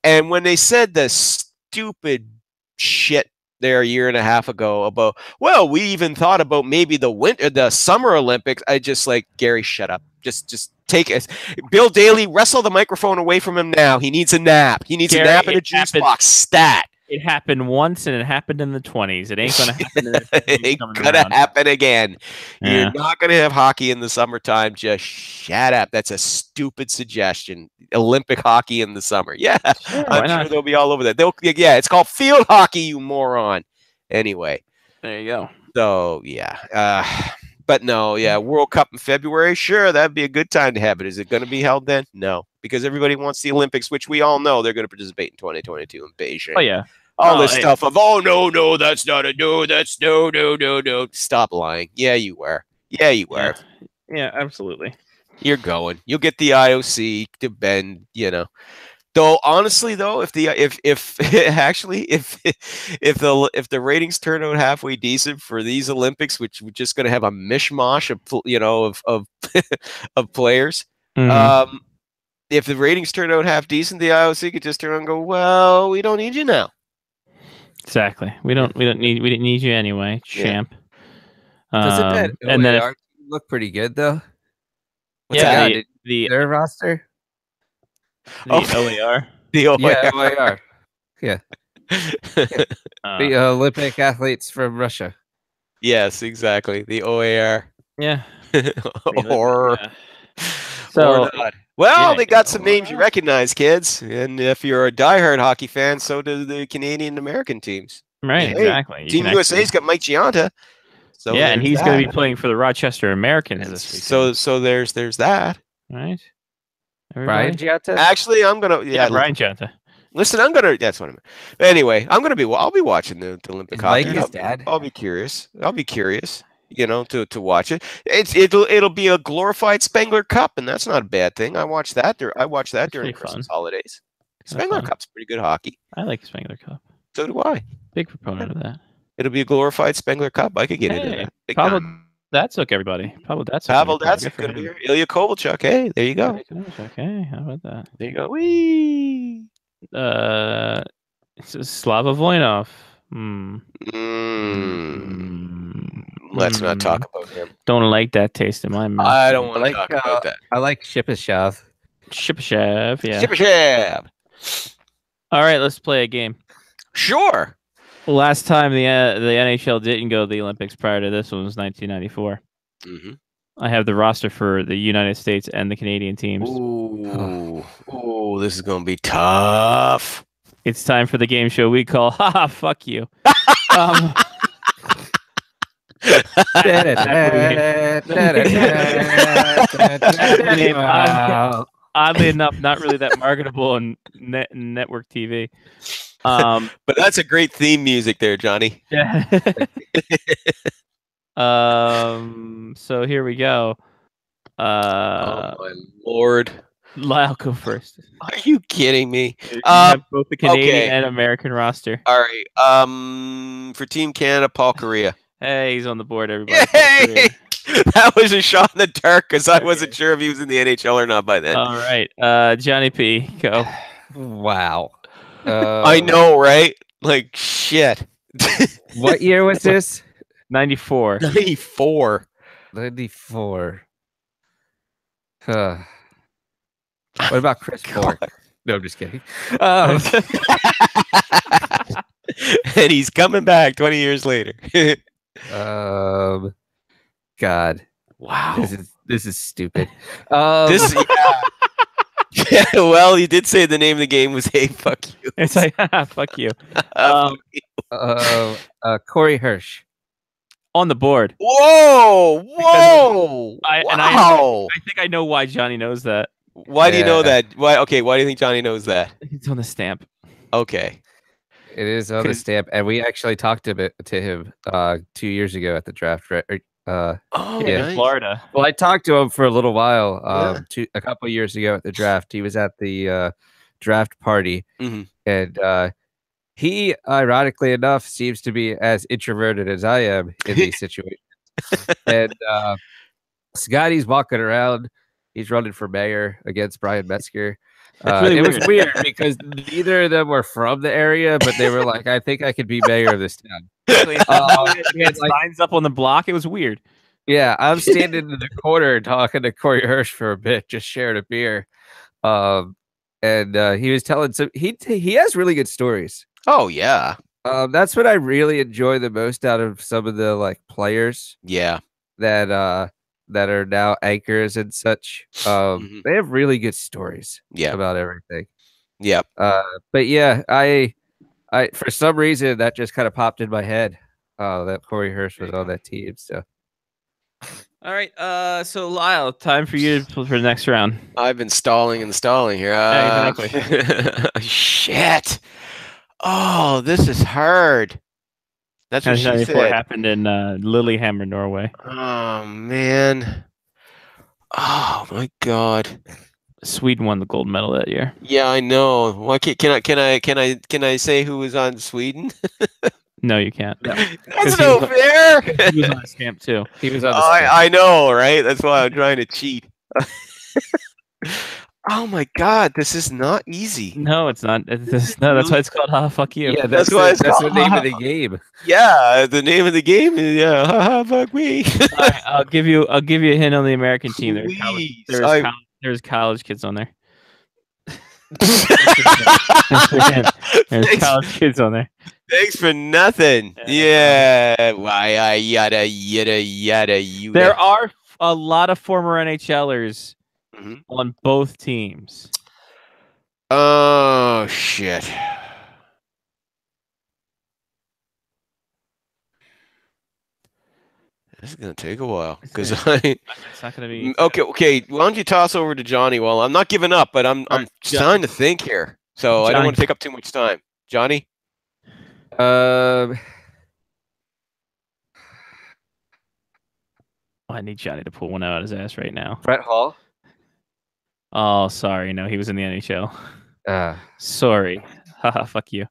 and when they said the stupid shit there a year and a half ago about, well, we even thought about maybe the Summer Olympics, I just like, Gary, shut up. Just take it. Bill Daly, wrestle the microphone away from him now. He needs a nap. He needs a nap in a juice box. Stat. It happened once, and it happened in the 20s. It ain't going to happen. It ain't going to happen again. You're not going to have hockey in the summertime. Just shut up. That's a stupid suggestion. Olympic hockey in the summer. Yeah, sure, I'm sure they'll be all over that. It's called field hockey, you moron. Anyway. There you go. So, but no, World Cup in February, sure, that'd be a good time to have it. Is it going to be held then? No, because everybody wants the Olympics, which we all know they're going to participate in 2022 in Beijing. Oh, yeah. All this stuff of, no, that's not a no, that's no. Stop lying. Yeah, you were. Yeah, absolutely. You're going. You'll get the IOC to bend, Though honestly, though, if the ratings turn out halfway decent for these Olympics, which we're just going to have a mishmash of of players, if the ratings turn out half decent, the IOC could just turn around and go, well, we don't need you now. Exactly. We didn't need you anyway, champ. Doesn't that and then look pretty good though? Their roster. The OAR. The OAR. Yeah, OAR. Yeah. The Olympic athletes from Russia. Yes, exactly. The OAR. Yeah. Or not. Well, they got some names you recognize, kids. And if you're a diehard hockey fan, so do the Canadian American teams. Right, exactly. Team USA's got Mike Giunta. So and he's going to be playing for the Rochester Americans this week. So there's that. Right. Brian Giunta? Actually, I'm gonna Brian Giunta. Listen, that's what I meant. Anyway, I'll be watching the Olympic hockey. Like his dad. I'll be curious. To watch it. It'll be a glorified Spengler Cup, and that's not a bad thing. I watched that during Christmas holidays. Spengler Cup's pretty good hockey. I like Spengler Cup. So do I. Big proponent of that. It'll be a glorified Spengler Cup. I could get into that. Big Pavel time. Datsuk, everybody. Pavel Datsuk. Pavel Datsuk going to be here. Ilya Kovalchuk. Hey, there you go. Okay, how about that? There you go. Whee! Slava Voinov. Let's not talk about him. Don't like that taste in my mouth. I don't want to talk about that. I like Shipachyov. Shipachyov, yeah. Shipachyov. All right, let's play a game. Sure. Last time the NHL didn't go to the Olympics prior to this one was 1994. Mm-hmm. I have the roster for the United States and the Canadian teams. Ooh, this is going to be tough. It's time for the game show we call "Ha Fuck You." Oddly enough, not really that marketable on network TV. But that's a great theme music there, Johnny. Yeah. So here we go. Oh my lord. Lyle, go first. Are you kidding me? You have both the Canadian and American roster. All right. For Team Canada, Paul Kariya. Hey, he's on the board, everybody. Hey! That was a shot in the dark because I wasn't sure if he was in the NHL or not by then. All right. Johnny P, go. Wow. I know, right? Like, shit. What year was this? 94. 94. 94. What about Chris Bork? No, I'm just kidding. And he's coming back 20 years later. God. Wow. This is stupid. Yeah, well, you did say the name of the game was "Hey, fuck you." It's like fuck you. Corey Hirsch. On the board. Whoa! Wow. I think I know why Johnny knows that. Why do you know that? Why? Okay, why do you think Johnny knows that? It's on the stamp. Okay. It is on the stamp, and we actually talked to him 2 years ago at the draft. In Florida. Well, I talked to him for a little while. A couple of years ago at the draft, he was at the draft party, and he, ironically enough, seems to be as introverted as I am in these situations. And Scotty's walking around. He's running for mayor against Brian Metzger. It was weird because neither of them were from the area, but they were like, I think I could be mayor of this town. We had signs up on the block. It was weird. Yeah, I'm standing in the corner talking to Corey Hirsch for a bit, just sharing a beer. And he was telling he has really good stories. Oh, yeah. That's what I really enjoy the most out of some of the players. Yeah. That are now anchors and such. They have really good stories about everything. Yeah. But yeah, I for some reason that just kind of popped in my head. That Corey Hirsch was on that team. So all right. So Lyle, time for you for the next round. I've been stalling and stalling here. Yeah, exactly. Shit. Oh, this is hard. That's what she said. Happened in Lillehammer, Norway. Oh man! Oh my God! Sweden won the gold medal that year. Yeah, I know. Why can I say who was on Sweden? No, you can't. No. That's no fair. He was on a stamp too. He was on. I know, right? That's why I'm trying to cheat. Oh my God, this is not easy. No, it's not. That's why it's called fuck you. Yeah, that's why it's the name of the game. Yeah, the name of the game is fuck me. Right, I'll give you a hint on the American team. There's college kids on there. There's college kids on there. Thanks for nothing. Yeah. Why yada yada. There are a lot of former NHLers on both teams. Oh shit. This is gonna take a while because it's not gonna be okay. Why don't you toss over to Johnny? Well, I'm not giving up, but I'm trying to think here, so I don't want to take up too much time. Johnny. I need Johnny to pull one out of his ass right now. Brett Hall. Oh, sorry. No, he was in the NHL. Sorry. Haha, fuck you.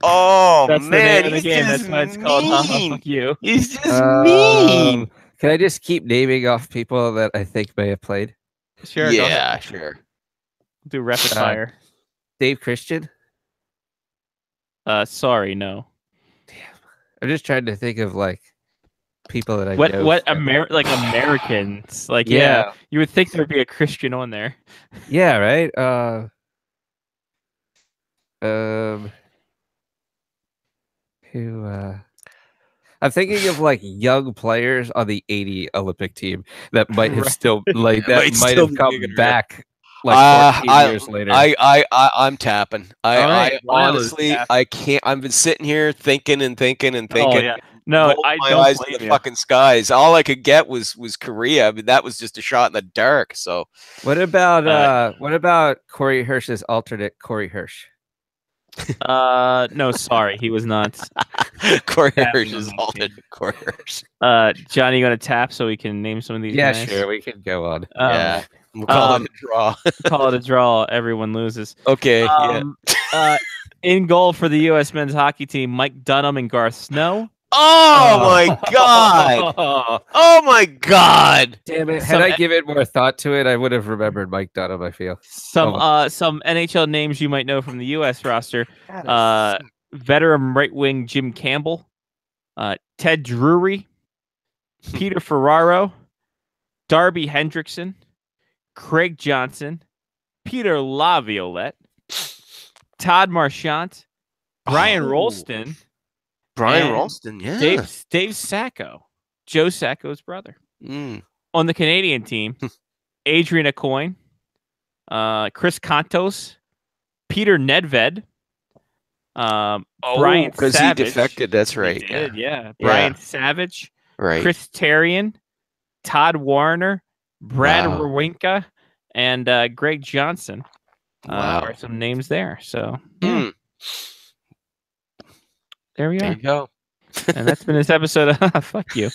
Oh That's the man, name of the he's game. That's just why it's called Haha, mean. fuck you. He's just mean. Can I just keep naming off people that I think may have played? Sure. Go Yeah, ahead. sure. Do rapid fire. Dave Christian. Sorry, no. I'm just trying to think of like people that I What know. like Americans? Like Yeah. you would think there'd be a Christian on there. Yeah, right. Who? I'm thinking of like young players on the '80 Olympic team that might have Right. still like that Might might still have be come kicking around. back like 14 years later. I'm tapping. All right, I Lyle is honestly, tapping. I can't. I've been sitting here thinking and thinking and thinking. Oh yeah. No, rolled I my don't eyes to blame the you. fucking skies. All I could get was Korea. I mean, that was just a shot in the dark. So What about Corey Hirsch's alternate Corey Hirsch? No, sorry, he was not. Corey Tapping Hirsch on is the altered Corey Hirsch. Johnny, you gonna tap so we can name some of these Yeah, guys? sure, we can go on. Yeah, we'll call it um, a draw. Call it a draw. Everyone loses. Okay. In goal for the U.S. men's hockey team, Mike Dunham and Garth Snow. Oh my god! Oh my god! Damn it! Some- Had I given more thought to it, I would have remembered Mike Dunham. I feel Some NHL names you might know from the U.S. roster. Veteran right wing Jim Campbell, Ted Drury, Peter Ferraro, Darby Hendrickson, Craig Johnson, Peter Laviolette, Todd Marchant, Brian Rolston, Brian and Ralston, yeah. Dave Sacco, Joe Sacco's brother. Mm. On the Canadian team, Adrian Aucoin, Chris Contos, Peter Nedved, Brian because he Savage. defected. That's right. He did, yeah. Yeah. Brian Savage, Right. Chris Terrian, Todd Warner, Brad Wow. Rowinka, and Greg Johnson. Wow. Are some names there. So yeah, Mm. there we There are. you go. And that's been this episode of Fuck You.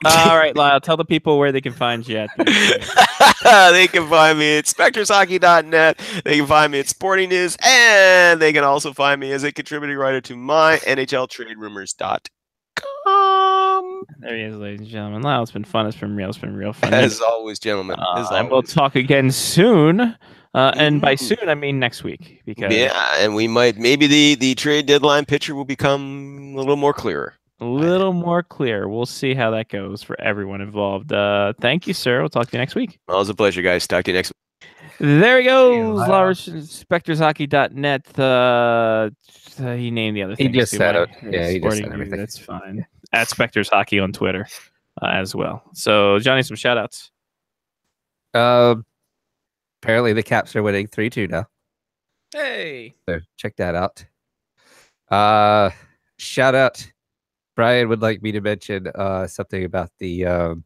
All right, Lyle, tell the people where they can find you at. They can find me at spectreshockey.net. They can find me at Sporting News, and they can also find me as a contributing writer to my NHLTradeRumors.com. There he is, ladies and gentlemen. Lyle, it's been fun. It's been real. It's been real fun. As always, gentlemen. As And we'll always. talk again soon. And by soon, I mean next week. Because Yeah, and we might maybe the trade deadline picture will become a little more clearer. a little more clear. We'll see how that goes for everyone involved. Thank you, sir. We'll talk to you next week. Always a pleasure, guys. Talk to you next week. There he goes. Lyle. Lars SpectorsHockey.net. He named the other He things. just too, said right? it. Yeah, he just Sporting said News, everything. That's fine. At Spectors Hockey on Twitter as well. So, Johnny, some shout outs. Apparently the Caps are winning 3-2 now. Hey. So check that out. Shout out. Brian would like me to mention something about the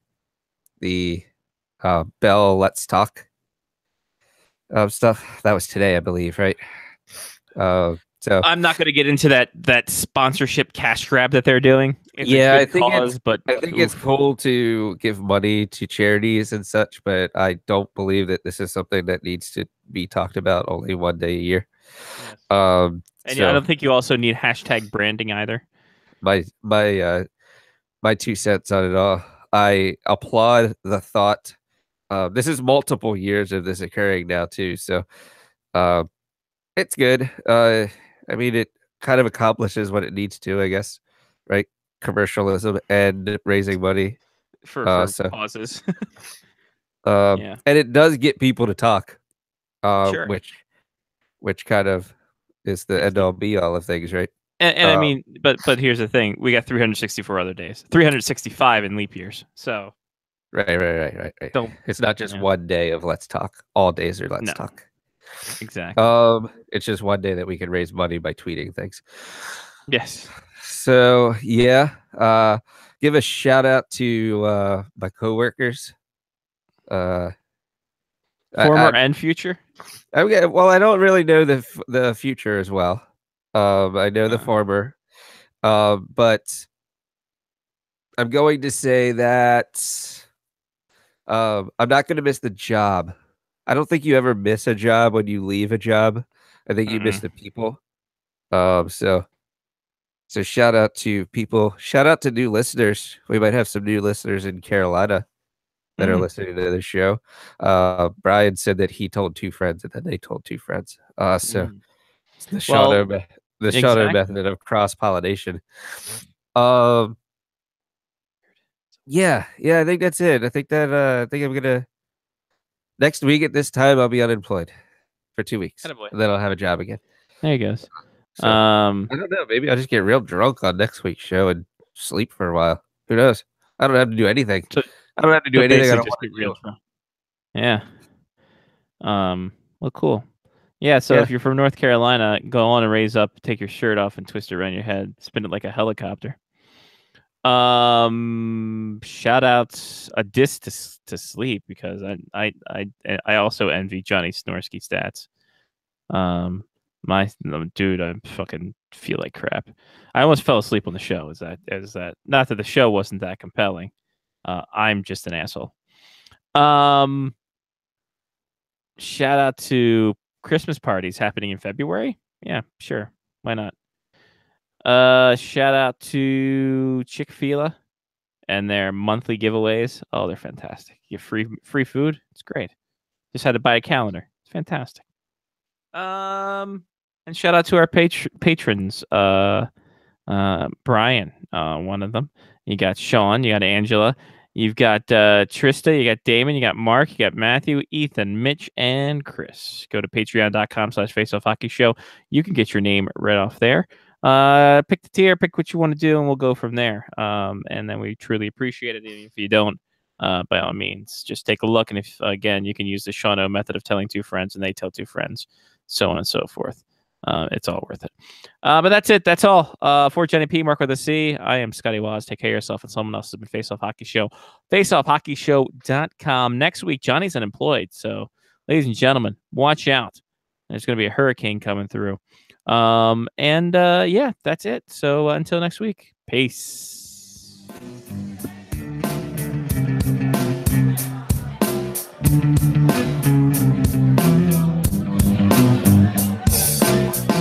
Bell Let's Talk stuff. That was today, I believe, right? So I'm not going to get into that sponsorship cash grab that they're doing. It's a Yeah, good I think cause, but I think it's cool to give money to charities and such, but I don't believe that this is something that needs to be talked about only one day a year. And So I don't think you also need hashtag branding either. my 2 cents on it all. I applaud the thought. This is multiple years of this occurring now too, so it's good. I mean, it kind of accomplishes what it needs to, I guess, right? Commercialism and raising money For causes. Yeah. And it does get people to talk, Sure. which kind of is the end all be all of things, right? And I mean, but here's the thing: we got 364 other days, 365 in leap years. So Right. Don't- It's not just yeah. one day of Let's Talk. All days are Let's No. Talk. exactly, It's just one day that we can raise money by tweeting things. yes. So yeah, give a shout out to my coworkers. Former I and future. well, I don't really know the future as well. I know the former, but I'm going to say that I'm not going to miss the job. I don't think you ever miss a job when you leave a job. I think you miss the people. So shout out to people. Shout out to new listeners. We might have some new listeners in Carolina that are listening to the show. Brian said that he told 2 friends and then they told 2 friends. So it's the Shadow method of cross-pollination. Yeah, I think that's it. I think I'm gonna next week at this time I'll be unemployed for 2 weeks. And then I'll have a job again. There he goes. So, I don't know. Maybe I'll just get real drunk on next week's show and sleep for a while. Who knows? I don't have to do anything. I don't have to do anything. I don't want to do. Yeah. Well, cool. Yeah. So if you're from North Carolina, go on and raise up, take your shirt off, and twist it around your head, spin it like a helicopter. Shout out a diss to sleep because I also envy Johnny Snorsky stats. Dude, I fucking feel like crap. I almost fell asleep on the show. Is that not that the show wasn't that compelling? I'm just an asshole. Shout out to Christmas parties happening in February. Yeah, sure. Why not? Shout out to Chick-fil-A and their monthly giveaways. Oh, they're fantastic. You get free food. It's great. Just had to buy a calendar. It's fantastic. And shout out to our patrons. Brian, one of them. You got Sean. You got Angela. You've got Trista. You got Damon. You got Mark. You got Matthew, Ethan, Mitch, and Chris. Go to patreon.com/faceoffhockeyshow. You can get your name right off there. Pick the tier, pick what you want to do, and we'll go from there. And then we truly appreciate it. Even if you don't, by all means, just take a look. And if, again, you can use the Sean O method of telling 2 friends and they tell 2 friends, so on and so forth. It's all worth it. But that's it. That's all. For Jenny P, Mark with a C, I am Scotty Waz. Take care of yourself and someone else has been Face Off Hockey Show. FaceOffHockeyShow.com. Next week, Johnny's unemployed. So, ladies and gentlemen, watch out. There's going to be a hurricane coming through. Yeah, that's it. So until next week, peace.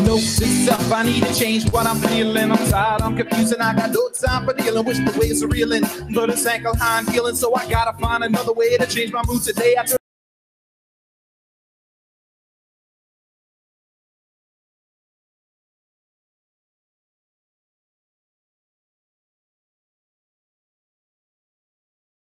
Note to self, I need to change what I'm feeling. I'm tired, I'm confused, and I got no time for dealing with the ways of reeling. But it's ankle high, I'm feeling, so I gotta find another way to change my mood today.